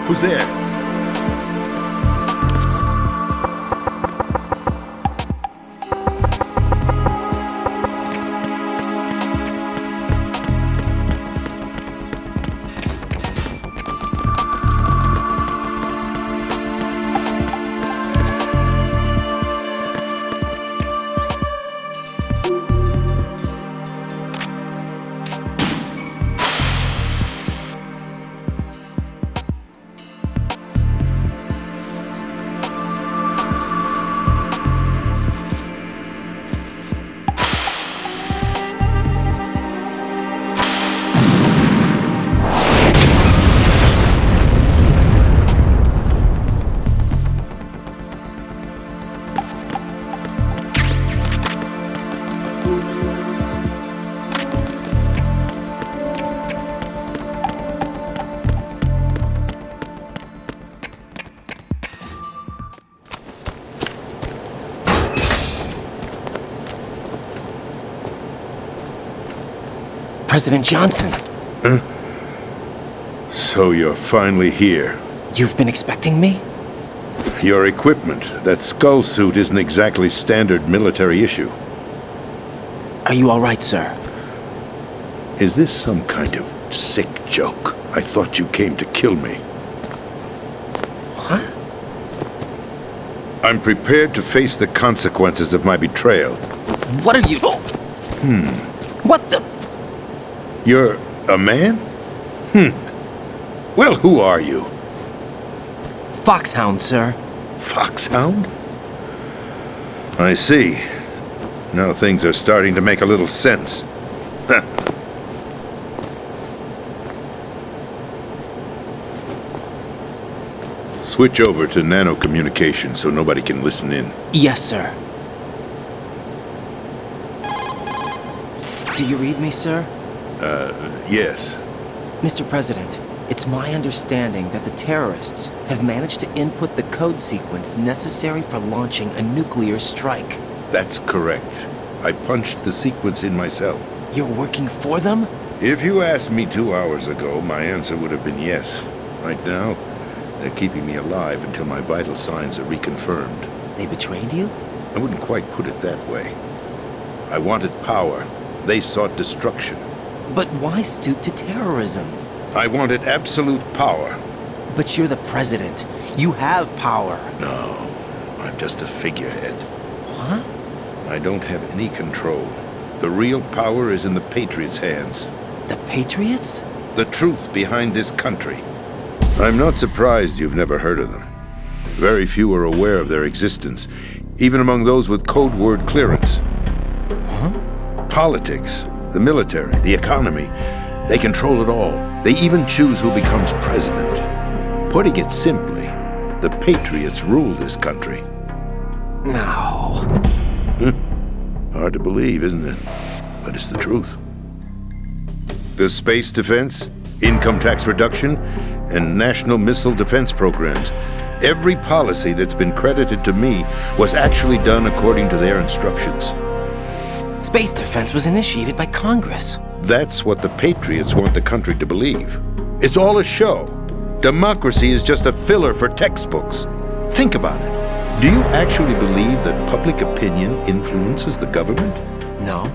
Who's there? President Johnson. Huh? So you're finally here. You've been expecting me? Your equipment, that skull suit, isn't exactly standard military issue. Are you all right, sir? Is this some kind of sick joke? I thought you came to kill me. What? I'm prepared to face the consequences of my betrayal. What are you... What the... You're a man? Well, who are you? Foxhound, sir. Foxhound? I see. Now things are starting to make a little sense. Switch over to nano-communication so nobody can listen in. Yes, sir. Do you read me, sir? Yes. Mr. President, it's my understanding that the terrorists have managed to input the code sequence necessary for launching a nuclear strike. That's correct. I punched the sequence in myself. You're working for them? If you asked me 2 hours ago, my answer would have been yes. Right now, they're keeping me alive until my vital signs are reconfirmed. They betrayed you? I wouldn't quite put it that way. I wanted power. They sought destruction. But why stoop to terrorism? I wanted absolute power. But you're the president. You have power. No, I'm just a figurehead. What? I don't have any control. The real power is in the Patriots' hands. The Patriots? The truth behind this country. I'm not surprised you've never heard of them. Very few are aware of their existence, even among those with code word clearance. Huh? Politics, the military, the economy, they control it all. They even choose who becomes president. Putting it simply, the Patriots rule this country. No. Hard to believe, isn't it? But it's the truth. The space defense, income tax reduction, and national missile defense programs. Every policy that's been credited to me was actually done according to their instructions. Space defense was initiated by Congress. That's what the Patriots want the country to believe. It's all a show. Democracy is just a filler for textbooks. Think about it. Do you actually believe that public opinion influences the government? No.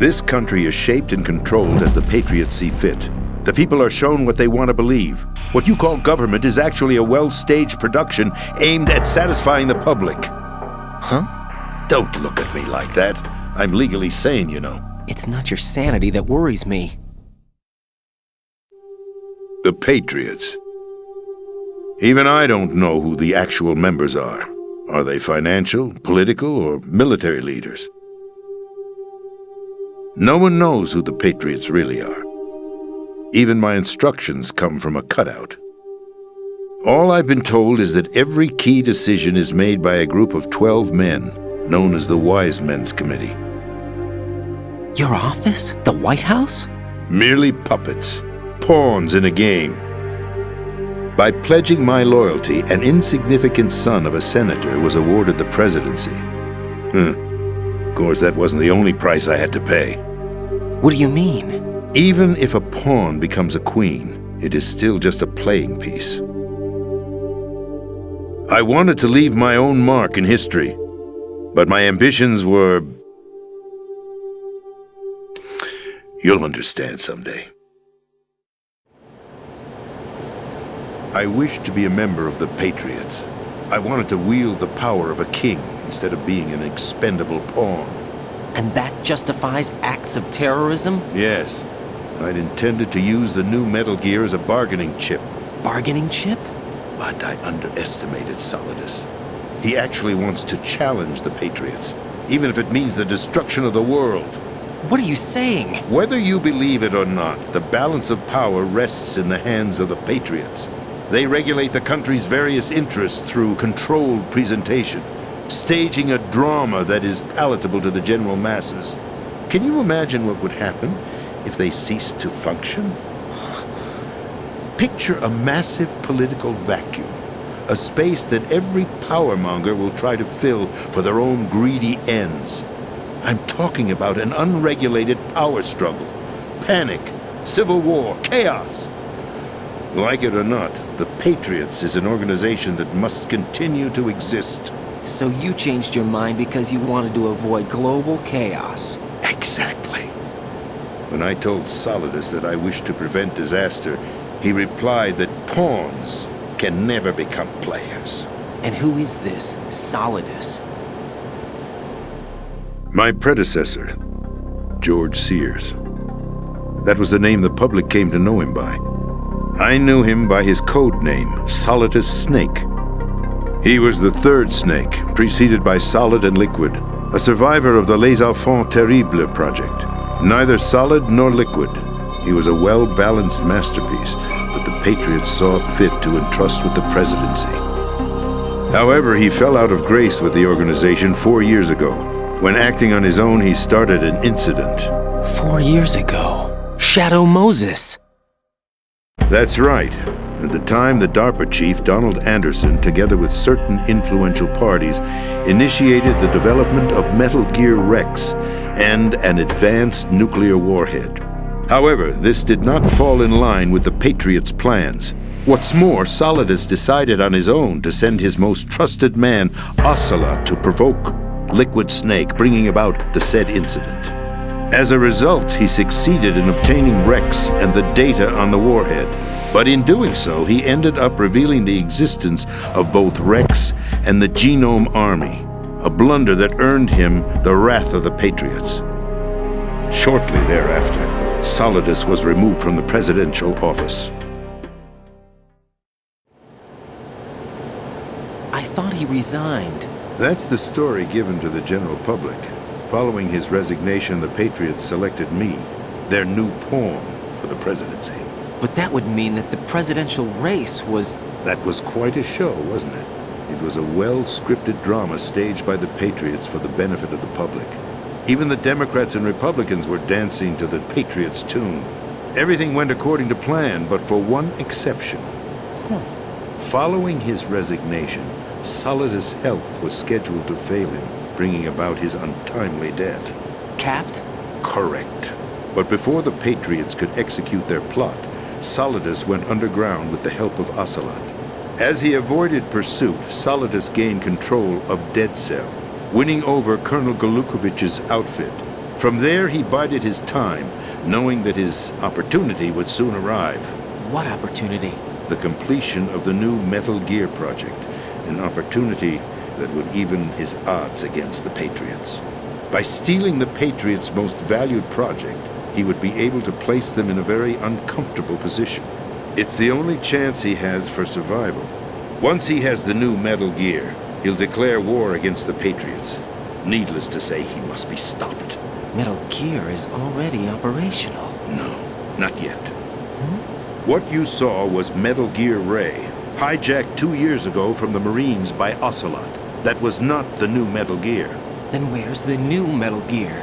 This country is shaped and controlled as the Patriots see fit. The people are shown what they want to believe. What you call government is actually a well-staged production aimed at satisfying the public. Huh? Don't look at me like that. I'm legally sane, you know. It's not your sanity that worries me. The Patriots. Even I don't know who the actual members are. Are they financial, political, or military leaders? No one knows who the Patriots really are. Even my instructions come from a cutout. All I've been told is that every key decision is made by a group of 12 men, known as the Wise Men's Committee. Your office? The White House? Merely puppets, pawns in a game. By pledging my loyalty, an insignificant son of a senator was awarded the presidency. Of course, that wasn't the only price I had to pay. What do you mean? Even if a pawn becomes a queen, it is still just a playing piece. I wanted to leave my own mark in history, but my ambitions were... You'll understand someday. I wished to be a member of the Patriots. I wanted to wield the power of a king instead of being an expendable pawn. And that justifies acts of terrorism? Yes. I'd intended to use the new Metal Gear as a bargaining chip. Bargaining chip? But I underestimated Solidus. He actually wants to challenge the Patriots, even if it means the destruction of the world. What are you saying? Whether you believe it or not, the balance of power rests in the hands of the Patriots. They regulate the country's various interests through controlled presentation, staging a drama that is palatable to the general masses. Can you imagine what would happen if they ceased to function? Picture a massive political vacuum, a space that every powermonger will try to fill for their own greedy ends. I'm talking about an unregulated power struggle, panic, civil war, chaos. Like it or not, the Patriots is an organization that must continue to exist. So you changed your mind because you wanted to avoid global chaos. Exactly. When I told Solidus that I wished to prevent disaster, he replied that pawns can never become players. And who is this Solidus? My predecessor, George Sears. That was the name the public came to know him by. I knew him by his code name, Solidus Snake. He was the third snake, preceded by Solid and Liquid, a survivor of the Les Enfants Terribles project. Neither solid nor liquid, he was a well-balanced masterpiece that the Patriots saw fit to entrust with the presidency. However, he fell out of grace with the organization 4 years ago. When acting on his own, he started an incident. 4 years ago? Shadow Moses! That's right. At the time, the DARPA chief, Donald Anderson, together with certain influential parties, initiated the development of Metal Gear Rex and an advanced nuclear warhead. However, this did not fall in line with the Patriots' plans. What's more, Solidus decided on his own to send his most trusted man, Ocelot, to provoke Liquid Snake, bringing about the said incident. As a result, he succeeded in obtaining Rex and the data on the warhead. But in doing so, he ended up revealing the existence of both Rex and the Genome Army, a blunder that earned him the wrath of the Patriots. Shortly thereafter, Solidus was removed from the presidential office. I thought he resigned. That's the story given to the general public. Following his resignation, the Patriots selected me, their new pawn, for the presidency. But that would mean that the presidential race was... That was quite a show, wasn't it? It was a well-scripted drama staged by the Patriots for the benefit of the public. Even the Democrats and Republicans were dancing to the Patriots' tune. Everything went according to plan, but for one exception. Following his resignation, Solidus' health was scheduled to fail him, bringing about his untimely death. Capped? Correct. But before the Patriots could execute their plot, Solidus went underground with the help of Ocelot. As he avoided pursuit, Solidus gained control of Dead Cell, winning over Colonel Golukovich's outfit. From there, he bided his time, knowing that his opportunity would soon arrive. What opportunity? The completion of the new Metal Gear project, an opportunity that would even his odds against the Patriots. By stealing the Patriots' most valued project, he would be able to place them in a very uncomfortable position. It's the only chance he has for survival. Once he has the new Metal Gear, he'll declare war against the Patriots. Needless to say, he must be stopped. Metal Gear is already operational. No, not yet. What you saw was Metal Gear Ray, hijacked 2 years ago from the Marines by Ocelot. That was not the new Metal Gear. Then where's the new Metal Gear?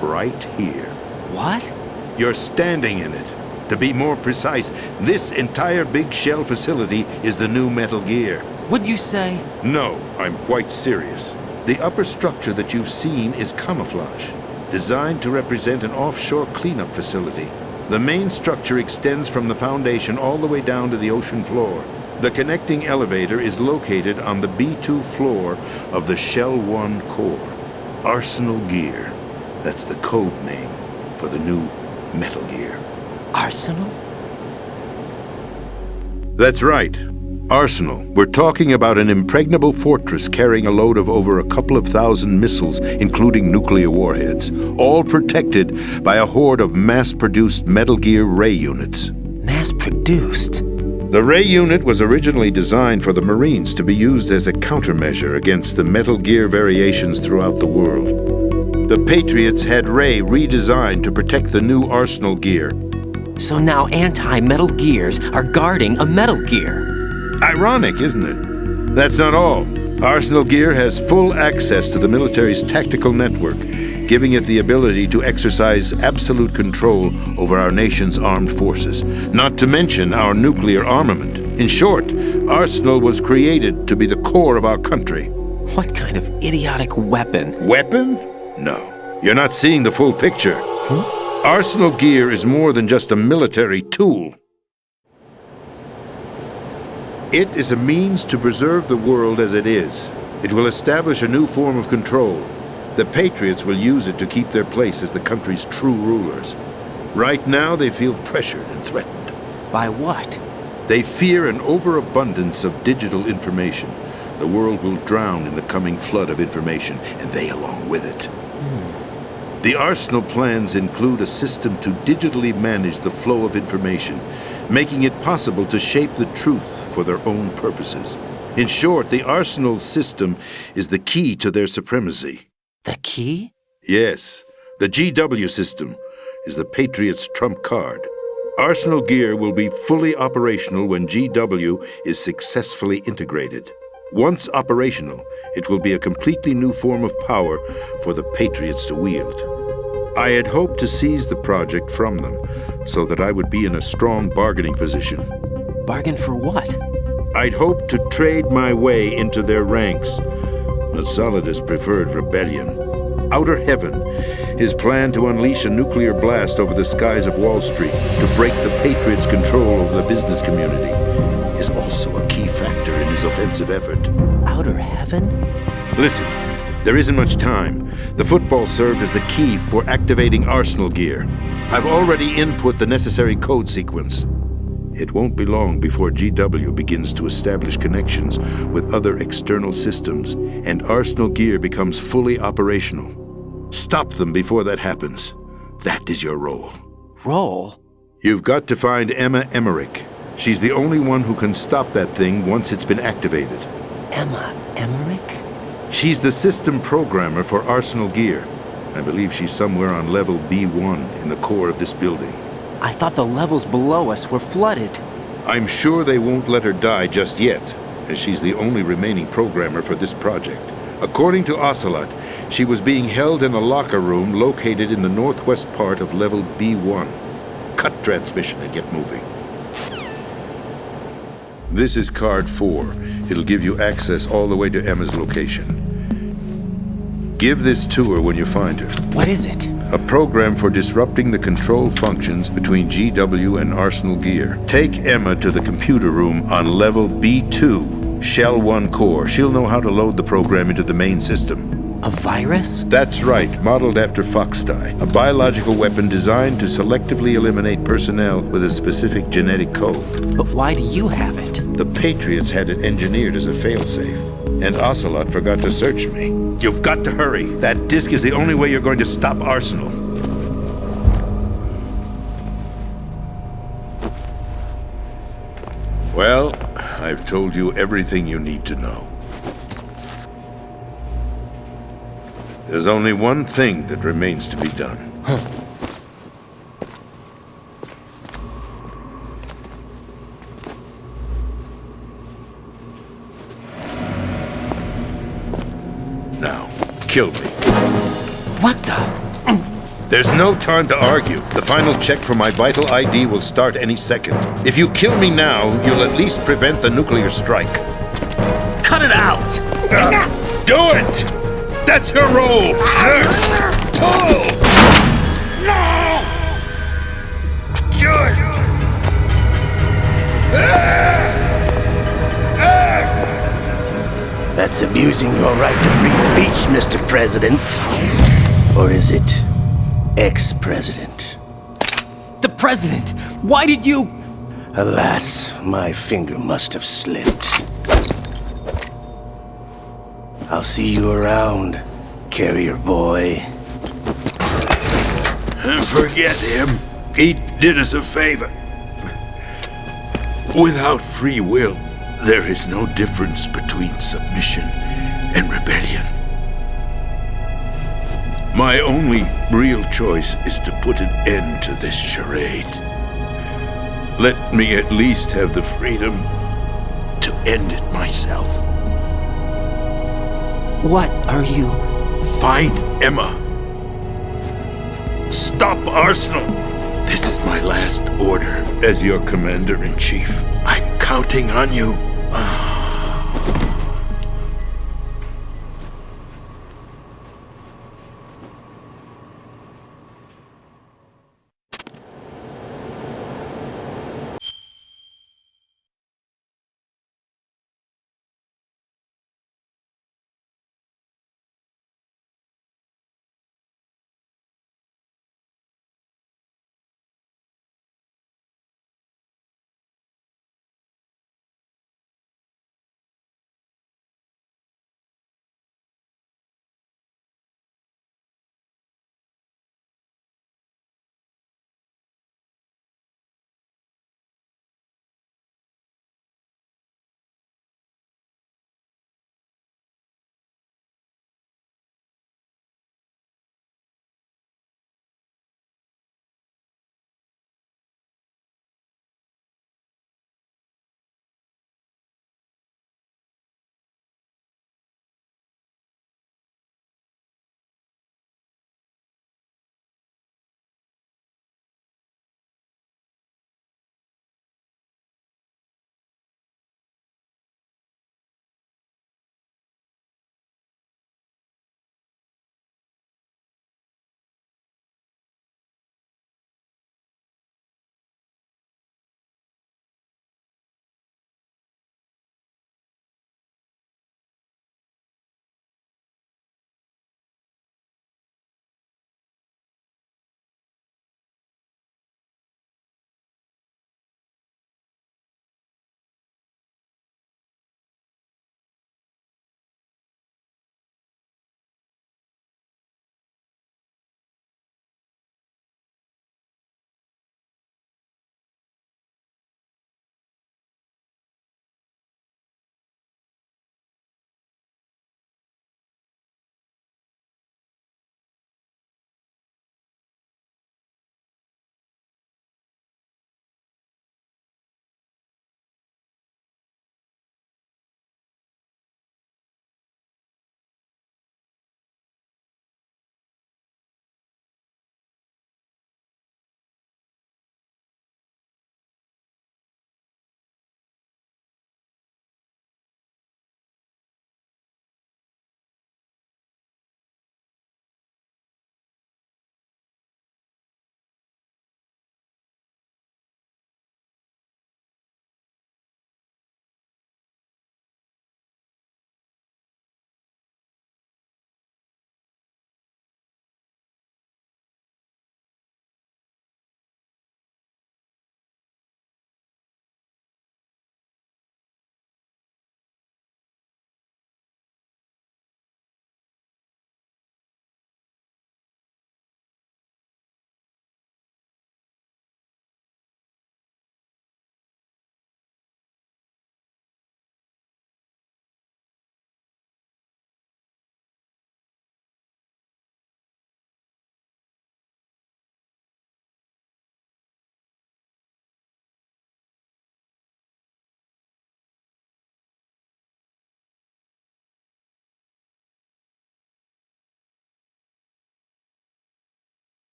Right here. What? You're standing in it. To be more precise, this entire big shell facility is the new Metal Gear. What'd you say? No, I'm quite serious. The upper structure that you've seen is camouflage, designed to represent an offshore cleanup facility. The main structure extends from the foundation all the way down to the ocean floor. The connecting elevator is located on the B2 floor of the Shell 1 core. Arsenal Gear. That's the code name for the new Metal Gear. Arsenal? That's right. Arsenal. We're talking about an impregnable fortress carrying a load of over a couple of thousand missiles, including nuclear warheads, all protected by a horde of mass-produced Metal Gear Ray units. Mass-produced? The Ray unit was originally designed for the Marines to be used as a countermeasure against the Metal Gear variations throughout the world. The Patriots had Ray redesigned to protect the new Arsenal Gear. So now anti-Metal Gears are guarding a Metal Gear. Ironic, isn't it? That's not all. Arsenal Gear has full access to the military's tactical network, giving it the ability to exercise absolute control over our nation's armed forces, not to mention our nuclear armament. In short, Arsenal was created to be the core of our country. What kind of idiotic weapon? Weapon? No. You're not seeing the full picture. Arsenal Gear is more than just a military tool. It is a means to preserve the world as it is. It will establish a new form of control. The Patriots will use it to keep their place as the country's true rulers. Right now, they feel pressured and threatened. By what? They fear an overabundance of digital information. The world will drown in the coming flood of information, and they along with it. The Arsenal plans include a system to digitally manage the flow of information, making it possible to shape the truth for their own purposes. In short, the Arsenal system is the key to their supremacy. The key? Yes. The GW system is the Patriots' trump card. Arsenal Gear will be fully operational when GW is successfully integrated. Once operational, it will be a completely new form of power for the Patriots to wield. I had hoped to seize the project from them, so that I would be in a strong bargaining position. Bargain for what? I'd hoped to trade my way into their ranks, but Solidus preferred rebellion. Outer Heaven, his plan to unleash a nuclear blast over the skies of Wall Street to break the Patriots' control over the business community, is also a key factor in his offensive effort. Outer Heaven? Listen, there isn't much time. The football served as the key for activating Arsenal Gear. I've already input the necessary code sequence. It won't be long before GW begins to establish connections with other external systems, and Arsenal Gear becomes fully operational. Stop them before that happens. That is your role. Role? You've got to find Emma Emmerich. She's the only one who can stop that thing once it's been activated. Emma Emmerich? She's the system programmer for Arsenal Gear. I believe she's somewhere on level B1 in the core of this building. I thought the levels below us were flooded. I'm sure they won't let her die just yet, as she's the only remaining programmer for this project. According to Ocelot, she was being held in a locker room located in the northwest part of level B1. Cut transmission and get moving. This is card 4. It'll give you access all the way to Emma's location. Give this to her when you find her. What is it? A program for disrupting the control functions between GW and Arsenal Gear. Take Emma to the computer room on level B2, Shell 1 core. She'll know how to load the program into the main system. A virus? That's right, modeled after Foxdie, a biological weapon designed to selectively eliminate personnel with a specific genetic code. But why do you have it? The Patriots had it engineered as a failsafe, and Ocelot forgot to search me. You've got to hurry. That disk is the only way you're going to stop Arsenal. Well, I've told you everything you need to know. There's only one thing that remains to be done. Now, kill me. What the? There's no time to argue. The final check for my vital ID will start any second. If you kill me now, you'll at least prevent the nuclear strike. Cut it out! Do it! That's her role! Pull! No! Good! That's abusing your right to free speech, Mr. President. Or is it ex-president? The president! Why did you... Alas, my finger must have slipped. I'll see you around, carrier boy. Forget him. He did us a favor. Without free will, there is no difference between submission and rebellion. My only real choice is to put an end to this charade. Let me at least have the freedom to end it myself. What are you... Find Emma. Stop Arsenal. This is my last order as your commander-in-chief. I'm counting on you.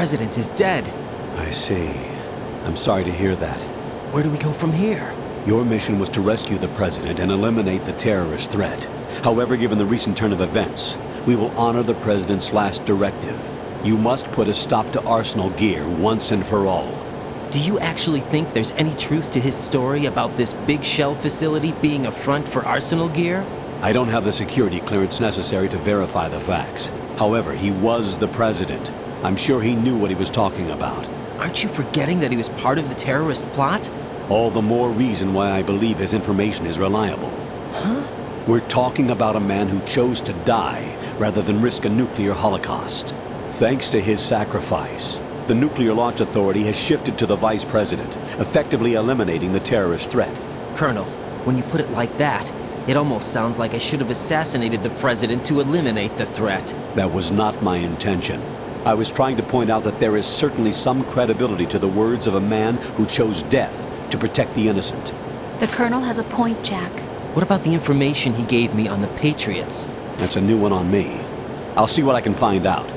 president is dead. I see. I'm sorry to hear that. Where do we go from here? Your mission was to rescue the president and eliminate the terrorist threat. However, given the recent turn of events, we will honor the president's last directive. You must put a stop to Arsenal Gear once and for all. Do you actually think there's any truth to his story about this big shell facility being a front for Arsenal Gear? I don't have the security clearance necessary to verify the facts. However, he was the president. I'm sure he knew what he was talking about. Aren't you forgetting that he was part of the terrorist plot? All the more reason why I believe his information is reliable. Huh? We're talking about a man who chose to die rather than risk a nuclear holocaust. Thanks to his sacrifice, the Nuclear Launch Authority has shifted to the vice president, effectively eliminating the terrorist threat. Colonel, when you put it like that, it almost sounds like I should have assassinated the president to eliminate the threat. That was not my intention. I was trying to point out that there is certainly some credibility to the words of a man who chose death to protect the innocent. The Colonel has a point, Jack. What about the information he gave me on the Patriots? That's a new one on me. I'll see what I can find out.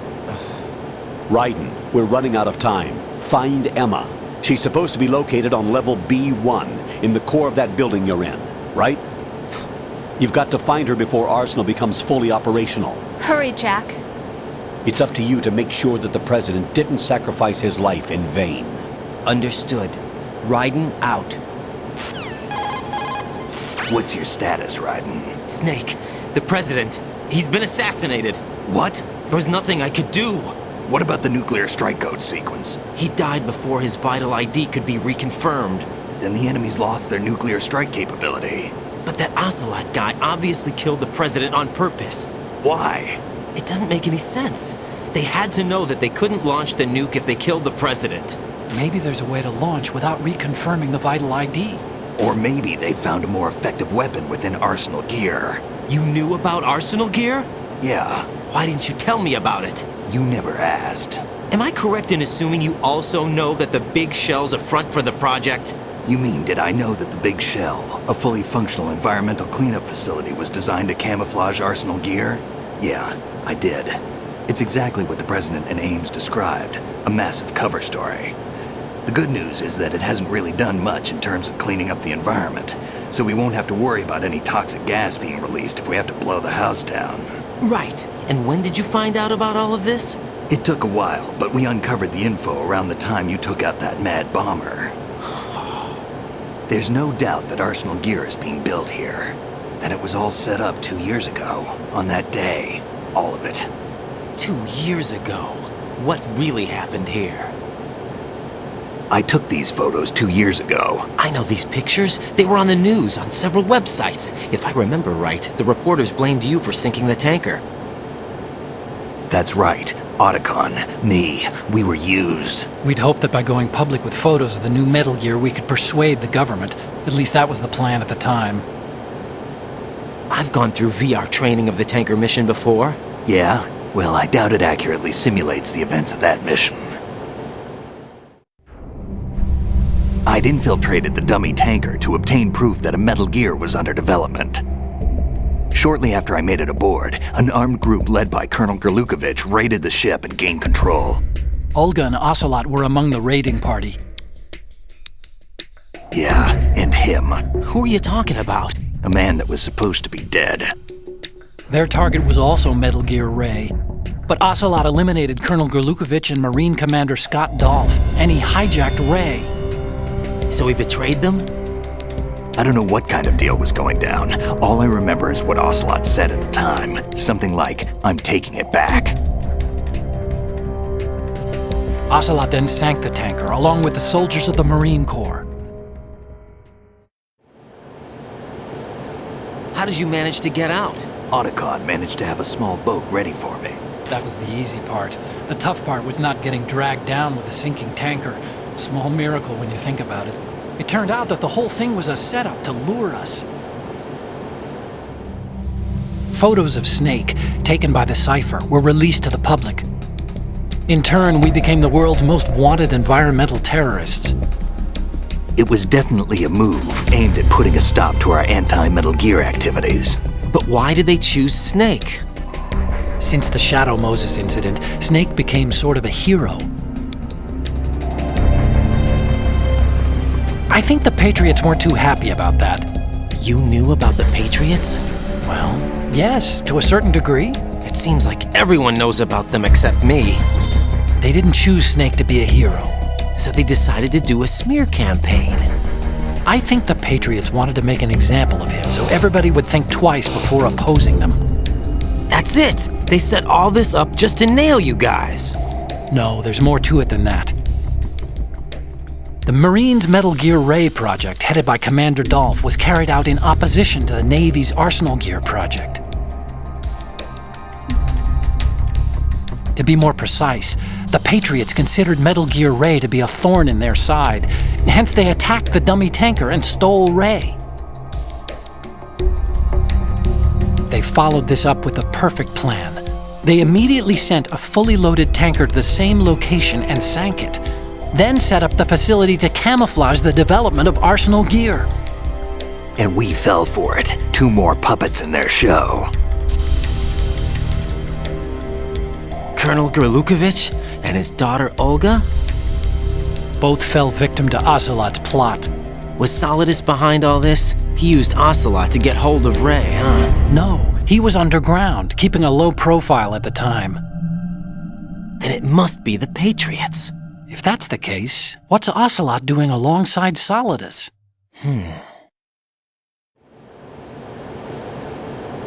Raiden, we're running out of time. Find Emma. She's supposed to be located on level B1 in the core of that building you're in, right? You've got to find her before Arsenal becomes fully operational. Hurry, Jack. It's up to you to make sure that the president didn't sacrifice his life in vain. Understood. Raiden out. What's your status, Raiden? Snake, the president, he's been assassinated. What? There was nothing I could do. What about the nuclear strike code sequence? He died before his vital ID could be reconfirmed. Then the enemy's lost their nuclear strike capability. But that Ocelot guy obviously killed the president on purpose. Why? It doesn't make any sense. They had to know that they couldn't launch the nuke if they killed the president. Maybe there's a way to launch without reconfirming the vital ID. Or maybe they found a more effective weapon within Arsenal Gear. You knew about Arsenal Gear? Yeah. Why didn't you tell me about it? You never asked. Am I correct in assuming you also know that the Big Shell's a front for the project? You mean, did I know that the Big Shell, a fully functional environmental cleanup facility, was designed to camouflage Arsenal Gear? Yeah, I did. It's exactly what the President and Ames described, a massive cover story. The good news is that it hasn't really done much in terms of cleaning up the environment, so we won't have to worry about any toxic gas being released if we have to blow the house down. Right. And when did you find out about all of this? It took a while, but we uncovered the info around the time you took out that mad bomber. There's no doubt that Arsenal Gear is being built here. That it was all set up 2 years ago, on that day. All of it. 2 years ago? What really happened here? I took these photos 2 years ago. I know these pictures. They were on the news, on several websites. If I remember right, the reporters blamed you for sinking the tanker. That's right. Otacon, me, we were used. We'd hoped that by going public with photos of the new Metal Gear, we could persuade the government. At least that was the plan at the time. I've gone through VR training of the tanker mission before. Yeah? Well, I doubt it accurately simulates the events of that mission. I'd infiltrated the dummy tanker to obtain proof that a Metal Gear was under development. Shortly after I made it aboard, an armed group led by Colonel Gerlukovich raided the ship and gained control. Olga and Ocelot were among the raiding party. Yeah, and him. Who are you talking about? A man that was supposed to be dead. Their target was also Metal Gear Ray. But Ocelot eliminated Colonel Gerlukovich and Marine Commander Scott Dolph, and he hijacked Ray. So he betrayed them? I don't know what kind of deal was going down. All I remember is what Ocelot said at the time. Something like, "I'm taking it back." Ocelot then sank the tanker, along with the soldiers of the Marine Corps. How did you manage to get out? Otacon managed to have a small boat ready for me. That was the easy part. The tough part was not getting dragged down with a sinking tanker. A small miracle when you think about it. It turned out that the whole thing was a setup to lure us. Photos of Snake, taken by the Cypher, were released to the public. In turn, we became the world's most wanted environmental terrorists. It was definitely a move aimed at putting a stop to our anti-Metal Gear activities. But why did they choose Snake? Since the Shadow Moses incident, Snake became sort of a hero. I think the Patriots weren't too happy about that. You knew about the Patriots? Well, yes, to a certain degree. It seems like everyone knows about them except me. They didn't choose Snake to be a hero. So they decided to do a smear campaign. I think the Patriots wanted to make an example of him so everybody would think twice before opposing them. That's it! They set all this up just to nail you guys. No, there's more to it than that. The Marines' Metal Gear Ray project, headed by Commander Dolph, was carried out in opposition to the Navy's Arsenal Gear project. To be more precise, the Patriots considered Metal Gear Ray to be a thorn in their side, hence they attacked the dummy tanker and stole Ray. They followed this up with a perfect plan. They immediately sent a fully loaded tanker to the same location and sank it, then set up the facility to camouflage the development of Arsenal Gear. And we fell for it. 2 more puppets in their show. Colonel Gerlukovich and his daughter Olga? Both fell victim to Ocelot's plot. Was Solidus behind all this? He used Ocelot to get hold of Ray, huh? No, he was underground, keeping a low profile at the time. Then it must be the Patriots. If that's the case, what's Ocelot doing alongside Solidus?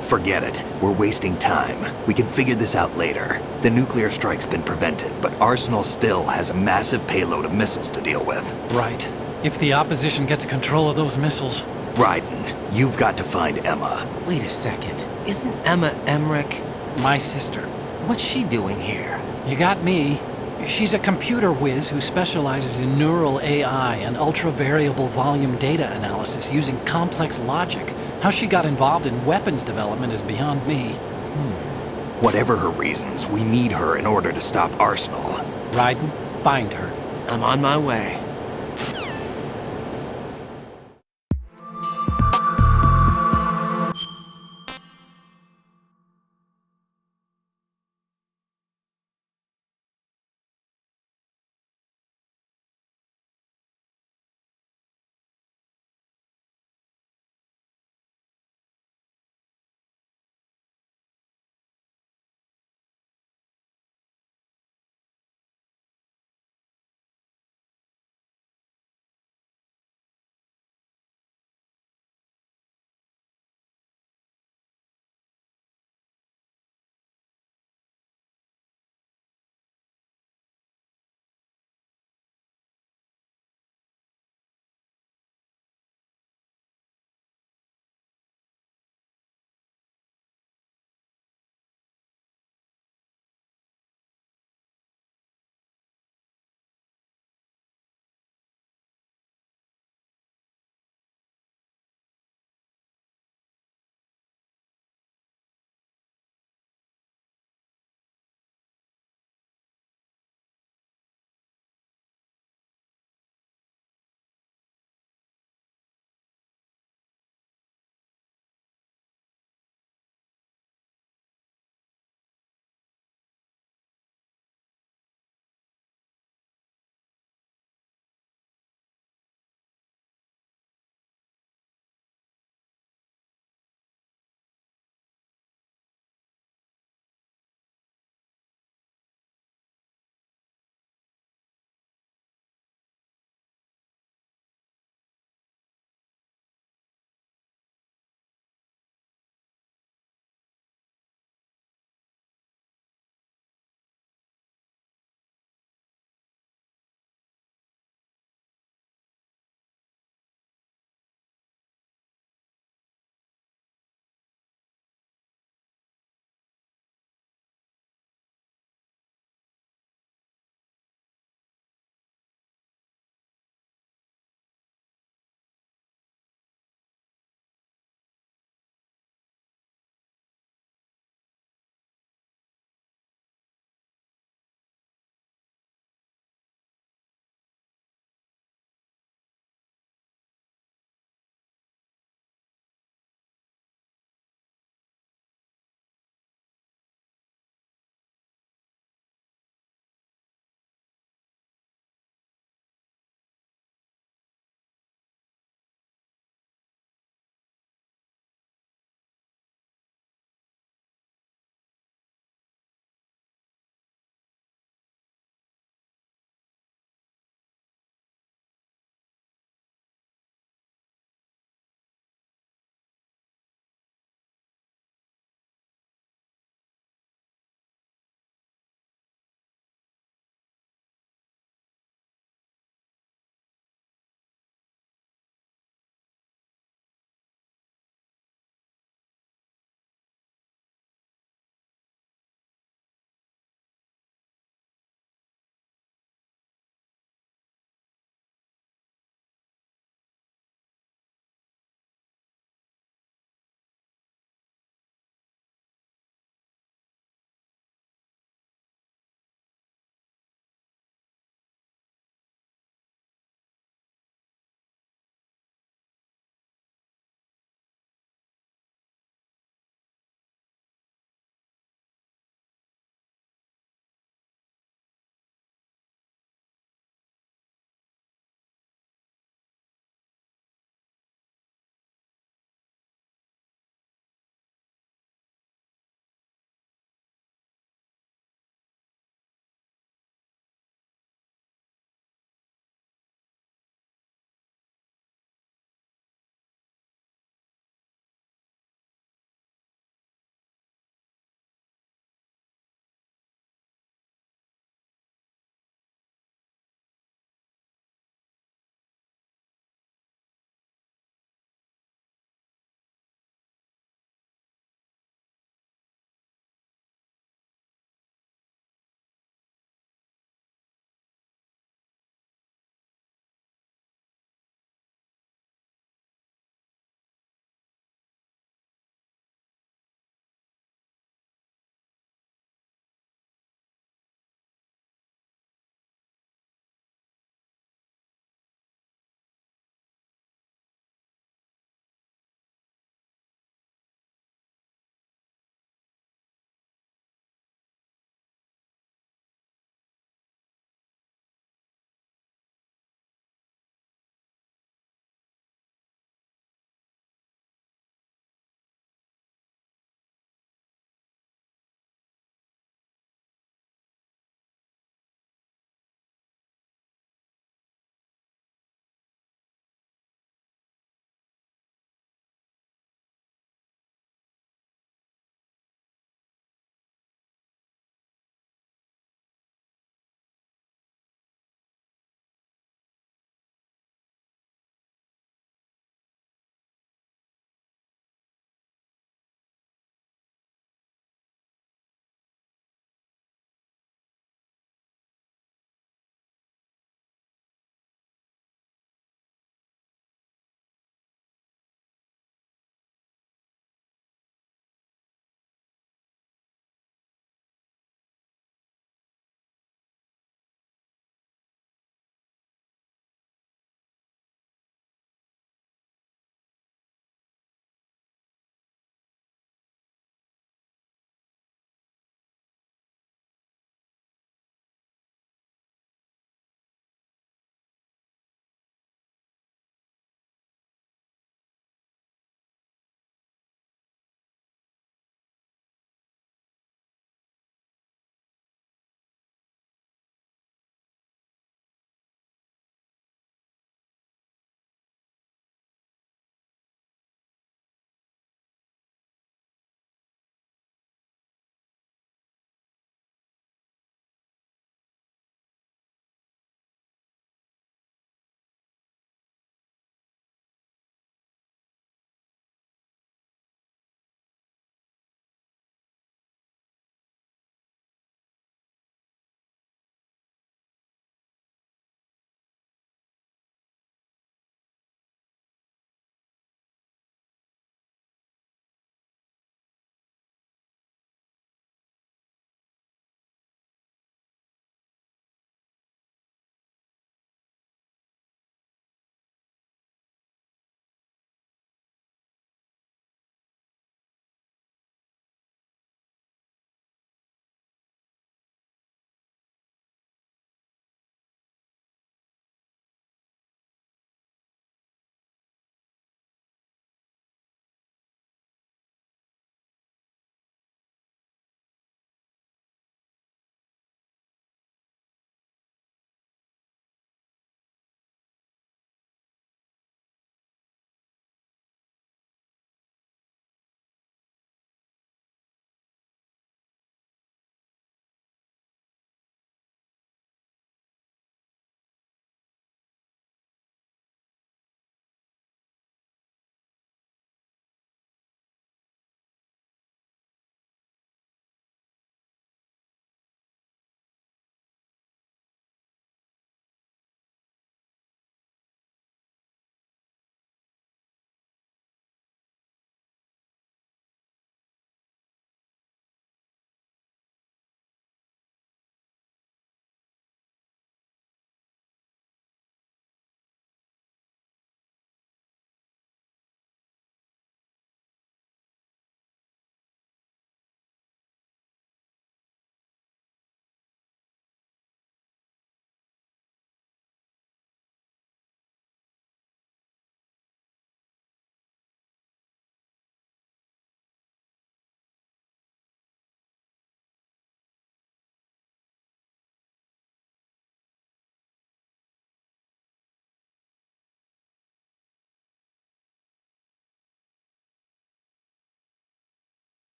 Forget it. We're wasting time. We can figure this out later. The nuclear strike's been prevented, but Arsenal still has a massive payload of missiles to deal with. Right. If the opposition gets control of those missiles... Raiden, you've got to find Emma. Wait a second. Isn't Emma Emmerich? My sister. What's she doing here? You got me. She's a computer whiz who specializes in neural AI and ultra-variable volume data analysis using complex logic. How she got involved in weapons development is beyond me. Whatever her reasons, we need her in order to stop Arsenal. Raiden, find her. I'm on my way.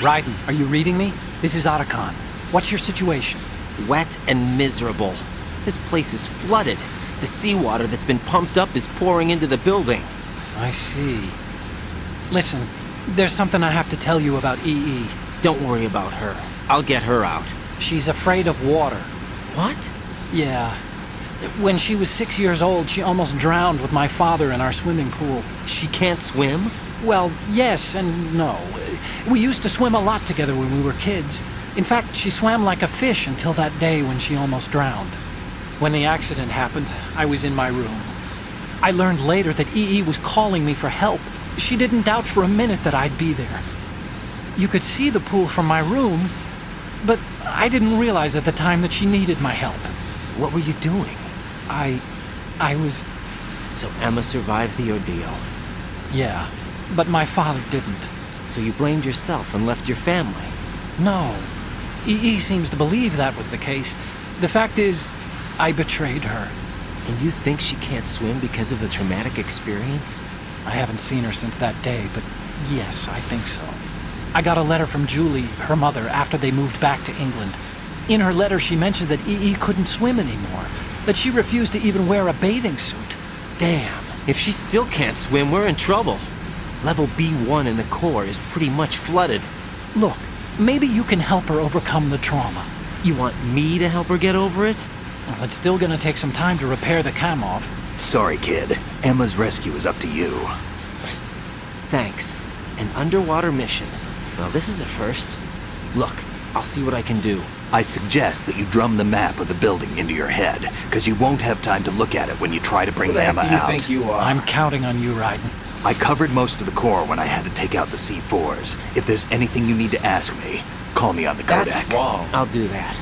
Raiden, are you reading me? This is Otacon. What's your situation? Wet and miserable. This place is flooded. The seawater that's been pumped up is pouring into the building. I see. Listen, there's something I have to tell you about EE. Don't worry about her. I'll get her out. She's afraid of water. What? Yeah. When she was 6 years old, she almost drowned with my father in our swimming pool. She can't swim? Well, yes and no. We used to swim a lot together when we were kids. In fact, she swam like a fish until that day when she almost drowned. When the accident happened, I was in my room. I learned later that EE was calling me for help. She didn't doubt for a minute that I'd be there. You could see the pool from my room, but I didn't realize at the time that she needed my help. What were you doing? I was... So Emma survived the ordeal? Yeah, but my father didn't. So you blamed yourself and left your family? No. EE seems to believe that was the case. The fact is, I betrayed her. And you think she can't swim because of the traumatic experience? I haven't seen her since that day, but yes, I think so. I got a letter from Julie, her mother, after they moved back to England. In her letter, she mentioned that EE couldn't swim anymore, that she refused to even wear a bathing suit. Damn, if she still can't swim, we're in trouble. Level B1 in the core is pretty much flooded. Look, maybe you can help her overcome the trauma. You want me to help her get over it? Well, it's still gonna take some time to repair the Kamov. Sorry, kid. Emma's rescue is up to you. Thanks. An underwater mission. Well, this is a first. Look, I'll see what I can do. I suggest that you drum the map of the building into your head, because you won't have time to look at it when you try to bring Emma out. Who do you think you are? I'm counting on you, Raiden. I covered most of the core when I had to take out the C4s. If there's anything you need to ask me, call me on the codec. That's wrong. I'll do that.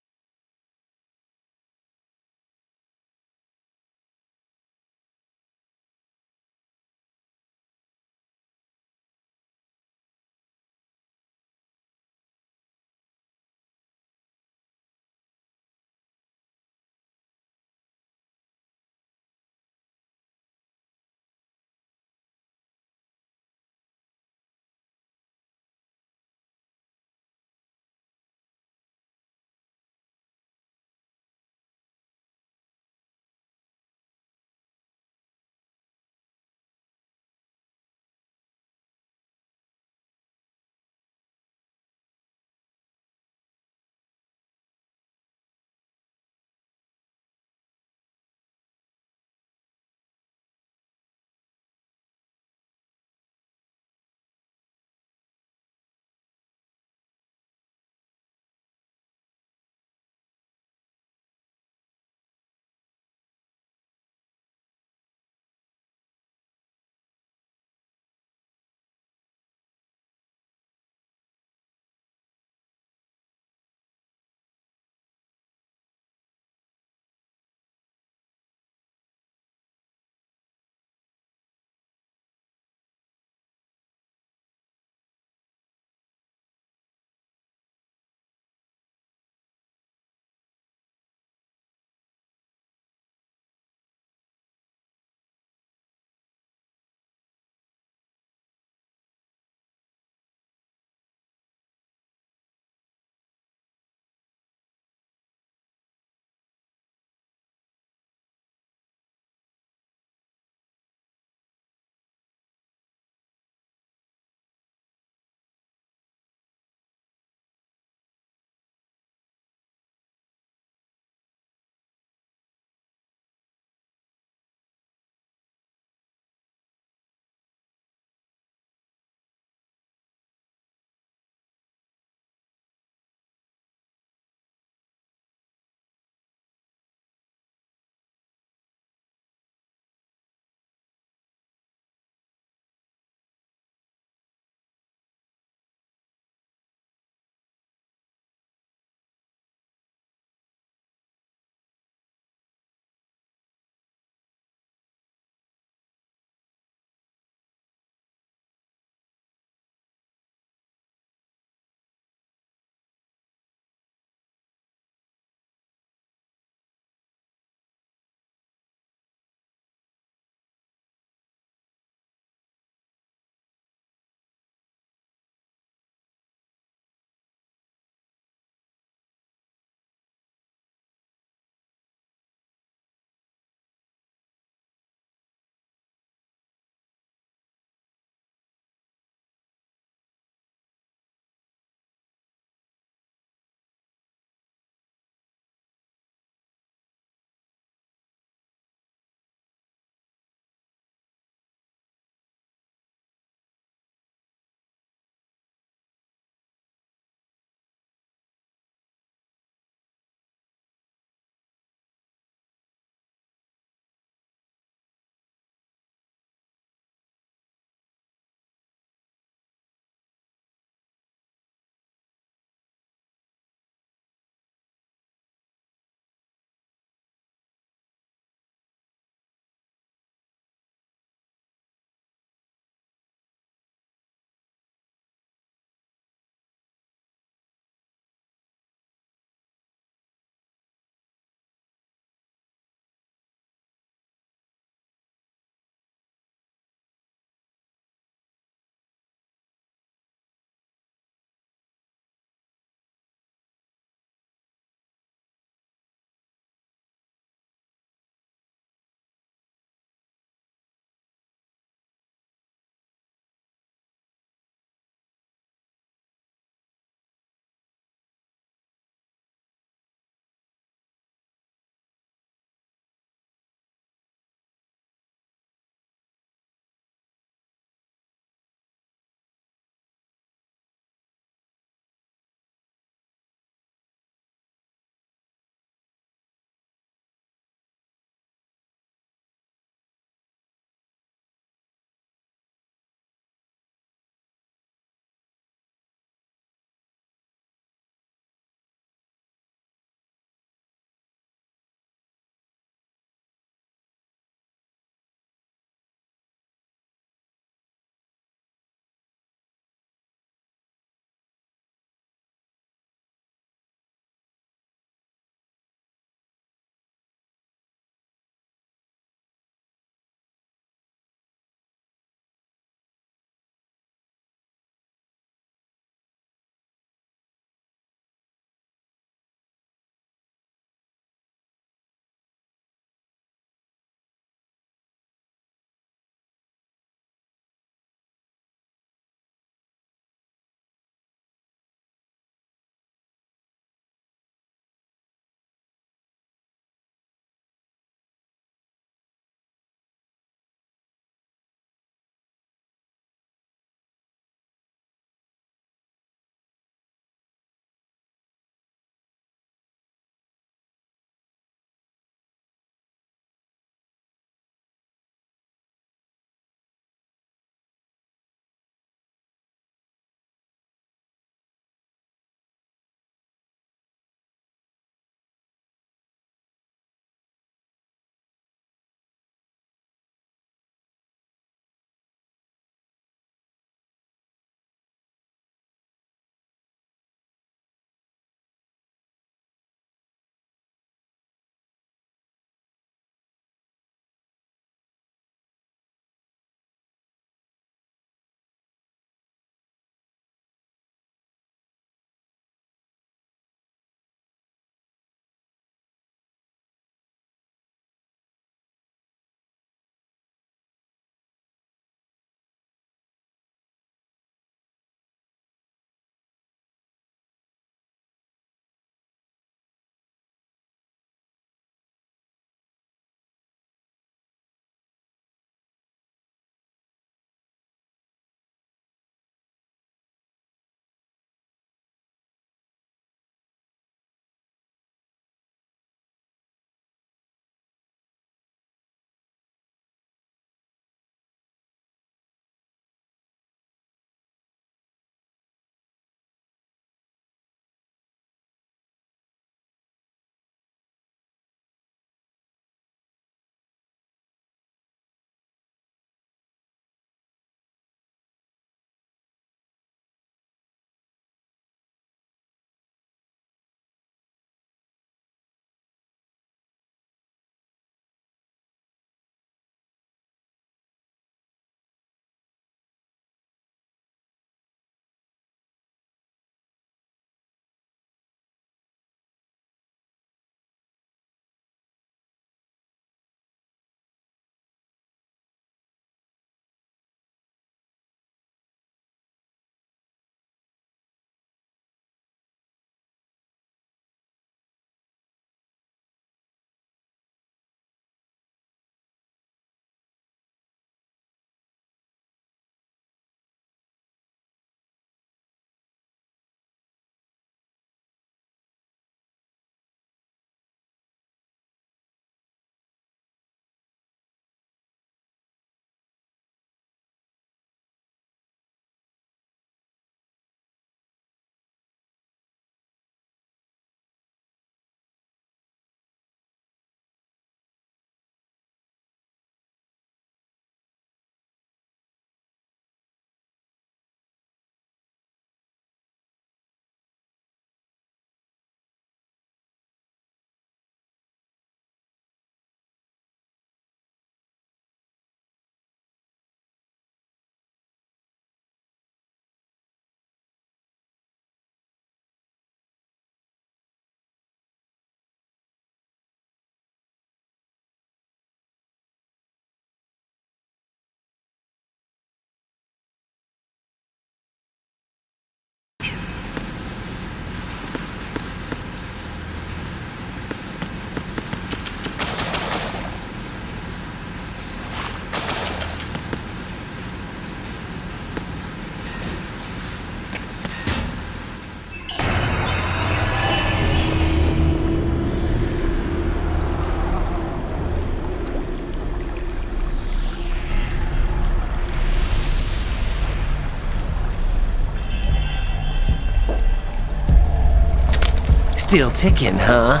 Still ticking, huh?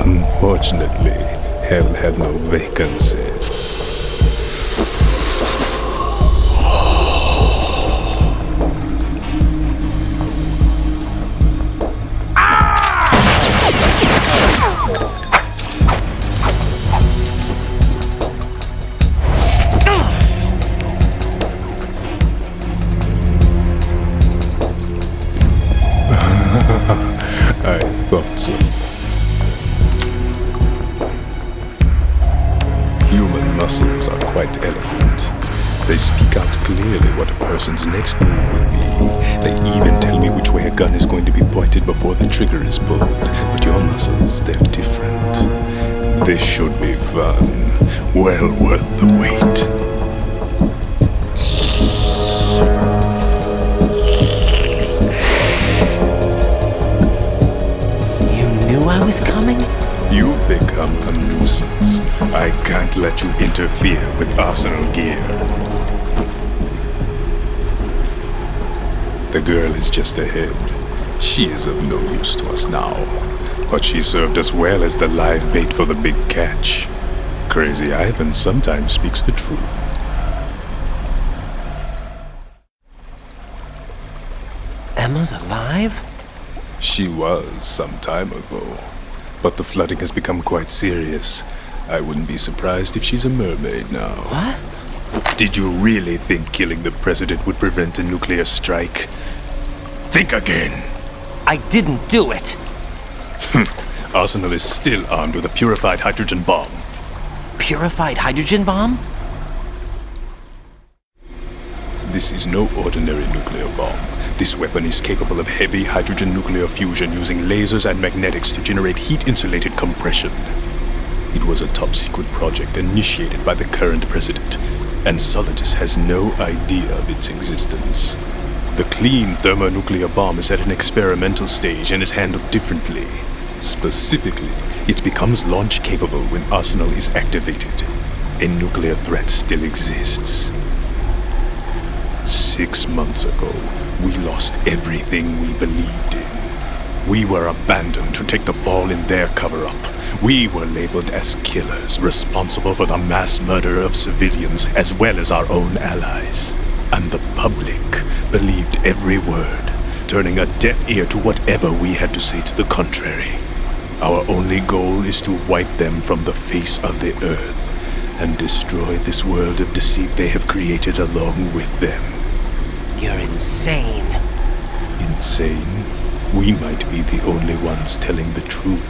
Unfortunately, hell had no vacancies. I thought so. Human muscles are quite eloquent. They speak out clearly what a person's next move will be. They even tell me which way a gun is going to be pointed before the trigger is pulled. But your muscles, they're different. This should be fun. Well worth the wait. I was coming? You've become a nuisance. I can't let you interfere with Arsenal gear. The girl is just ahead. She is of no use to us now. But she served us well as the live bait for the big catch. Crazy Ivan sometimes speaks the truth. Emma's alive? She was some time ago. But the flooding has become quite serious. I wouldn't be surprised if she's a mermaid now. What? Did you really think killing the president would prevent a nuclear strike? Think again. I didn't do it. Arsenal is still armed with a purified hydrogen bomb. Purified hydrogen bomb? This is no ordinary nuclear bomb. This weapon is capable of heavy hydrogen nuclear fusion using lasers and magnetics to generate heat-insulated compression. It was a top-secret project initiated by the current president, and Solidus has no idea of its existence. The clean thermonuclear bomb is at an experimental stage and is handled differently. Specifically, it becomes launch-capable when Arsenal is activated. A nuclear threat still exists. 6 months ago, we lost everything we believed in. We were abandoned to take the fall in their cover-up. We were labeled as killers, responsible for the mass murder of civilians as well as our own allies. And the public believed every word, turning a deaf ear to whatever we had to say to the contrary. Our only goal is to wipe them from the face of the earth and destroy this world of deceit they have created along with them. You're insane. Insane? We might be the only ones telling the truth.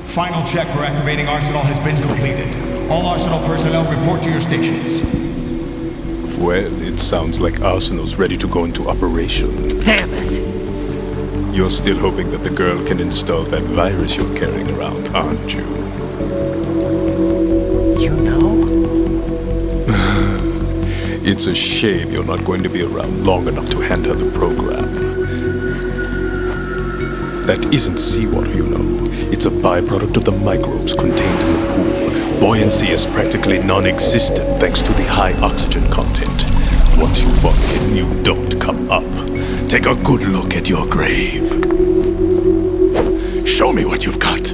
Final check for activating Arsenal has been completed. All Arsenal personnel report to your stations. Well, it sounds like Arsenal's ready to go into operation. Damn it! You're still hoping that the girl can install that virus you're carrying around, aren't you? You know? It's a shame you're not going to be around long enough to hand her the program. That isn't seawater, you know. It's a byproduct of the microbes contained in the pool. Buoyancy is practically non-existent thanks to the high oxygen content. Once you fall in, you don't come up. Take a good look at your grave. Show me what you've got.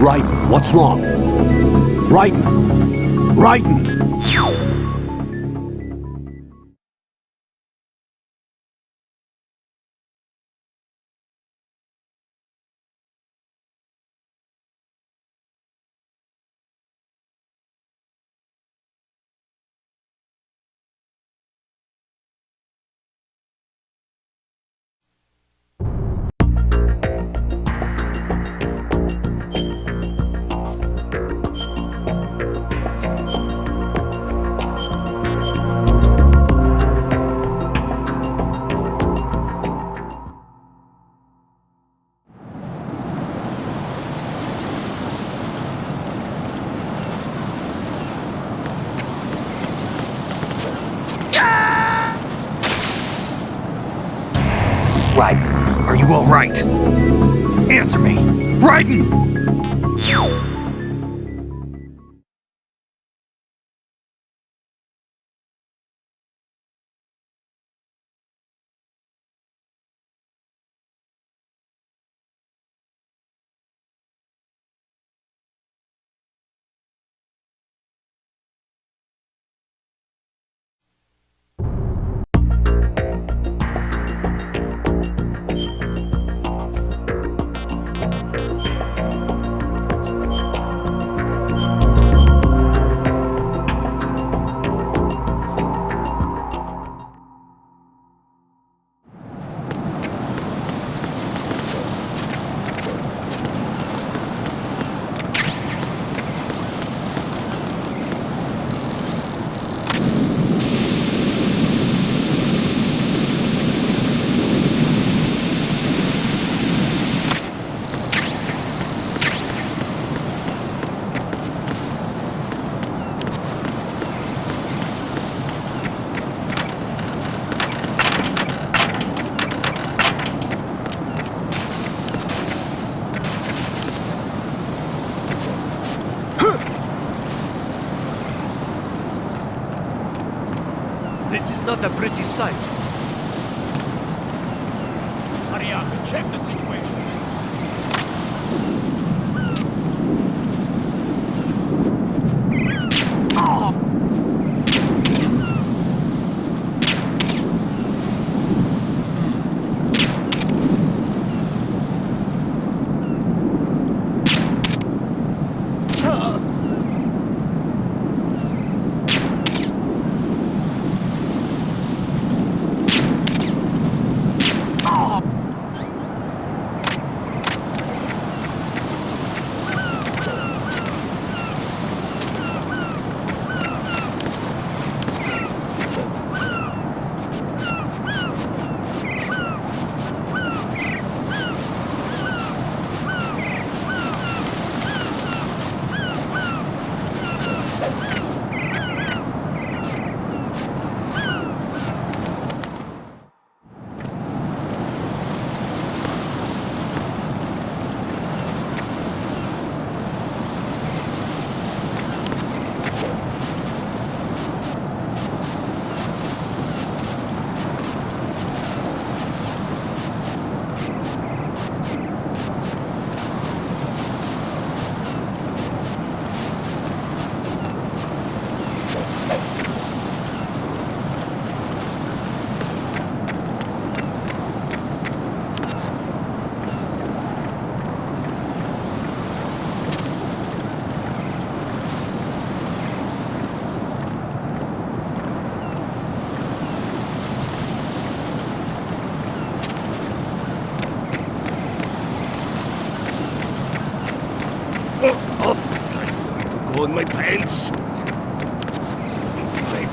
Raiden, what's wrong? Raiden! Raiden! Raiden, are you all right? Answer me! Raiden! This is not a pretty sight. Hurry up and check the situation. I'm going to go in my pants. He's looking great.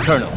Colonel.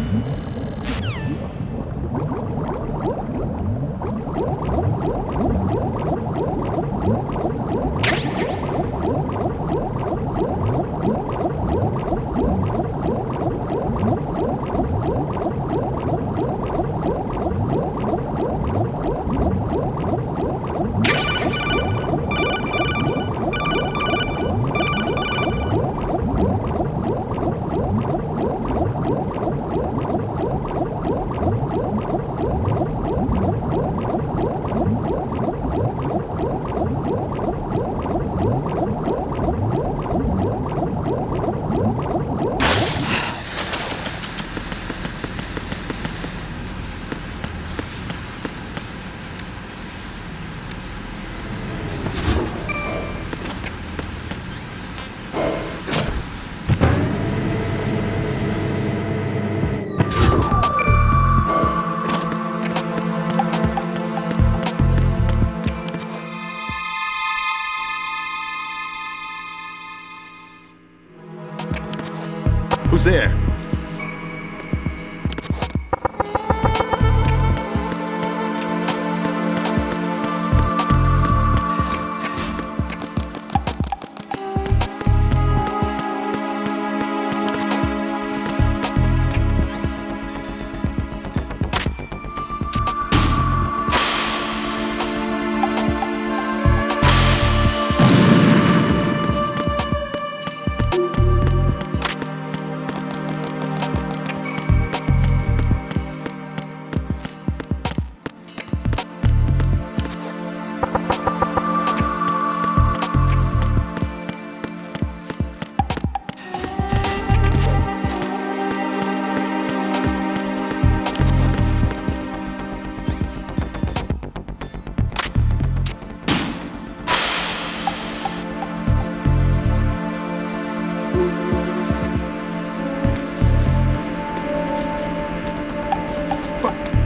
Who's there?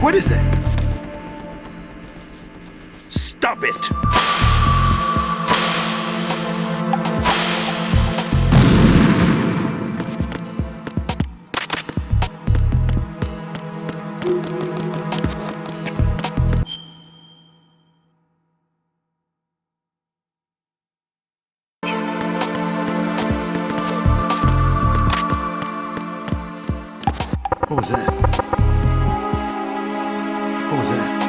What is that? Stop it! What was that? What was that?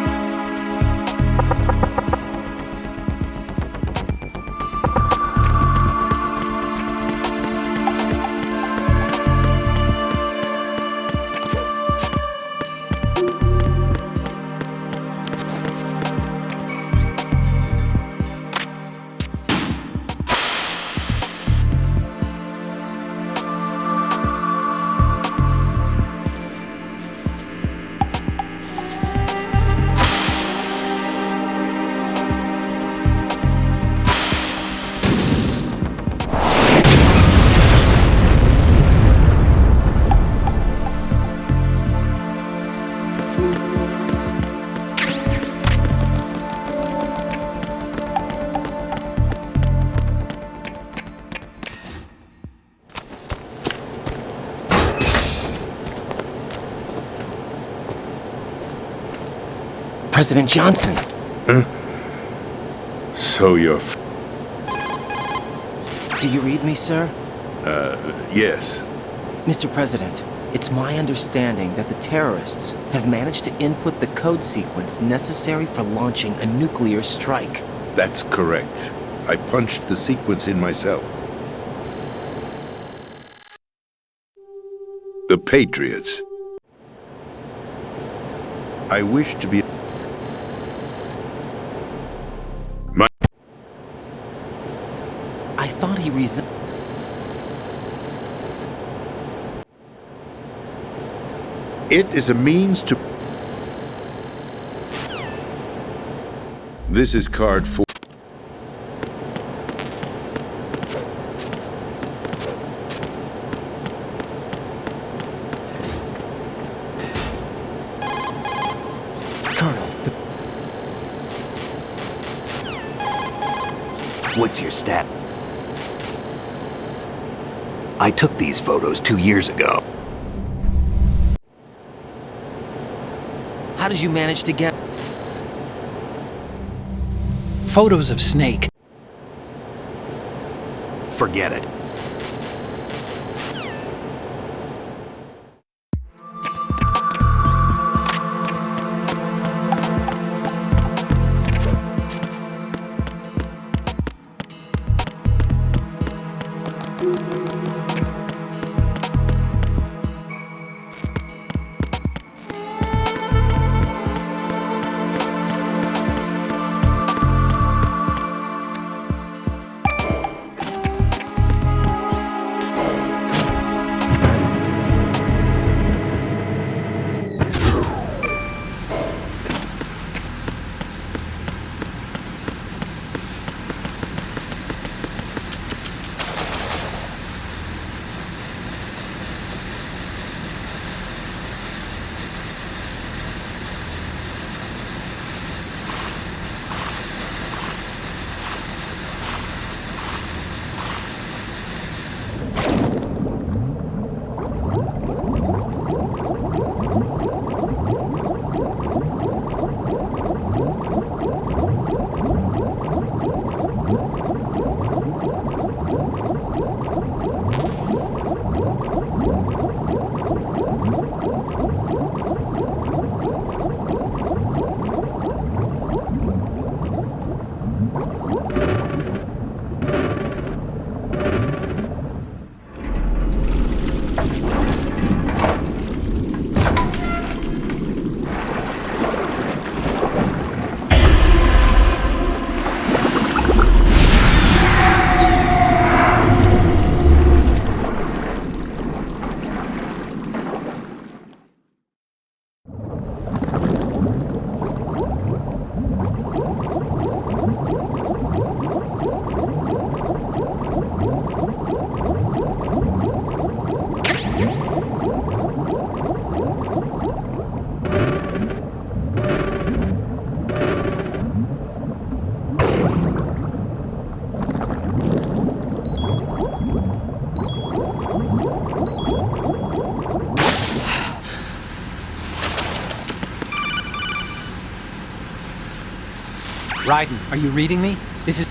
President Johnson. Huh? So you're... Do you read me, sir? Yes. Mr. President, it's my understanding that the terrorists have managed to input the code sequence necessary for launching a nuclear strike. That's correct. I punched the sequence in myself. The Patriots. I wish to be... I thought he resigned. It is a means to... This is card 4. Colonel, What's your stat? I took these photos 2 years ago. How did you manage to get... Photos of Snake. Forget it. Raiden, are you reading me? This is...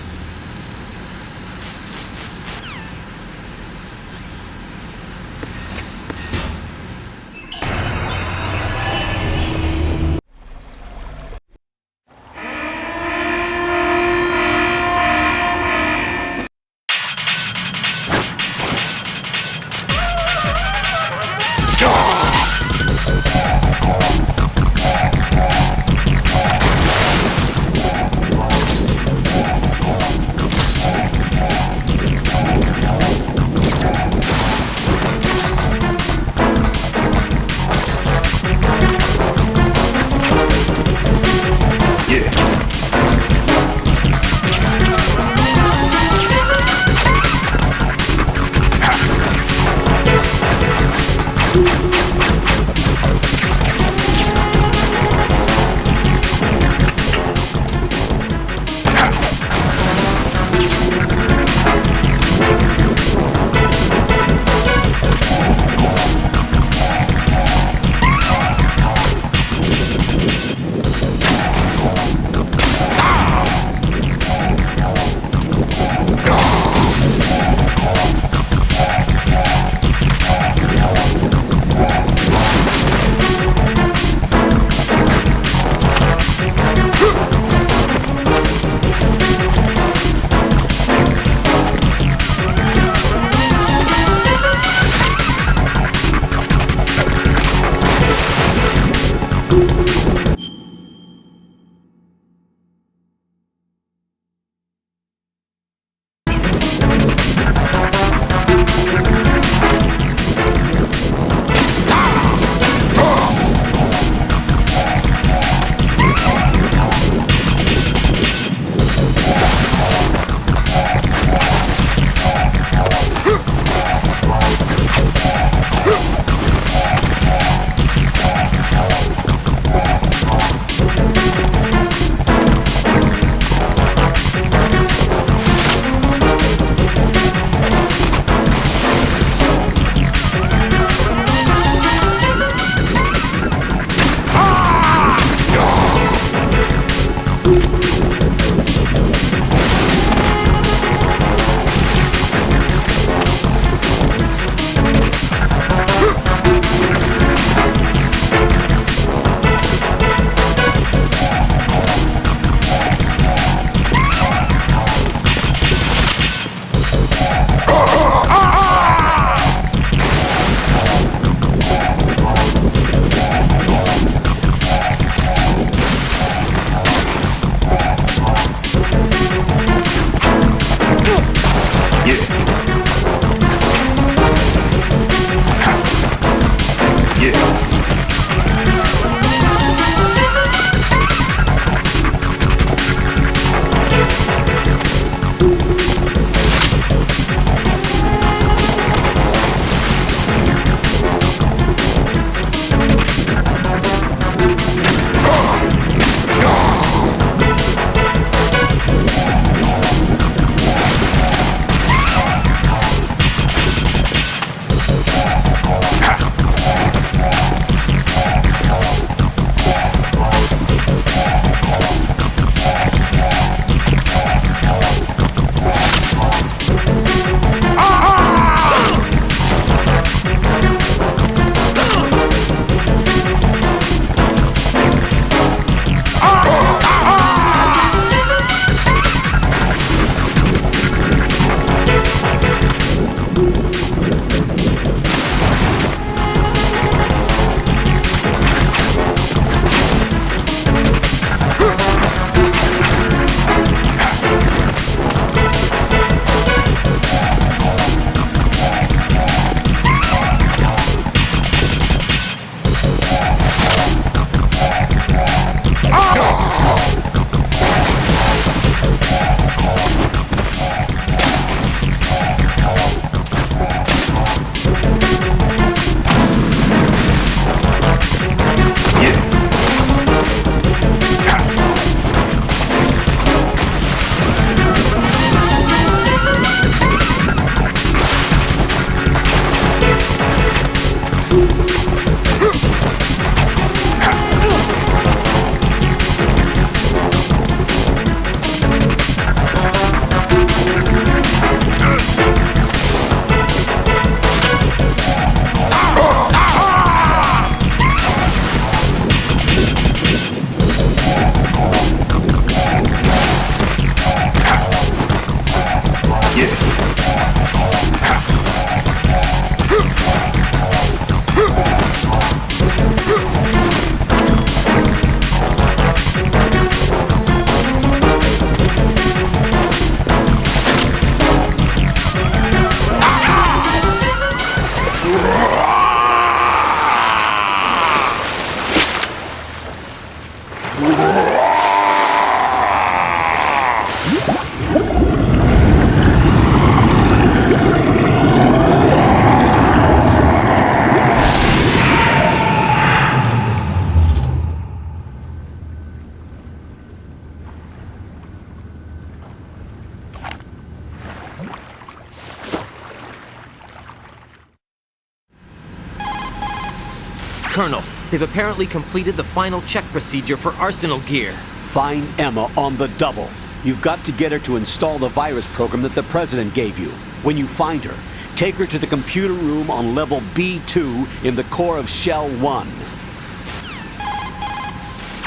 Colonel, they've apparently completed the final check procedure for arsenal gear. Find Emma on the double. You've got to get her to install the virus program that the President gave you. When you find her, take her to the computer room on level B2 in the core of Shell 1.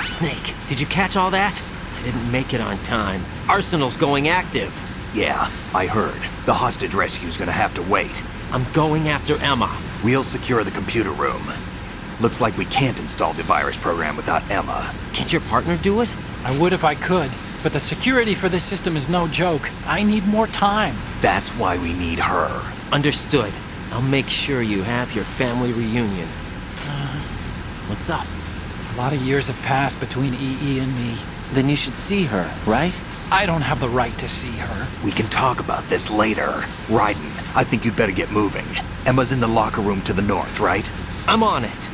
Snake, did you catch all that? I didn't make it on time. Arsenal's going active. Yeah, I heard. The hostage rescue's gonna have to wait. I'm going after Emma. We'll secure the computer room. Looks like we can't install the virus program without Emma. Can't your partner do it? I would if I could, but the security for this system is no joke. I need more time. That's why we need her. Understood. I'll make sure you have your family reunion. What's up? A lot of years have passed between EE and me. Then you should see her, right? I don't have the right to see her. We can talk about this later. Raiden, I think you'd better get moving. Emma's in the locker room to the north, right? I'm on it.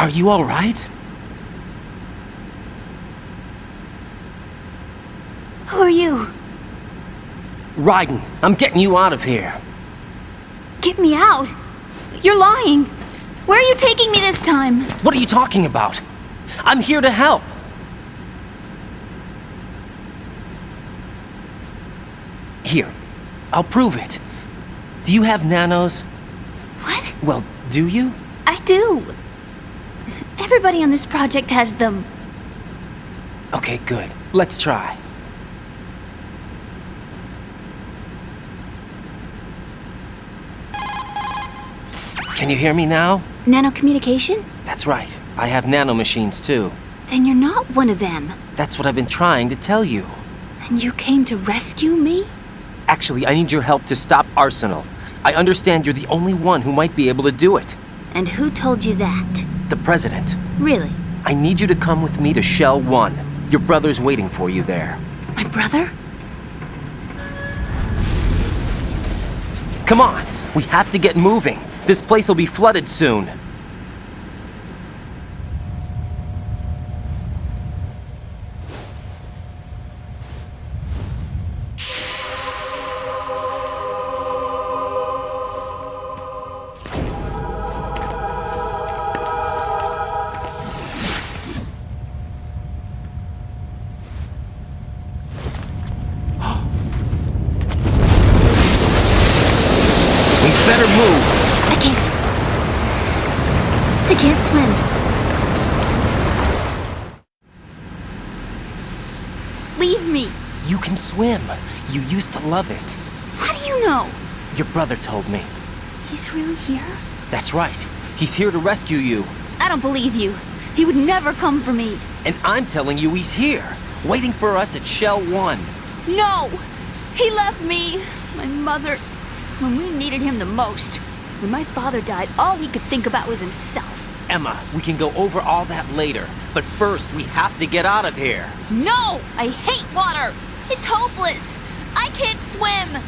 Are you all right? Who are you? Raiden, I'm getting you out of here. Get me out? You're lying. Where are you taking me this time? What are you talking about? I'm here to help. Here, I'll prove it. Do you have nanos? What? Well, do you? I do. Everybody on this project has them. Okay, good. Let's try. Can you hear me now? Nanocommunication? That's right. I have nanomachines too. Then you're not one of them. That's what I've been trying to tell you. And you came to rescue me? Actually, I need your help to stop Arsenal. I understand you're the only one who might be able to do it. And who told you that? The President. Really? I need you to come with me to Shell 1. Your brother's waiting for you there. My brother? Come on! We have to get moving. This place will be flooded soon. Better move! I can't swim. Leave me. You can swim. You used to love it. How do you know? Your brother told me. He's really here? That's right. He's here to rescue you. I don't believe you. He would never come for me. And I'm telling you he's here, waiting for us at Shell 1. No! He left me, my mother, when we needed him the most. When my father died, all he could think about was himself. Emma, we can go over all that later. But first, we have to get out of here. No! I hate water! It's hopeless! I can't swim!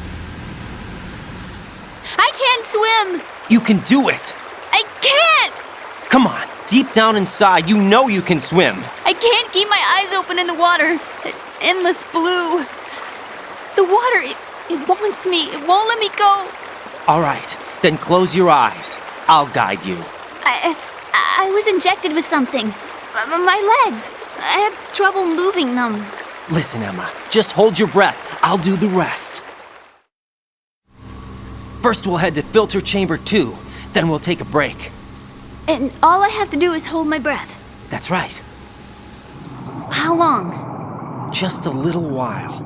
I can't swim! You can do it! I can't! Come on, deep down inside, you know you can swim. I can't keep my eyes open in the water. Endless blue. The water, it wants me. It won't let me go. All right, then close your eyes. I'll guide you. I was injected with something. My legs. I have trouble moving them. Listen, Emma, just hold your breath. I'll do the rest. First, we'll head to filter chamber 2. Then we'll take a break. And all I have to do is hold my breath. That's right. How long? Just a little while.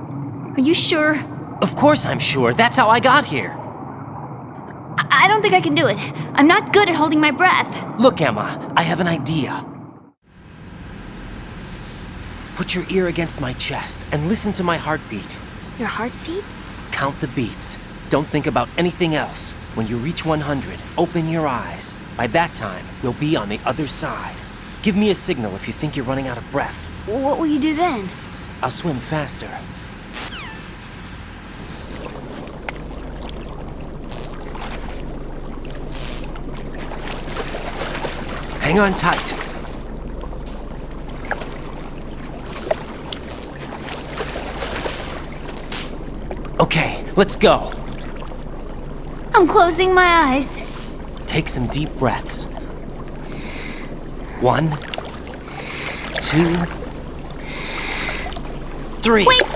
Are you sure? Of course I'm sure. That's how I got here. I don't think I can do it. I'm not good at holding my breath. Look, Emma, I have an idea. Put your ear against my chest and listen to my heartbeat. Your heartbeat? Count the beats. Don't think about anything else. When you reach 100, open your eyes. By that time, we'll be on the other side. Give me a signal if you think you're running out of breath. What will you do then? I'll swim faster. Hang on tight. Okay, let's go. I'm closing my eyes. Take some deep breaths. 1, 2, 3. Wait!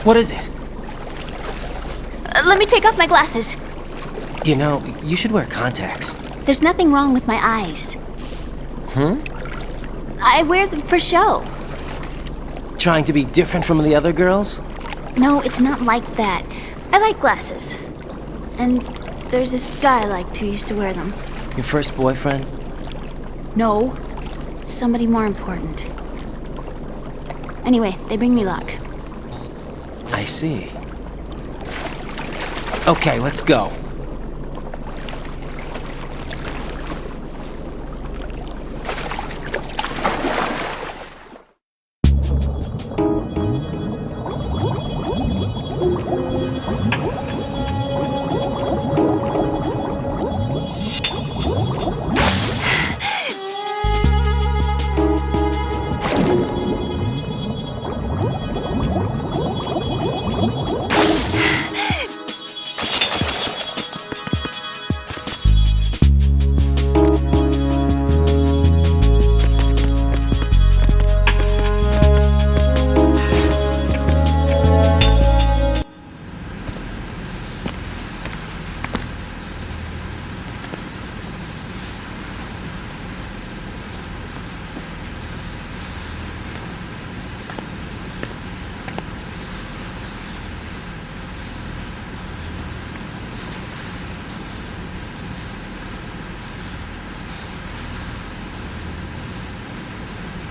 What is it? Let me take off my glasses. You know, you should wear contacts. There's nothing wrong with my eyes. I wear them for show. Trying to be different from the other girls? No, it's not like that. I like glasses. And there's this guy I liked who used to wear them. Your first boyfriend? No. Somebody more important. Anyway, they bring me luck. I see. Okay, let's go.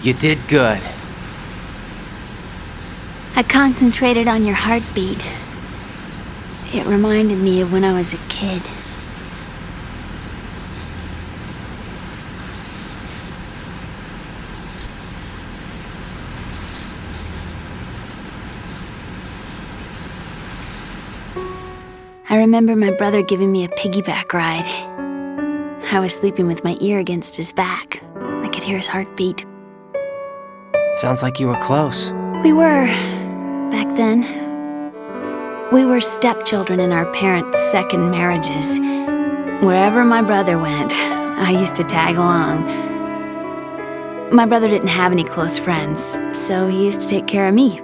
You did good. I concentrated on your heartbeat. It reminded me of when I was a kid. I remember my brother giving me a piggyback ride. I was sleeping with my ear against his back. I could hear his heartbeat. Sounds like you were close. We were, back then. We were stepchildren in our parents' second marriages. Wherever my brother went, I used to tag along. My brother didn't have any close friends, so he used to take care of me.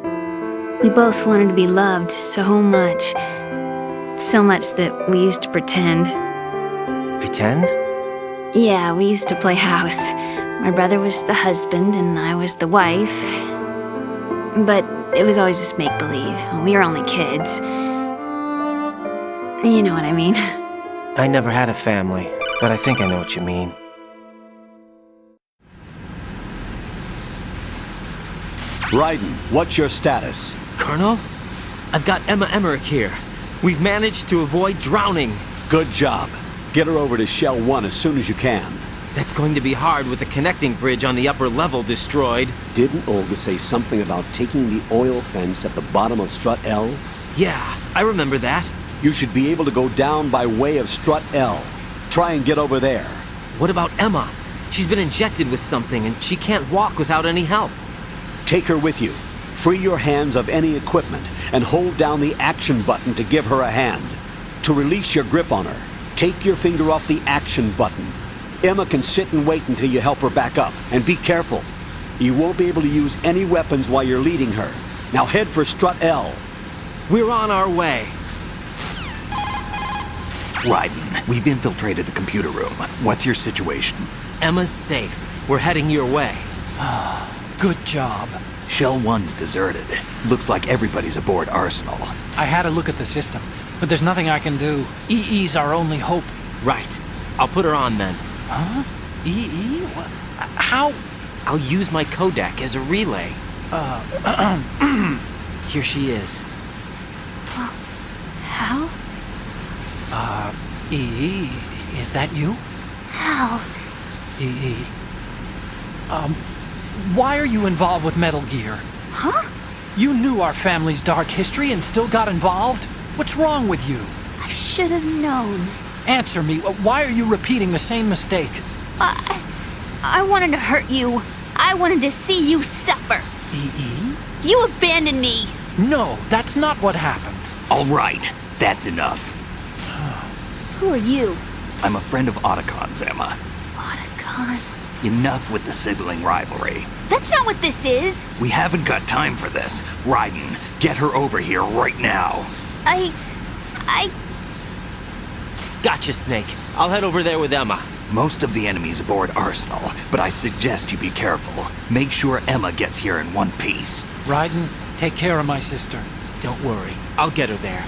We both wanted to be loved so much. So much that we used to pretend. Pretend? Yeah, we used to play house. My brother was the husband and I was the wife. But it was always just make-believe. We were only kids. You know what I mean. I never had a family, but I think I know what you mean. Raiden, what's your status? Colonel? I've got Emma Emmerich here. We've managed to avoid drowning. Good job. Get her over to Shell 1 as soon as you can. That's going to be hard with the connecting bridge on the upper level destroyed. Didn't Olga say something about taking the oil fence at the bottom of Strut L? Yeah, I remember that. You should be able to go down by way of Strut L. Try and get over there. What about Emma? She's been injected with something and she can't walk without any help. Take her with you. Free your hands of any equipment and hold down the action button to give her a hand. To release your grip on her, take your finger off the action button. Emma can sit and wait until you help her back up. And be careful. You won't be able to use any weapons while you're leading her. Now head for Strut L. We're on our way. Raiden, we've infiltrated the computer room. What's your situation? Emma's safe. We're heading your way. Good job. Shell 1's deserted. Looks like everybody's aboard Arsenal. I had a look at the system, but there's nothing I can do. EE's our only hope. Right. I'll put her on then. Huh? EE? What? How? I'll use my Kodak as a relay. Here she is. Hal? EE, is that you? Hal? EE. Why are you involved with Metal Gear? Huh? You knew our family's dark history and still got involved? What's wrong with you? I should have known. Answer me. Why are you repeating the same mistake? I wanted to hurt you. I wanted to see you suffer. EE? You abandoned me. No, that's not what happened. All right, that's enough. Who are you? I'm a friend of Otacon's, Emma. Otacon? Enough with the sibling rivalry. That's not what this is. We haven't got time for this. Raiden, get her over here right now. I... Gotcha, Snake. I'll head over there with Emma. Most of the enemy's aboard Arsenal, but I suggest you be careful. Make sure Emma gets here in one piece. Raiden, take care of my sister. Don't worry. I'll get her there.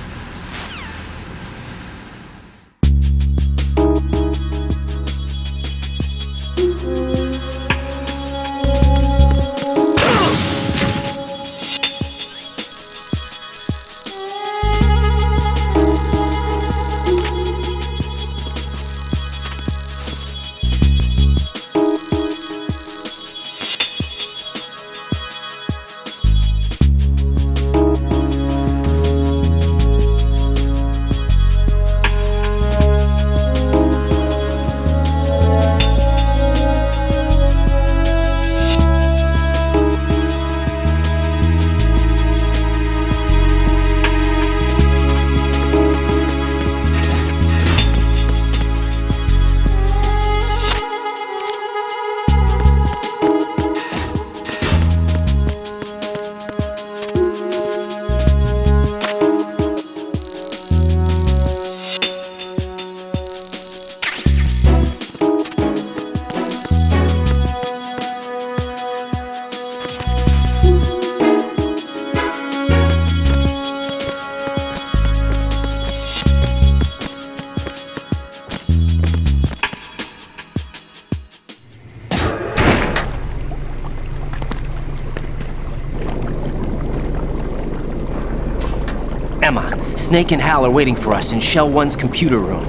Emma, Snake and Hal are waiting for us in Shell 1's computer room.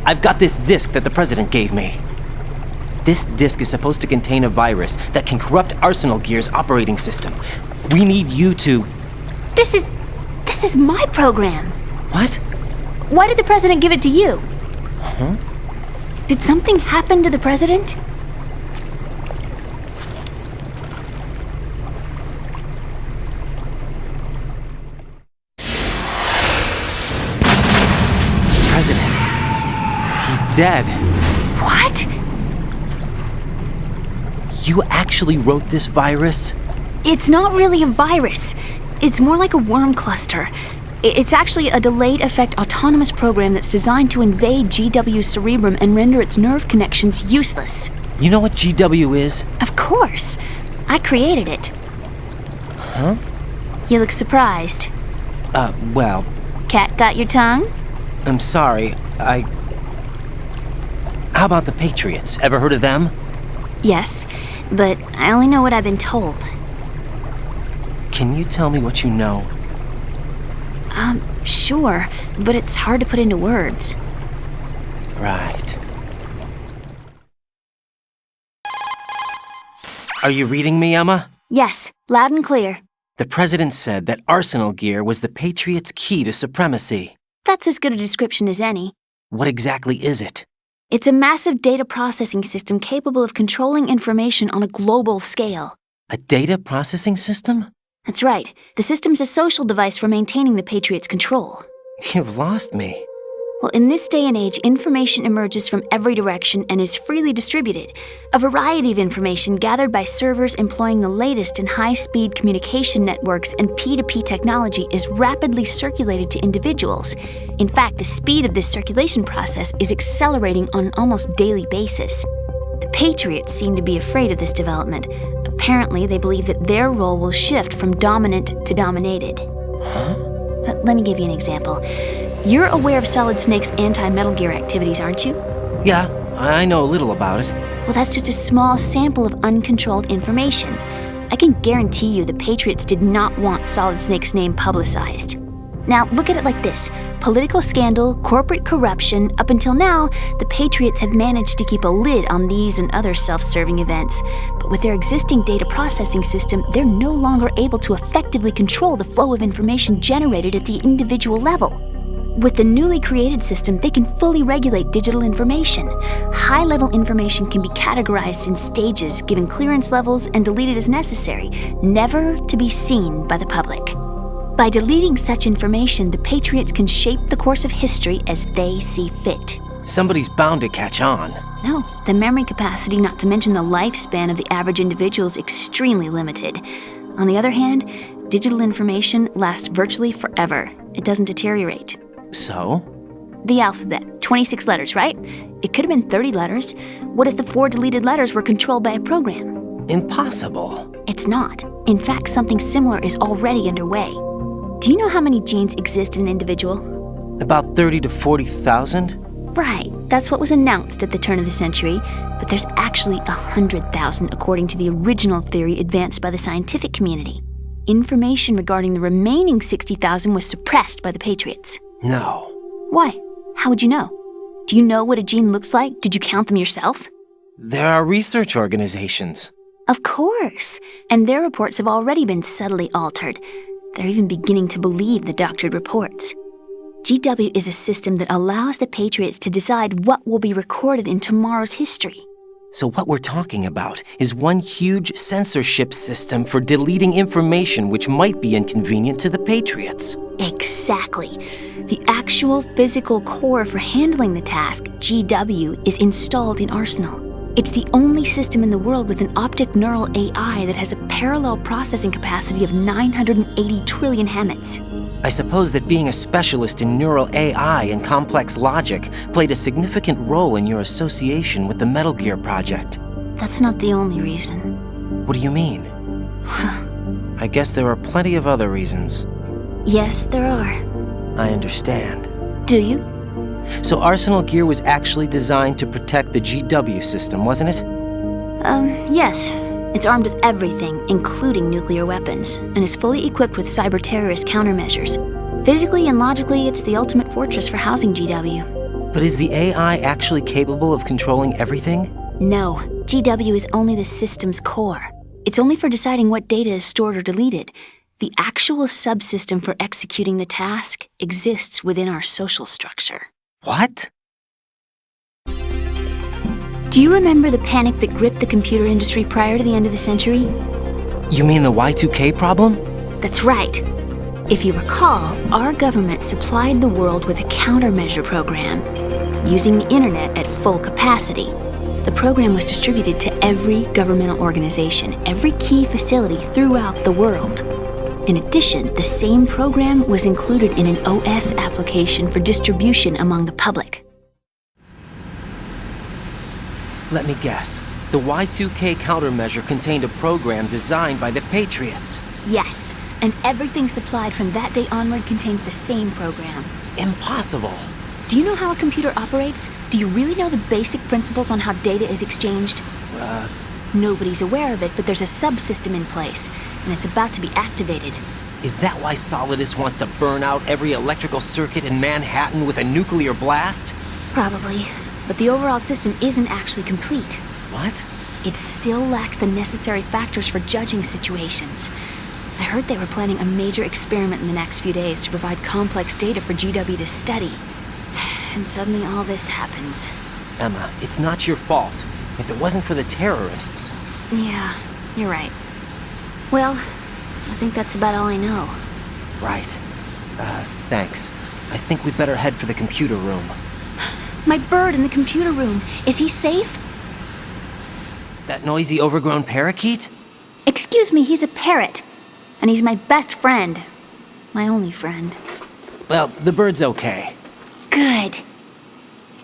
I've got this disk that the President gave me. This disk is supposed to contain a virus that can corrupt Arsenal Gear's operating system. We need you to... This is my program. What? Why did the President give it to you? Huh? Did something happen to the President? President. He's dead. What? You actually wrote this virus? It's not really a virus. It's more like a worm cluster. It's actually a delayed effect autonomous program that's designed to invade GW's cerebrum and render its nerve connections useless. You know what GW is? Of course. I created it. Huh? You look surprised. Well... Cat got your tongue? I'm sorry, How about the Patriots? Ever heard of them? Yes, but I only know what I've been told. Can you tell me what you know? Sure, but it's hard to put into words. Right. Are you reading me, Emma? Yes, loud and clear. The President said that Arsenal Gear was the Patriots' key to supremacy. That's as good a description as any. What exactly is it? It's a massive data processing system capable of controlling information on a global scale. A data processing system? That's right. The system's a social device for maintaining the Patriots' control. You've lost me. Well, in this day and age, information emerges from every direction and is freely distributed. A variety of information gathered by servers employing the latest in high-speed communication networks and P2P technology is rapidly circulated to individuals. In fact, the speed of this circulation process is accelerating on an almost daily basis. The Patriots seem to be afraid of this development. Apparently, they believe that their role will shift from dominant to dominated. Huh? Let me give you an example. You're aware of Solid Snake's anti-Metal Gear activities, aren't you? Yeah, I know a little about it. Well, that's just a small sample of uncontrolled information. I can guarantee you the Patriots did not want Solid Snake's name publicized. Now, look at it like this. Political scandal, corporate corruption, up until now, the Patriots have managed to keep a lid on these and other self-serving events. But with their existing data processing system, they're no longer able to effectively control the flow of information generated at the individual level. With the newly created system, they can fully regulate digital information. High-level information can be categorized in stages, given clearance levels, and deleted as necessary, never to be seen by the public. By deleting such information, the Patriots can shape the course of history as they see fit. Somebody's bound to catch on. No, the memory capacity, not to mention the lifespan of the average individual, is extremely limited. On the other hand, digital information lasts virtually forever. It doesn't deteriorate. So? The alphabet, 26 letters, right? It could have been 30 letters. What if the 4 deleted letters were controlled by a program? Impossible. It's not. In fact, something similar is already underway. Do you know how many genes exist in an individual? About 30 to 40,000? Right, that's what was announced at the turn of the century, but there's actually 100,000 according to the original theory advanced by the scientific community. Information regarding the remaining 60,000 was suppressed by the Patriots. No. Why? How would you know? Do you know what a gene looks like? Did you count them yourself? There are research organizations. Of course, and their reports have already been subtly altered. They're even beginning to believe the doctored reports. GW is a system that allows the Patriots to decide what will be recorded in tomorrow's history. So what we're talking about is one huge censorship system for deleting information which might be inconvenient to the Patriots. Exactly. The actual physical core for handling the task, GW, is installed in Arsenal. It's the only system in the world with an optic neural AI that has a parallel processing capacity of 980 trillion Hammets. I suppose that being a specialist in neural AI and complex logic played a significant role in your association with the Metal Gear project. That's not the only reason. What do you mean? I guess there are plenty of other reasons. Yes, there are. I understand. Do you? So Arsenal Gear was actually designed to protect the GW system, wasn't it? Yes. It's armed with everything, including nuclear weapons, and is fully equipped with cyber-terrorist countermeasures. Physically and logically, it's the ultimate fortress for housing GW. But is the AI actually capable of controlling everything? No, GW is only the system's core. It's only for deciding what data is stored or deleted. The actual subsystem for executing the task exists within our social structure. What? Do you remember the panic that gripped the computer industry prior to the end of the century? You mean the Y2K problem? That's right. If you recall, our government supplied the world with a countermeasure program, using the internet at full capacity. The program was distributed to every governmental organization, every key facility throughout the world. In addition, the same program was included in an OS application for distribution among the public. Let me guess. The Y2K countermeasure contained a program designed by the Patriots. Yes, and everything supplied from that day onward contains the same program. Impossible. Do you know how a computer operates? Do you really know the basic principles on how data is exchanged? Nobody's aware of it, but there's a subsystem in place, and it's about to be activated. Is that why Solidus wants to burn out every electrical circuit in Manhattan with a nuclear blast? Probably, but the overall system isn't actually complete. What? It still lacks the necessary factors for judging situations. I heard they were planning a major experiment in the next few days to provide complex data for GW to study. And suddenly all this happens. Emma, it's not your fault. If it wasn't for the terrorists... Yeah, you're right. Well, I think that's about all I know. Right. Thanks. I think we'd better head for the computer room. My bird in the computer room. Is he safe? That noisy, overgrown parakeet? Excuse me, he's a parrot. And he's my best friend. My only friend. Well, the bird's okay. Good.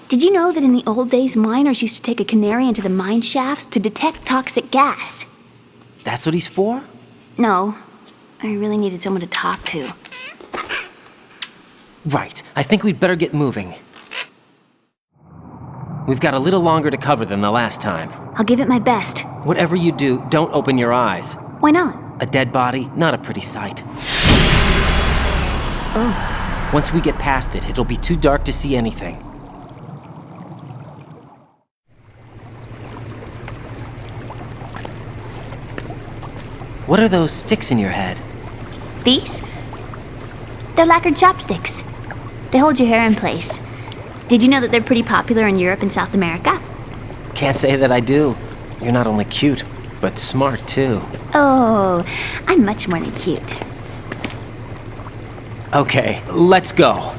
Did you know that in the old days, miners used to take a canary into the mine shafts to detect toxic gas? That's what he's for? No. I really needed someone to talk to. Right. I think we'd better get moving. We've got a little longer to cover than the last time. I'll give it my best. Whatever you do, don't open your eyes. Why not? A dead body, not a pretty sight. Oh. Once we get past it, it'll be too dark to see anything. What are those sticks in your head? These? They're lacquered chopsticks. They hold your hair in place. Did you know that they're pretty popular in Europe and South America? Can't say that I do. You're not only cute, but smart too. Oh, I'm much more than cute. Okay, let's go.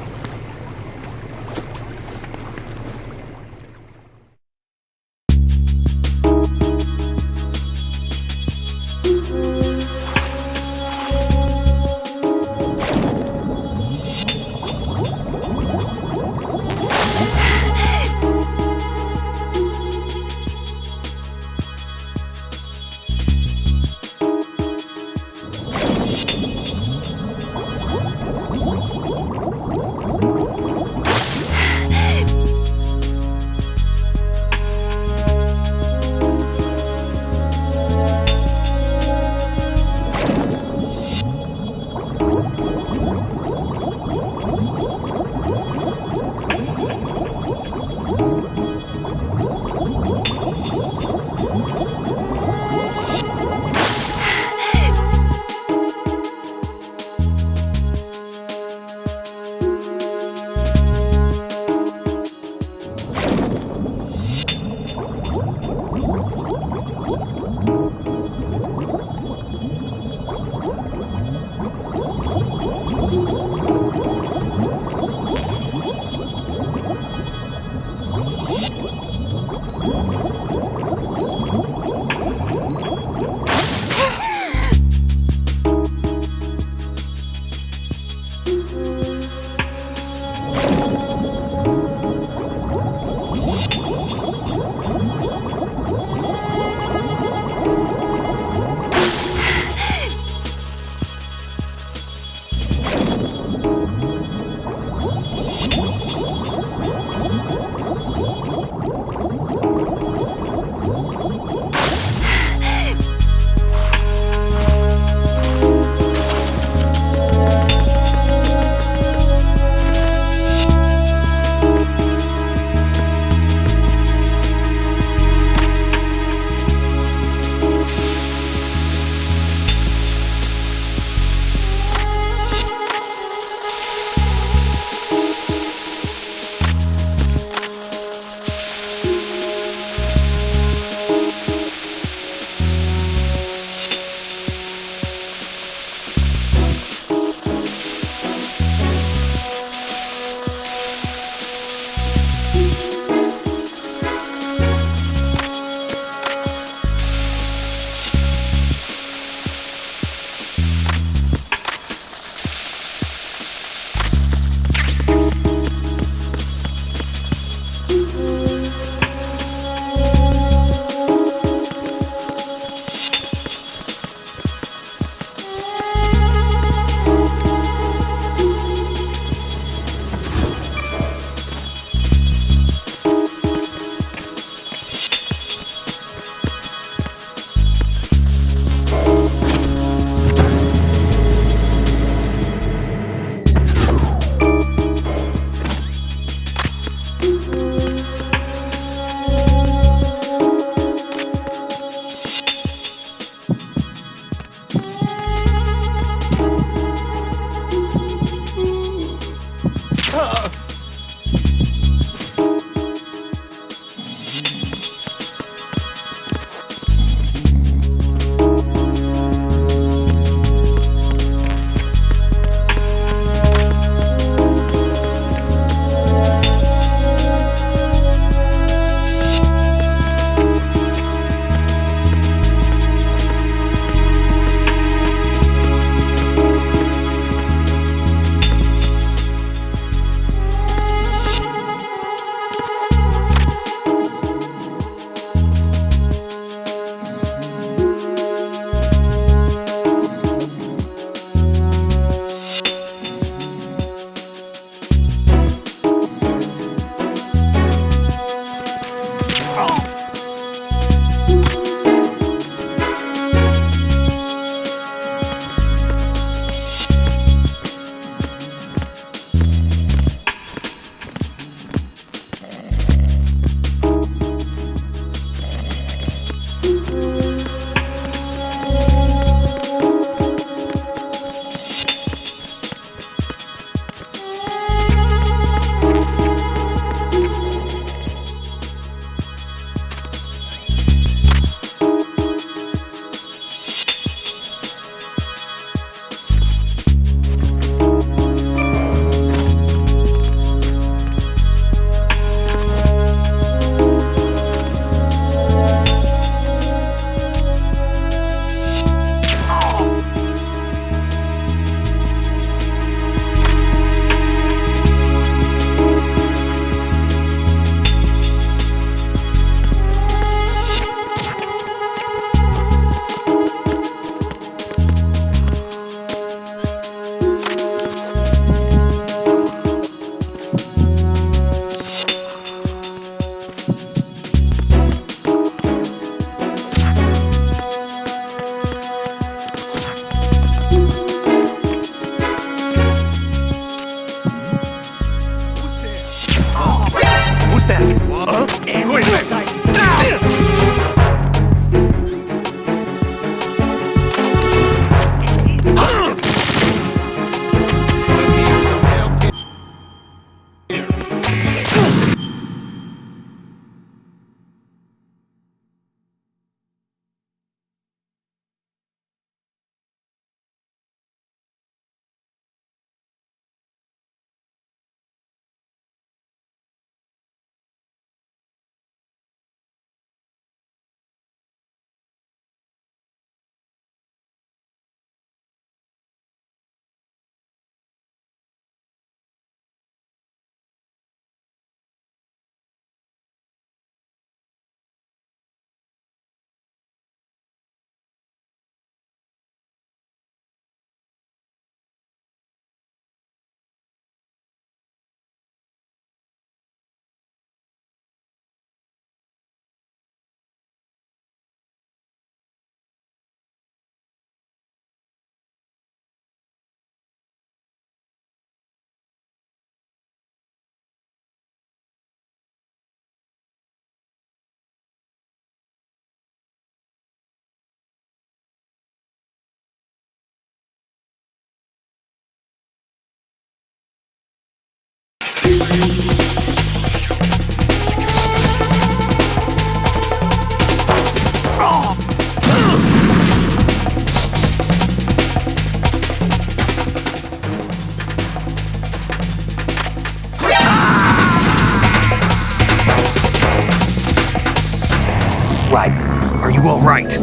Raiden, are you all right?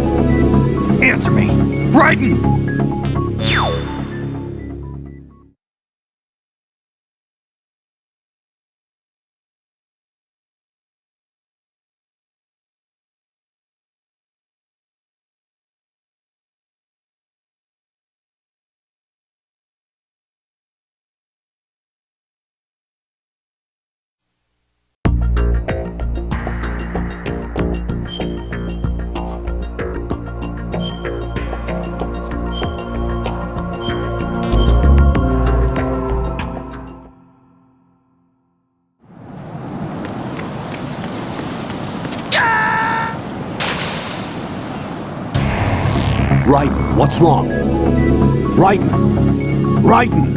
Answer me! Raiden! Raiden, what's wrong? Raiden! Raiden!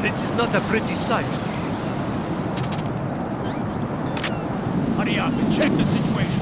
This is not a pretty sight. Hurry up and check the situation.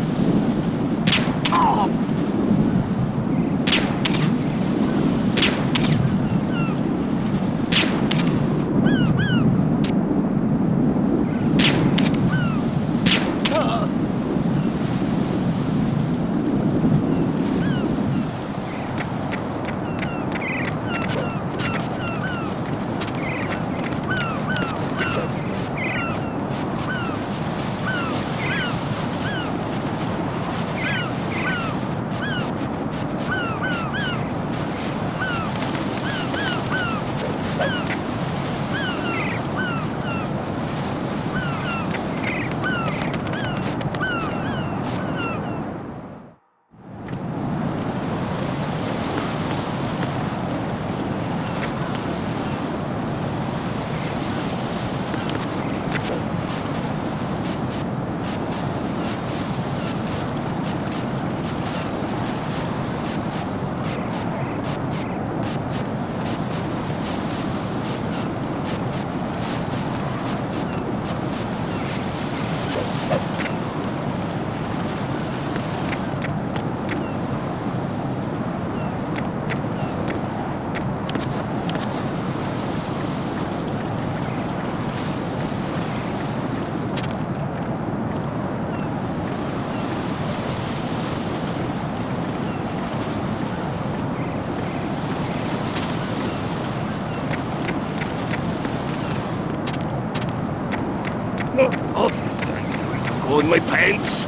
Oh, I'm going to go in my pants.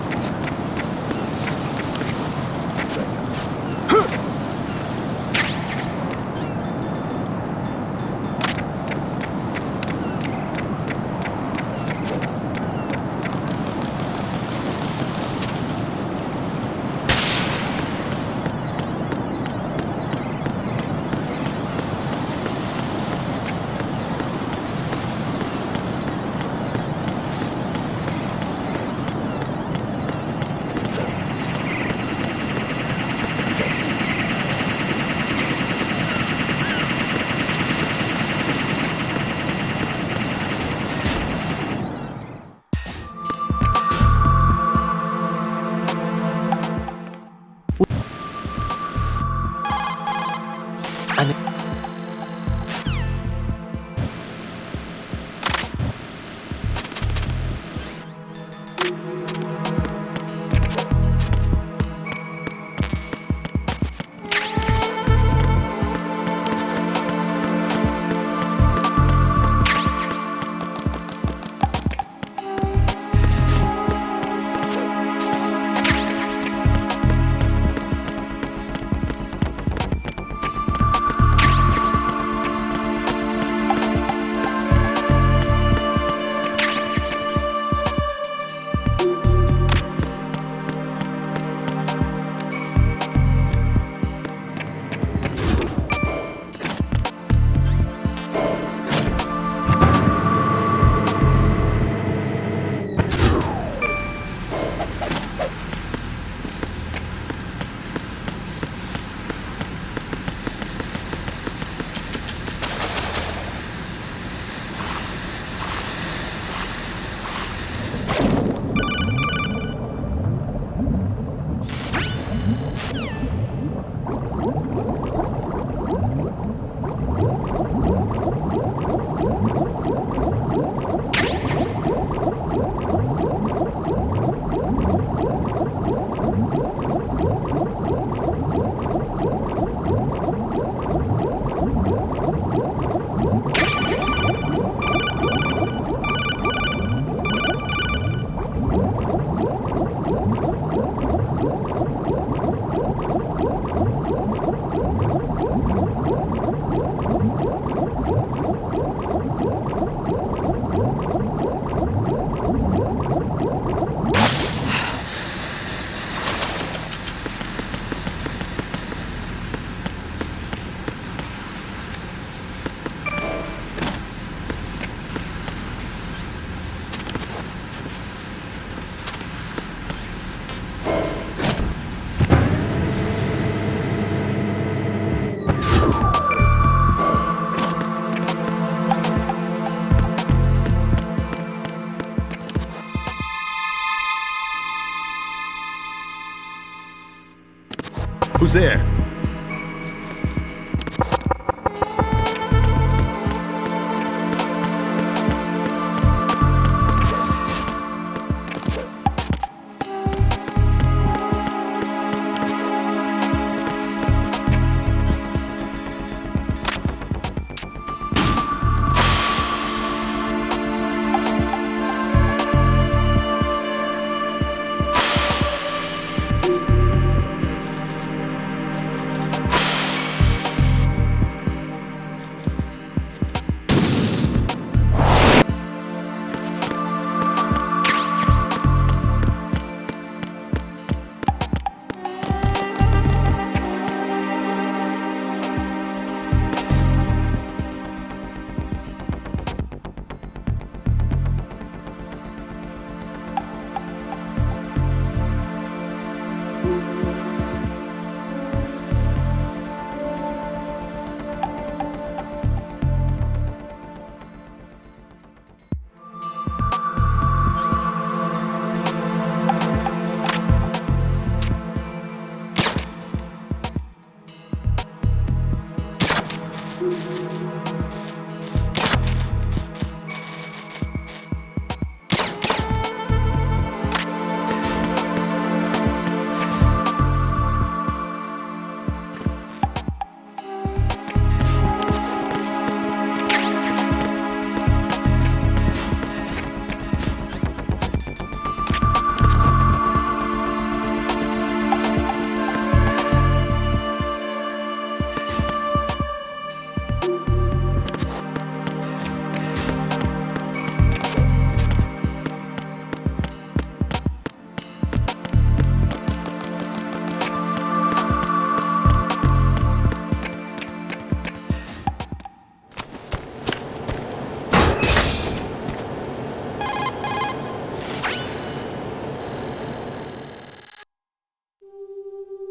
Who's there?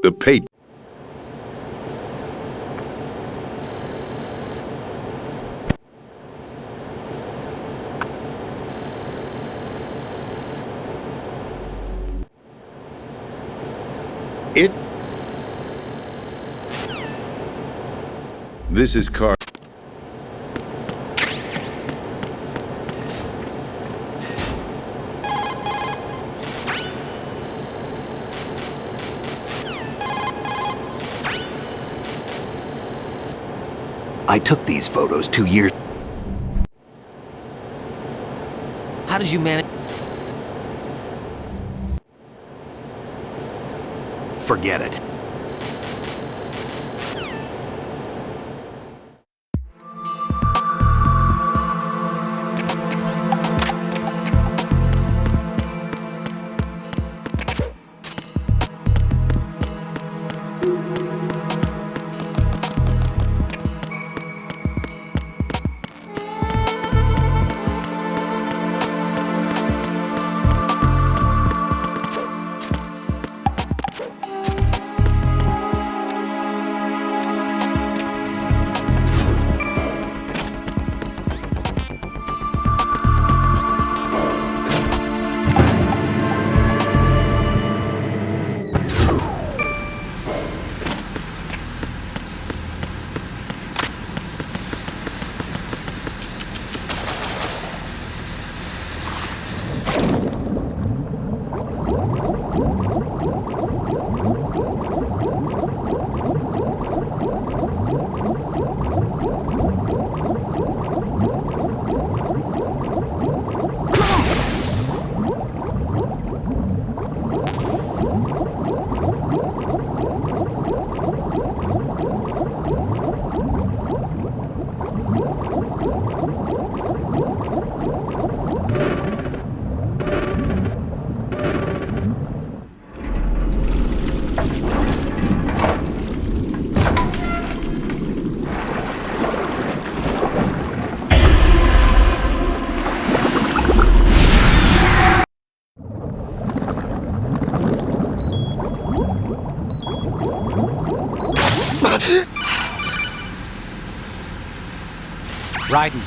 The pay. This is Car. I took these photos 2 years. How did you manage? Forget it. Raiden,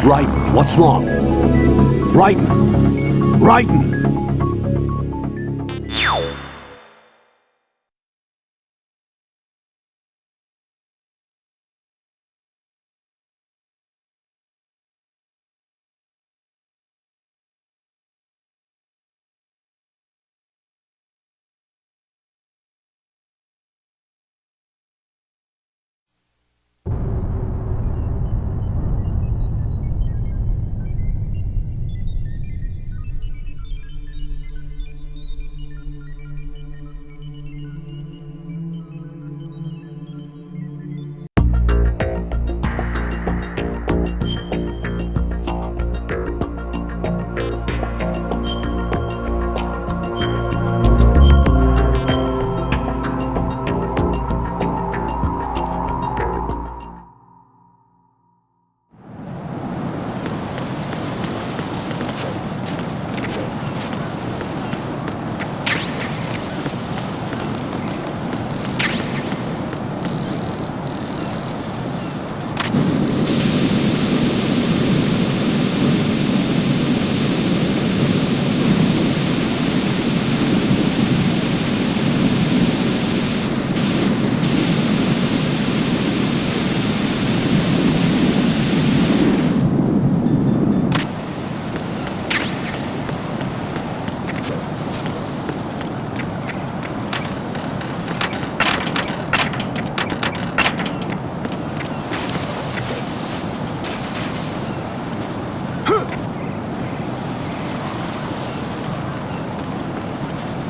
Raiden, what's wrong? Raiden! Raiden!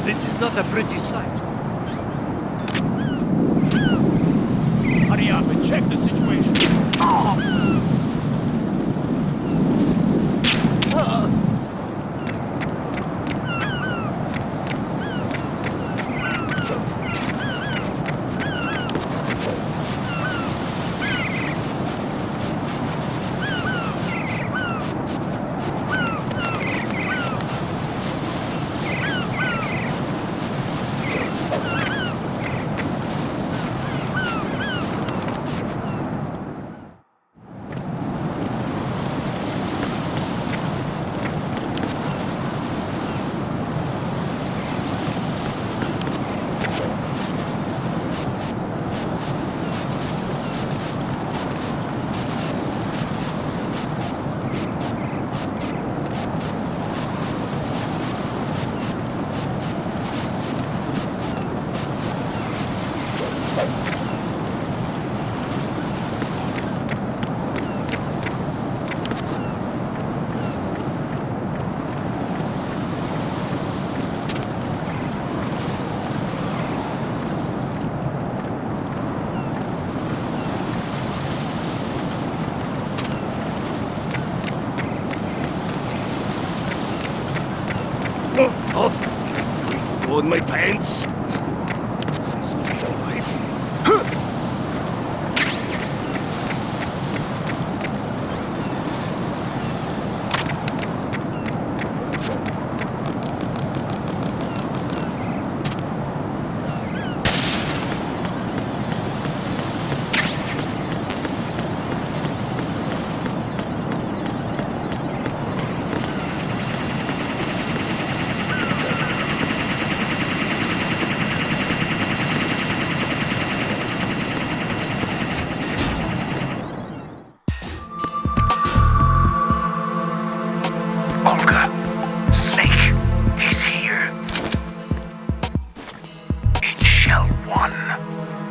This is not a pretty sight. Hurry up and check the situation. Go in my pants.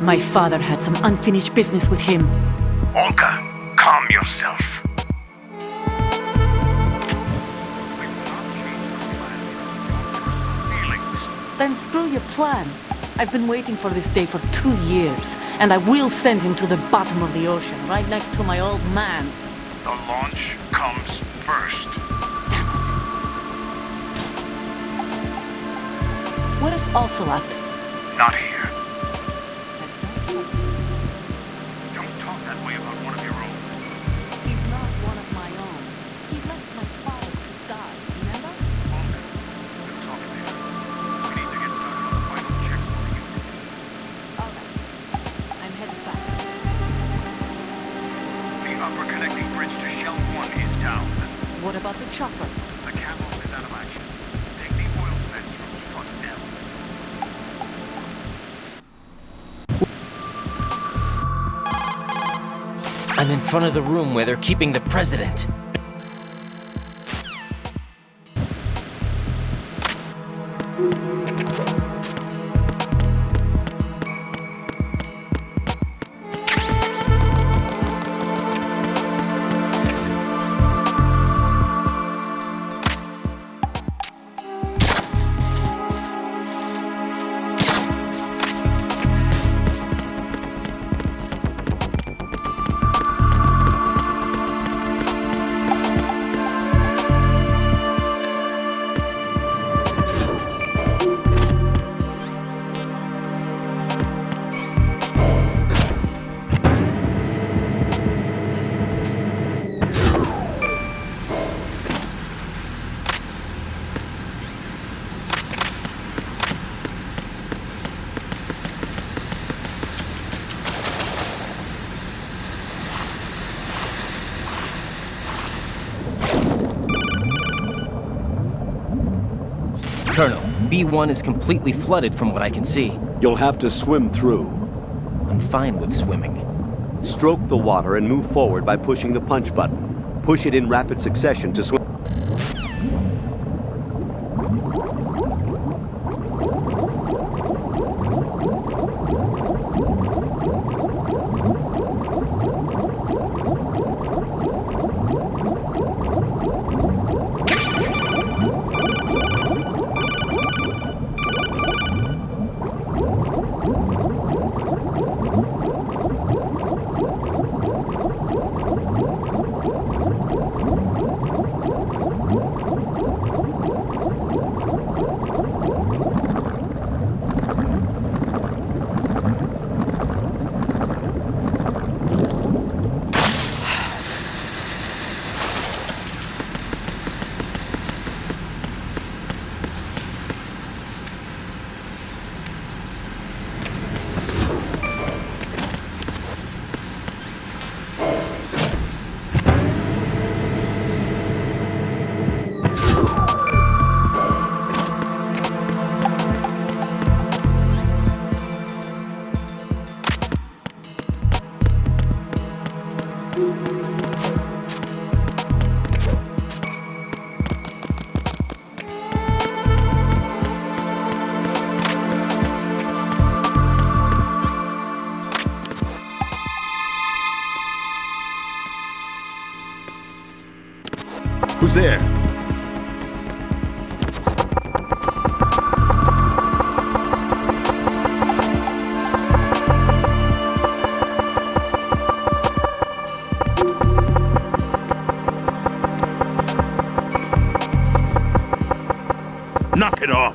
My father had some unfinished business with him. Olga, calm yourself. Then screw your plan. I've been waiting for this day for 2 years, and I will send him to the bottom of the ocean, right next to my old man. The launch comes first. Where is Ocelot? Not here. Don't talk that way about one of your own. He's not one of my own. He left my father to die, remember? Olga, we'll talk later. We need to get started on the final checks for the unit. All right. I'm headed back. The upper connecting bridge to Shell 1 is down. What about the chopper? The catwalk is out of action. Take the oil fence from strut L. I'm in front of the room where they're keeping the president. Colonel, B1 is completely flooded from what I can see. You'll have to swim through. I'm fine with swimming. Stroke the water and move forward by pushing the punch button. Push it in rapid succession to swim. Who's there? Knock it off.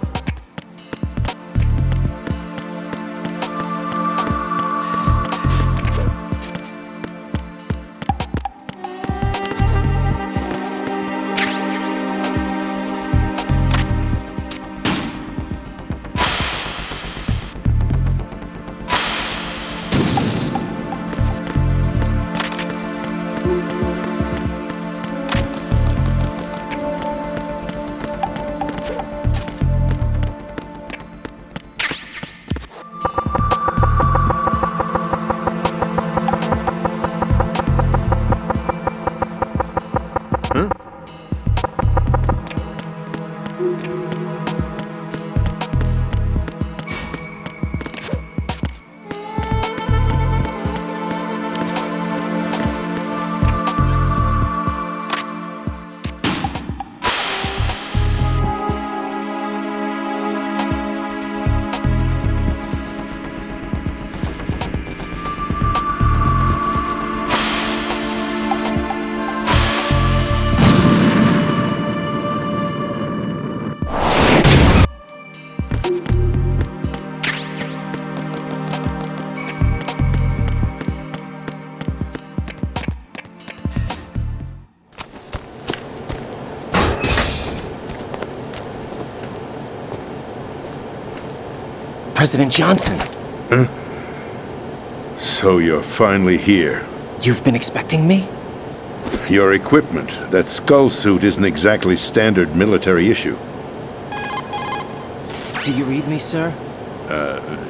President Johnson. Huh? So you're finally here. You've been expecting me? Your equipment, that skull suit, isn't exactly standard military issue. Do you read me, sir?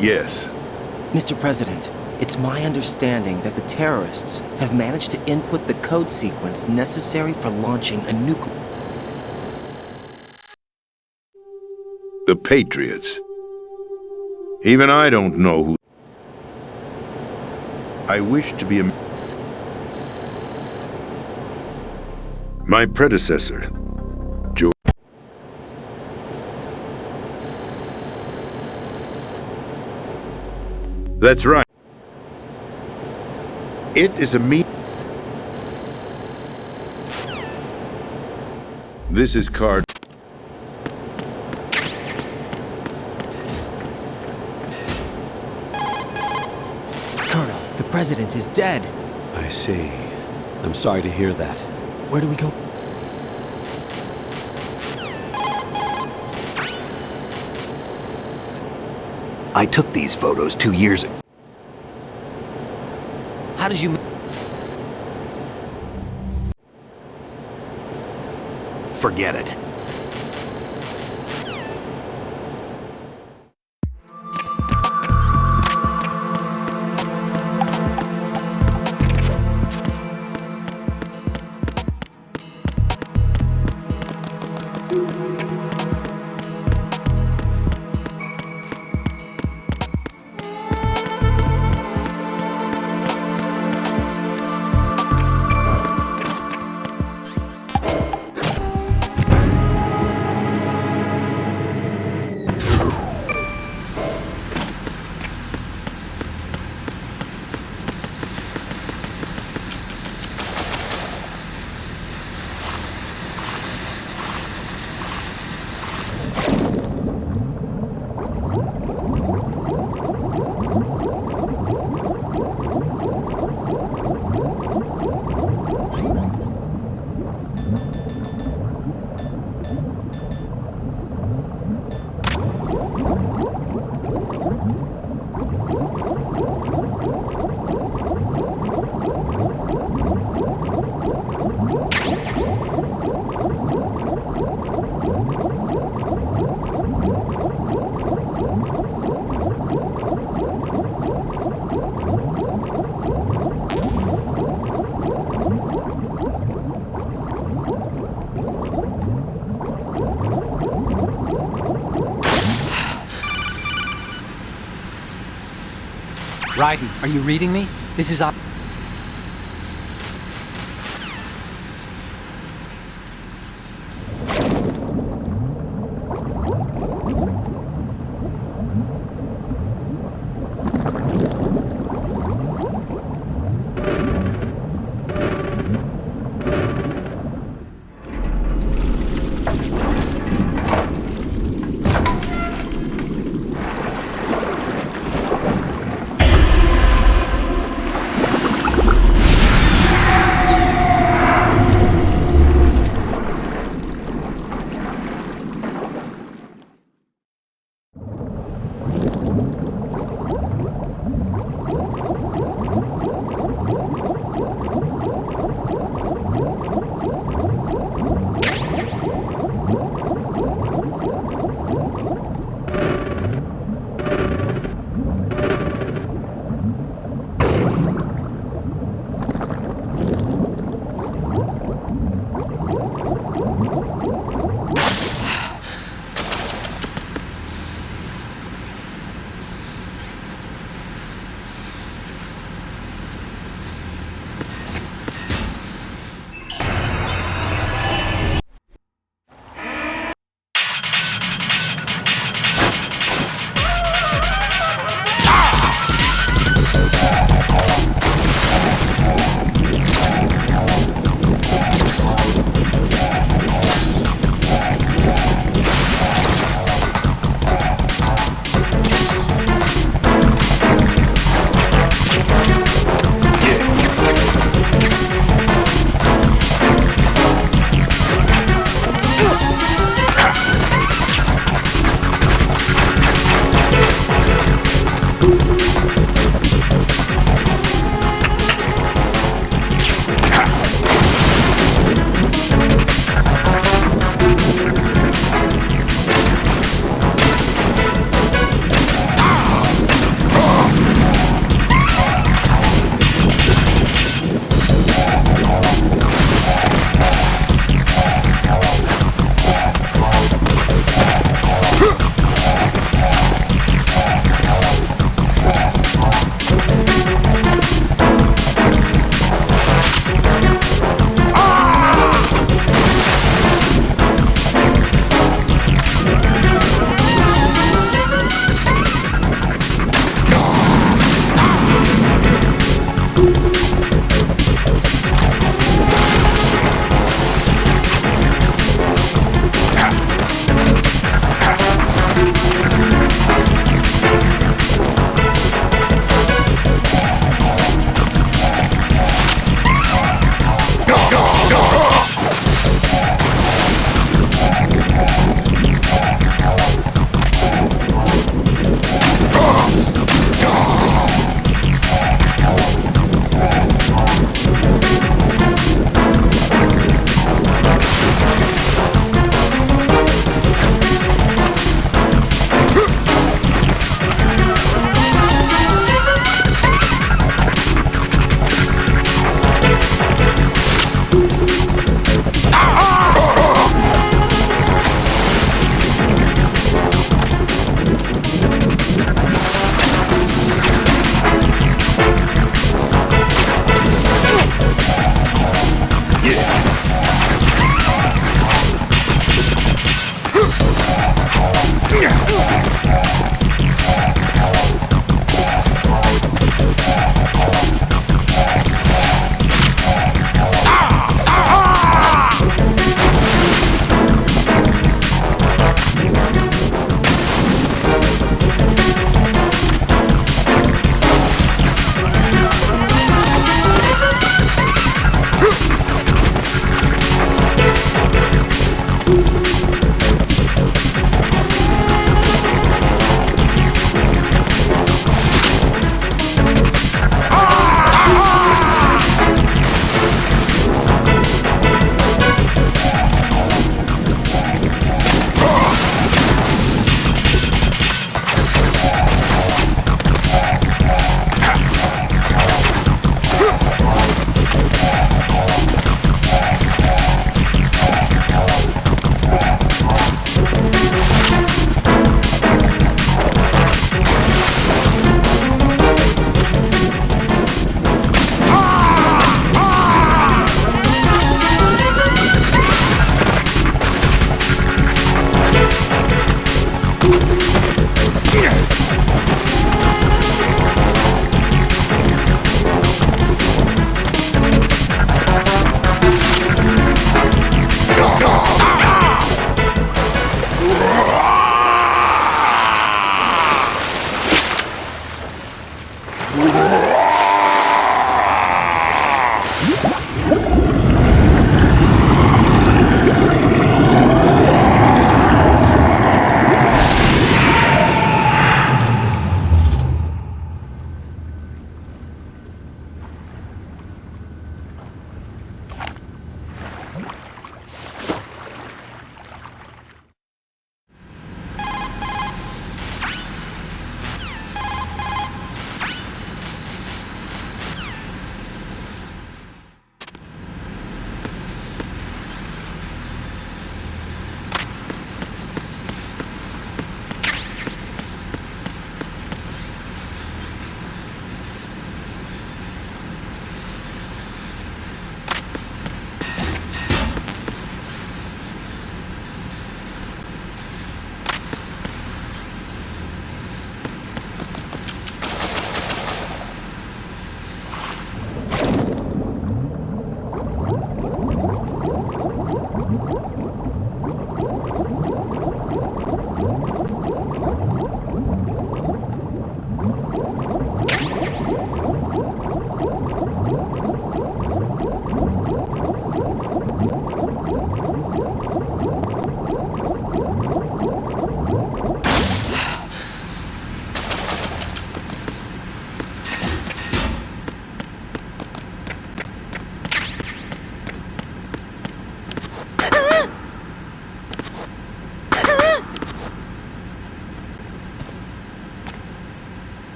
Yes. Mr. President, it's my understanding that the terrorists have managed to input the code sequence necessary for launching a nuclear... The Patriots. Even I don't know who... I wish to be a... My predecessor, George... That's right. It is a This is card... Colonel, the President is dead. I see. I'm sorry to hear that. Where do we go? I took these photos 2 years ago. How did you... Forget it. Raiden, are you reading me? This is up.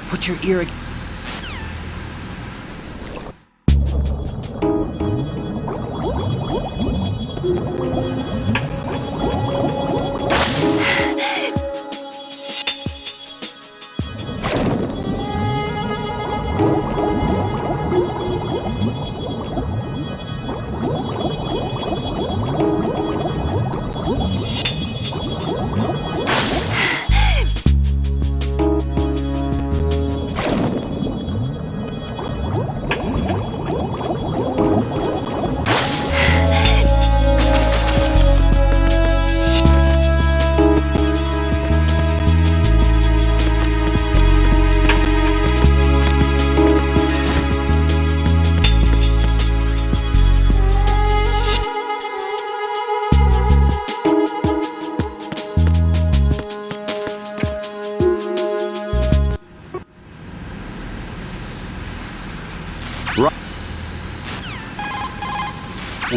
Put your ear...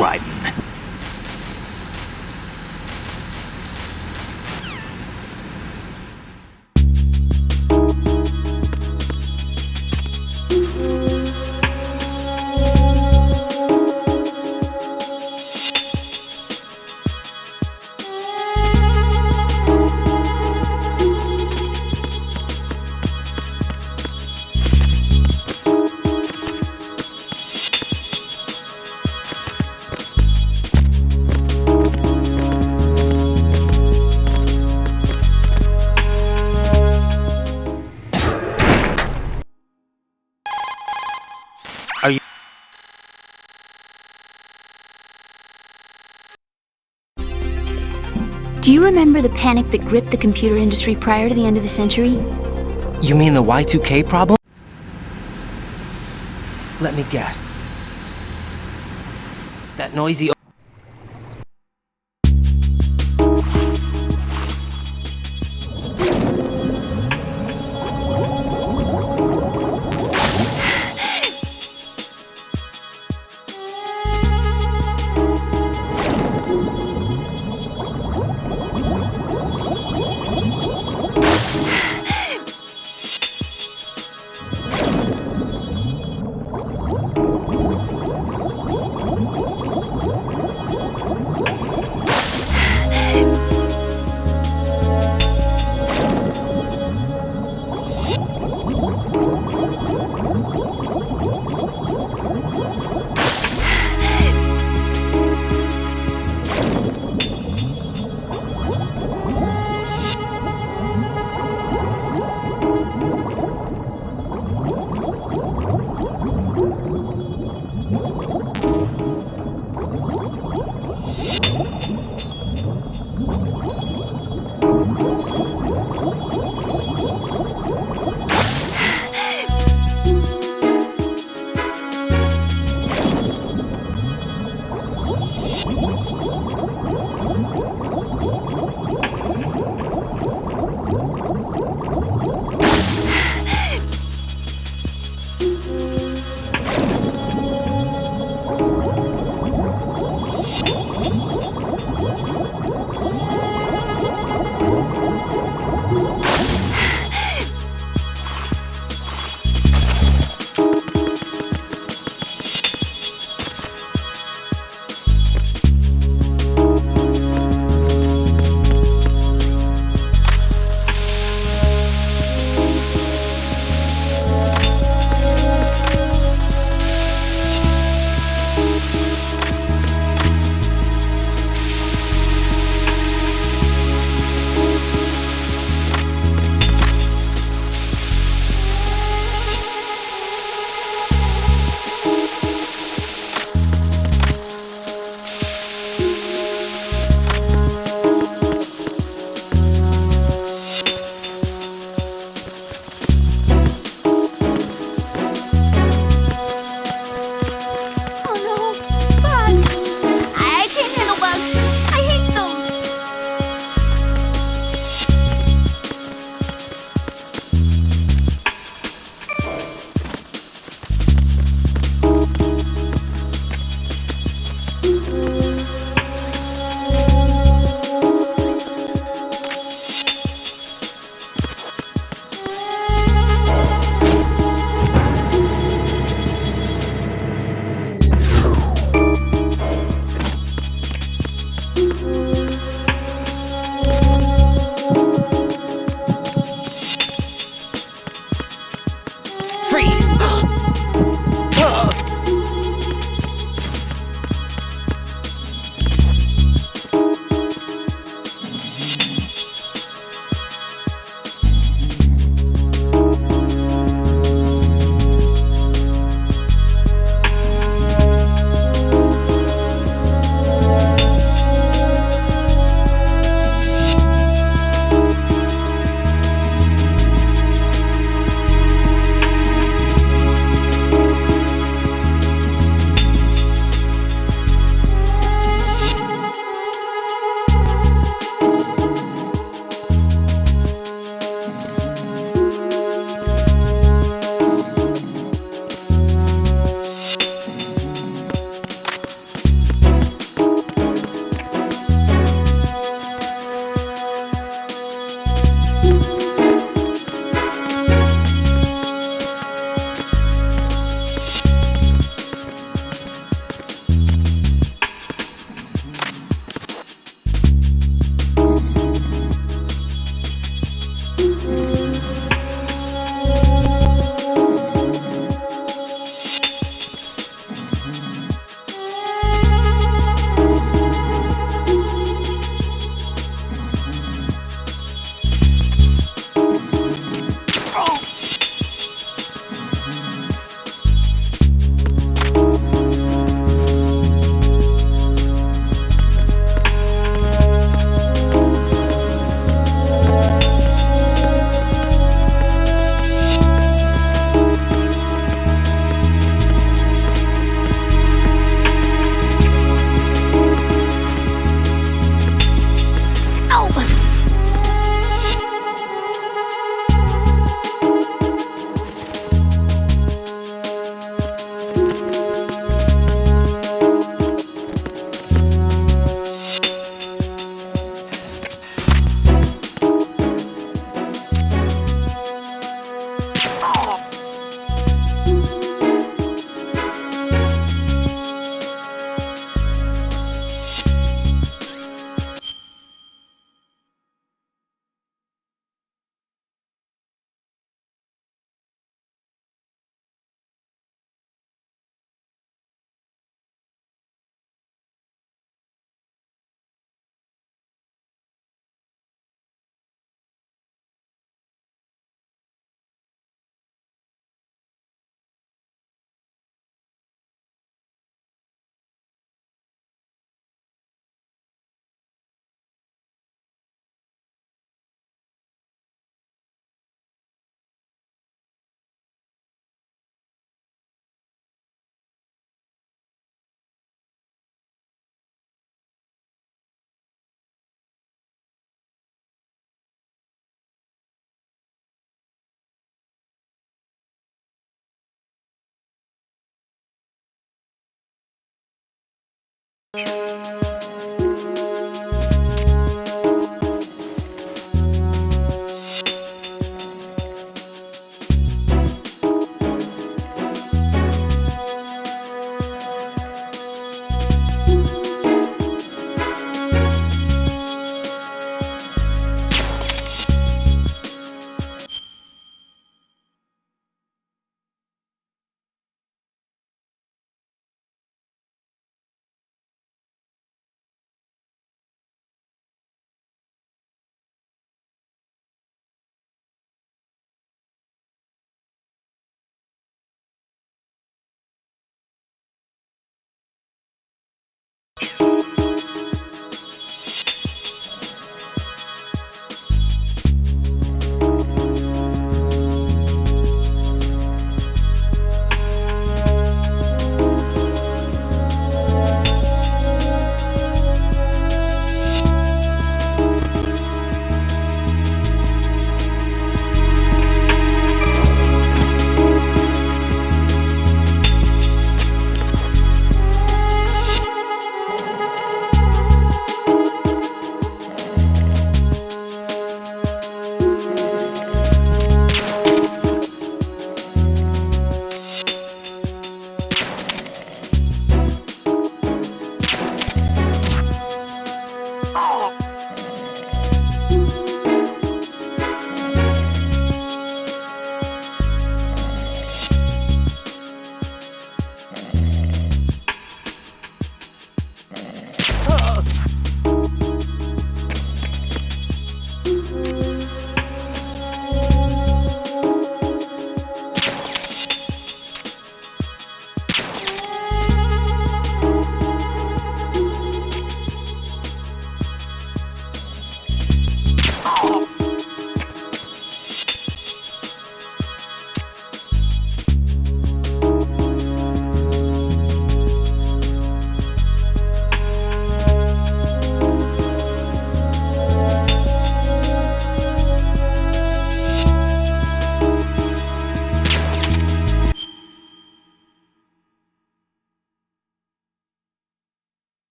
Right. Do you remember the panic that gripped the computer industry prior to the end of the century? You mean the Y2K problem? Let me guess. That noisy...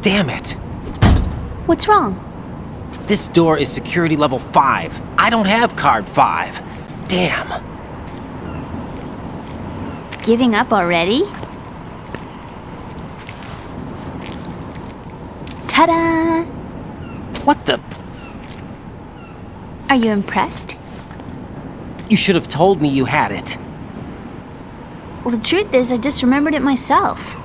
Damn it! What's wrong? This door is security level 5. I don't have card 5. Damn. Giving up already? Ta-da! What the? Are you impressed? You should have told me you had it. Well, the truth is, I just remembered it myself.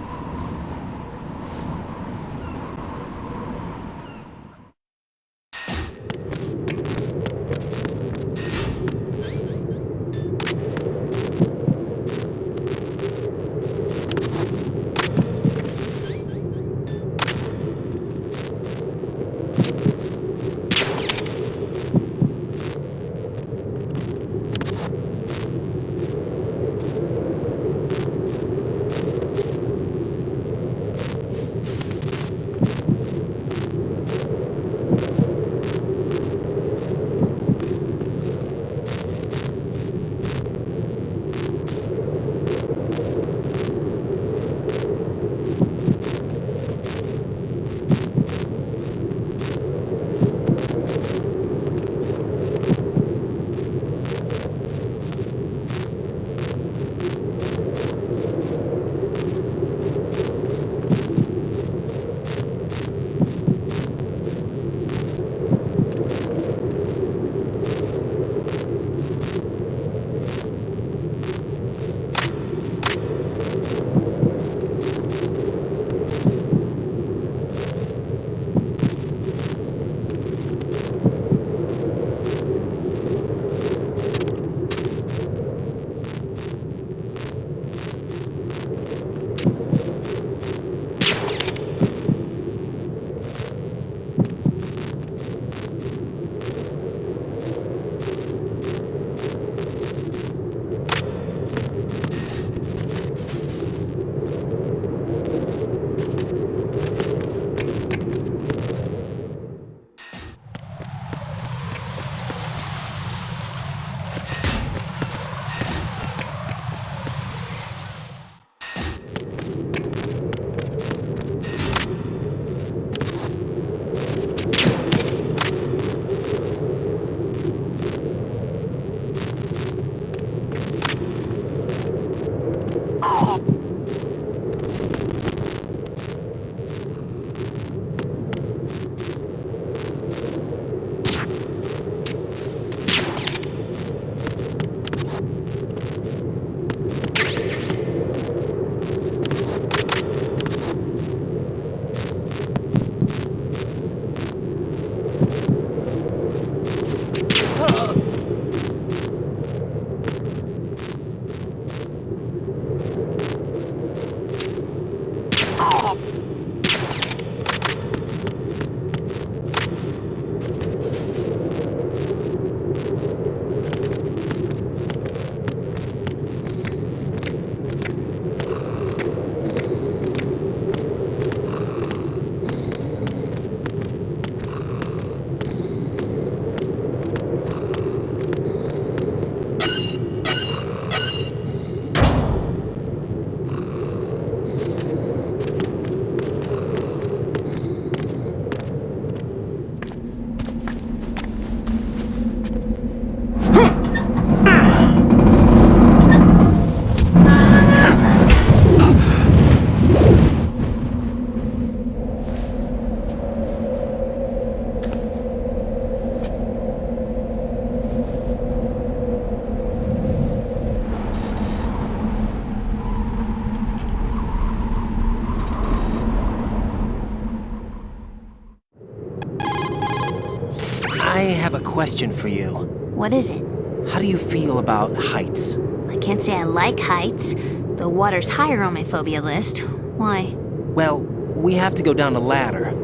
I have a question for you. What is it? How do you feel about heights? I can't say I like heights. The water's higher on my phobia list. Why? Well, we have to go down a ladder.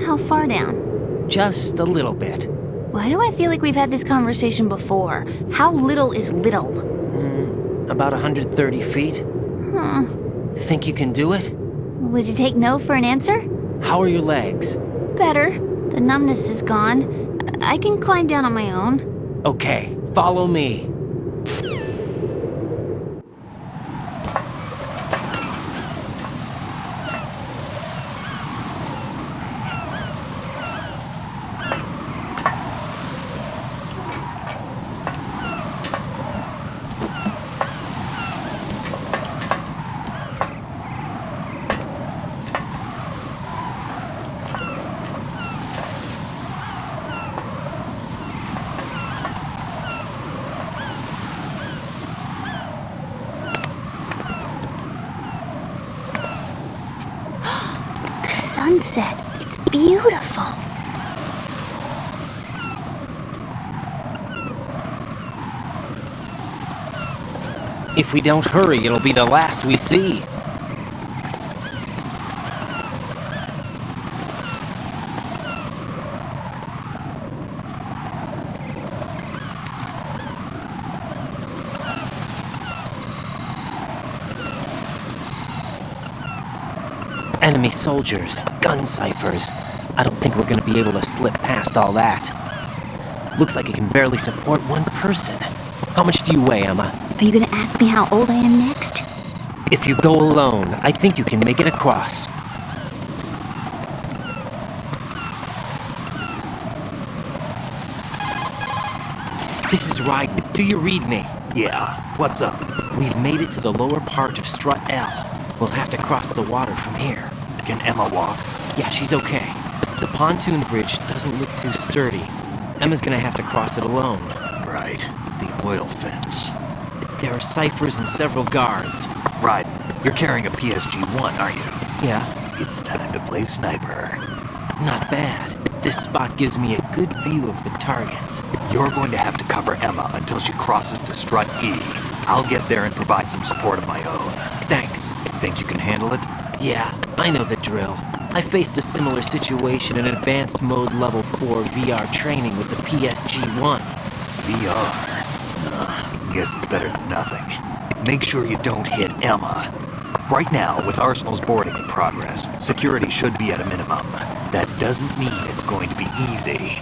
How far down? Just a little bit. Why do I feel like we've had this conversation before? How little is little? About 130 feet. Huh. Think you can do it? Would you take no for an answer? How are your legs? Better. The numbness is gone. I can climb down on my own. Okay, follow me. sunset. It's beautiful. If we don't hurry, it'll be the last we see. Enemy soldiers, gun ciphers. I don't think we're gonna be able to slip past all that. Looks like it can barely support one person. How much do you weigh, Emma? Are you gonna ask me how old I am next? If you go alone, I think you can make it across. This is Ryden. Do you read me? Yeah, what's up? We've made it to the lower part of Strut L. We'll have to cross the water from here. Can Emma walk? Yeah, she's okay. The pontoon bridge doesn't look too sturdy. Emma's gonna have to cross it alone. Right, the oil fence. There are ciphers and several guards. Right, you're carrying a PSG-1, aren't you? Yeah. It's time to play sniper. Not bad. This spot gives me a good view of the targets. You're going to have to cover Emma until she crosses to Strut E. I'll get there and provide some support of my own. Thanks. Think you can handle it? Yeah, I know the drill. I faced a similar situation in advanced mode level 4 VR training with the PSG-1. VR? Guess it's better than nothing. Make sure you don't hit Emma. Right now, with Arsenal's boarding in progress, security should be at a minimum. That doesn't mean it's going to be easy.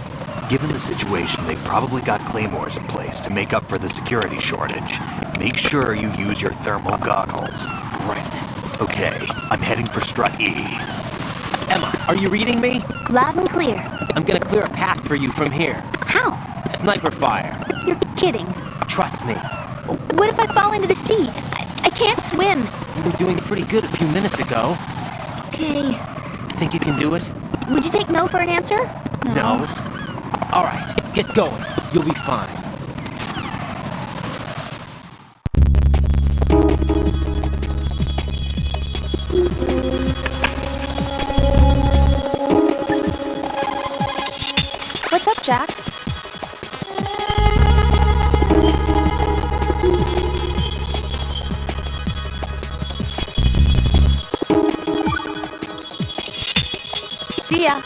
Given the situation, they've probably got claymores in place to make up for the security shortage. Make sure you use your thermal goggles. Right. Okay, I'm heading for Strut E. Emma, are you reading me? Loud and clear. I'm gonna clear a path for you from here. How? Sniper fire. You're kidding. Trust me. What if I fall into the sea? I can't swim. You were doing pretty good a few minutes ago. Okay. Think you can do it? Would you take no for an answer? No. All right, get going. You'll be fine. What's up, Jack? See ya.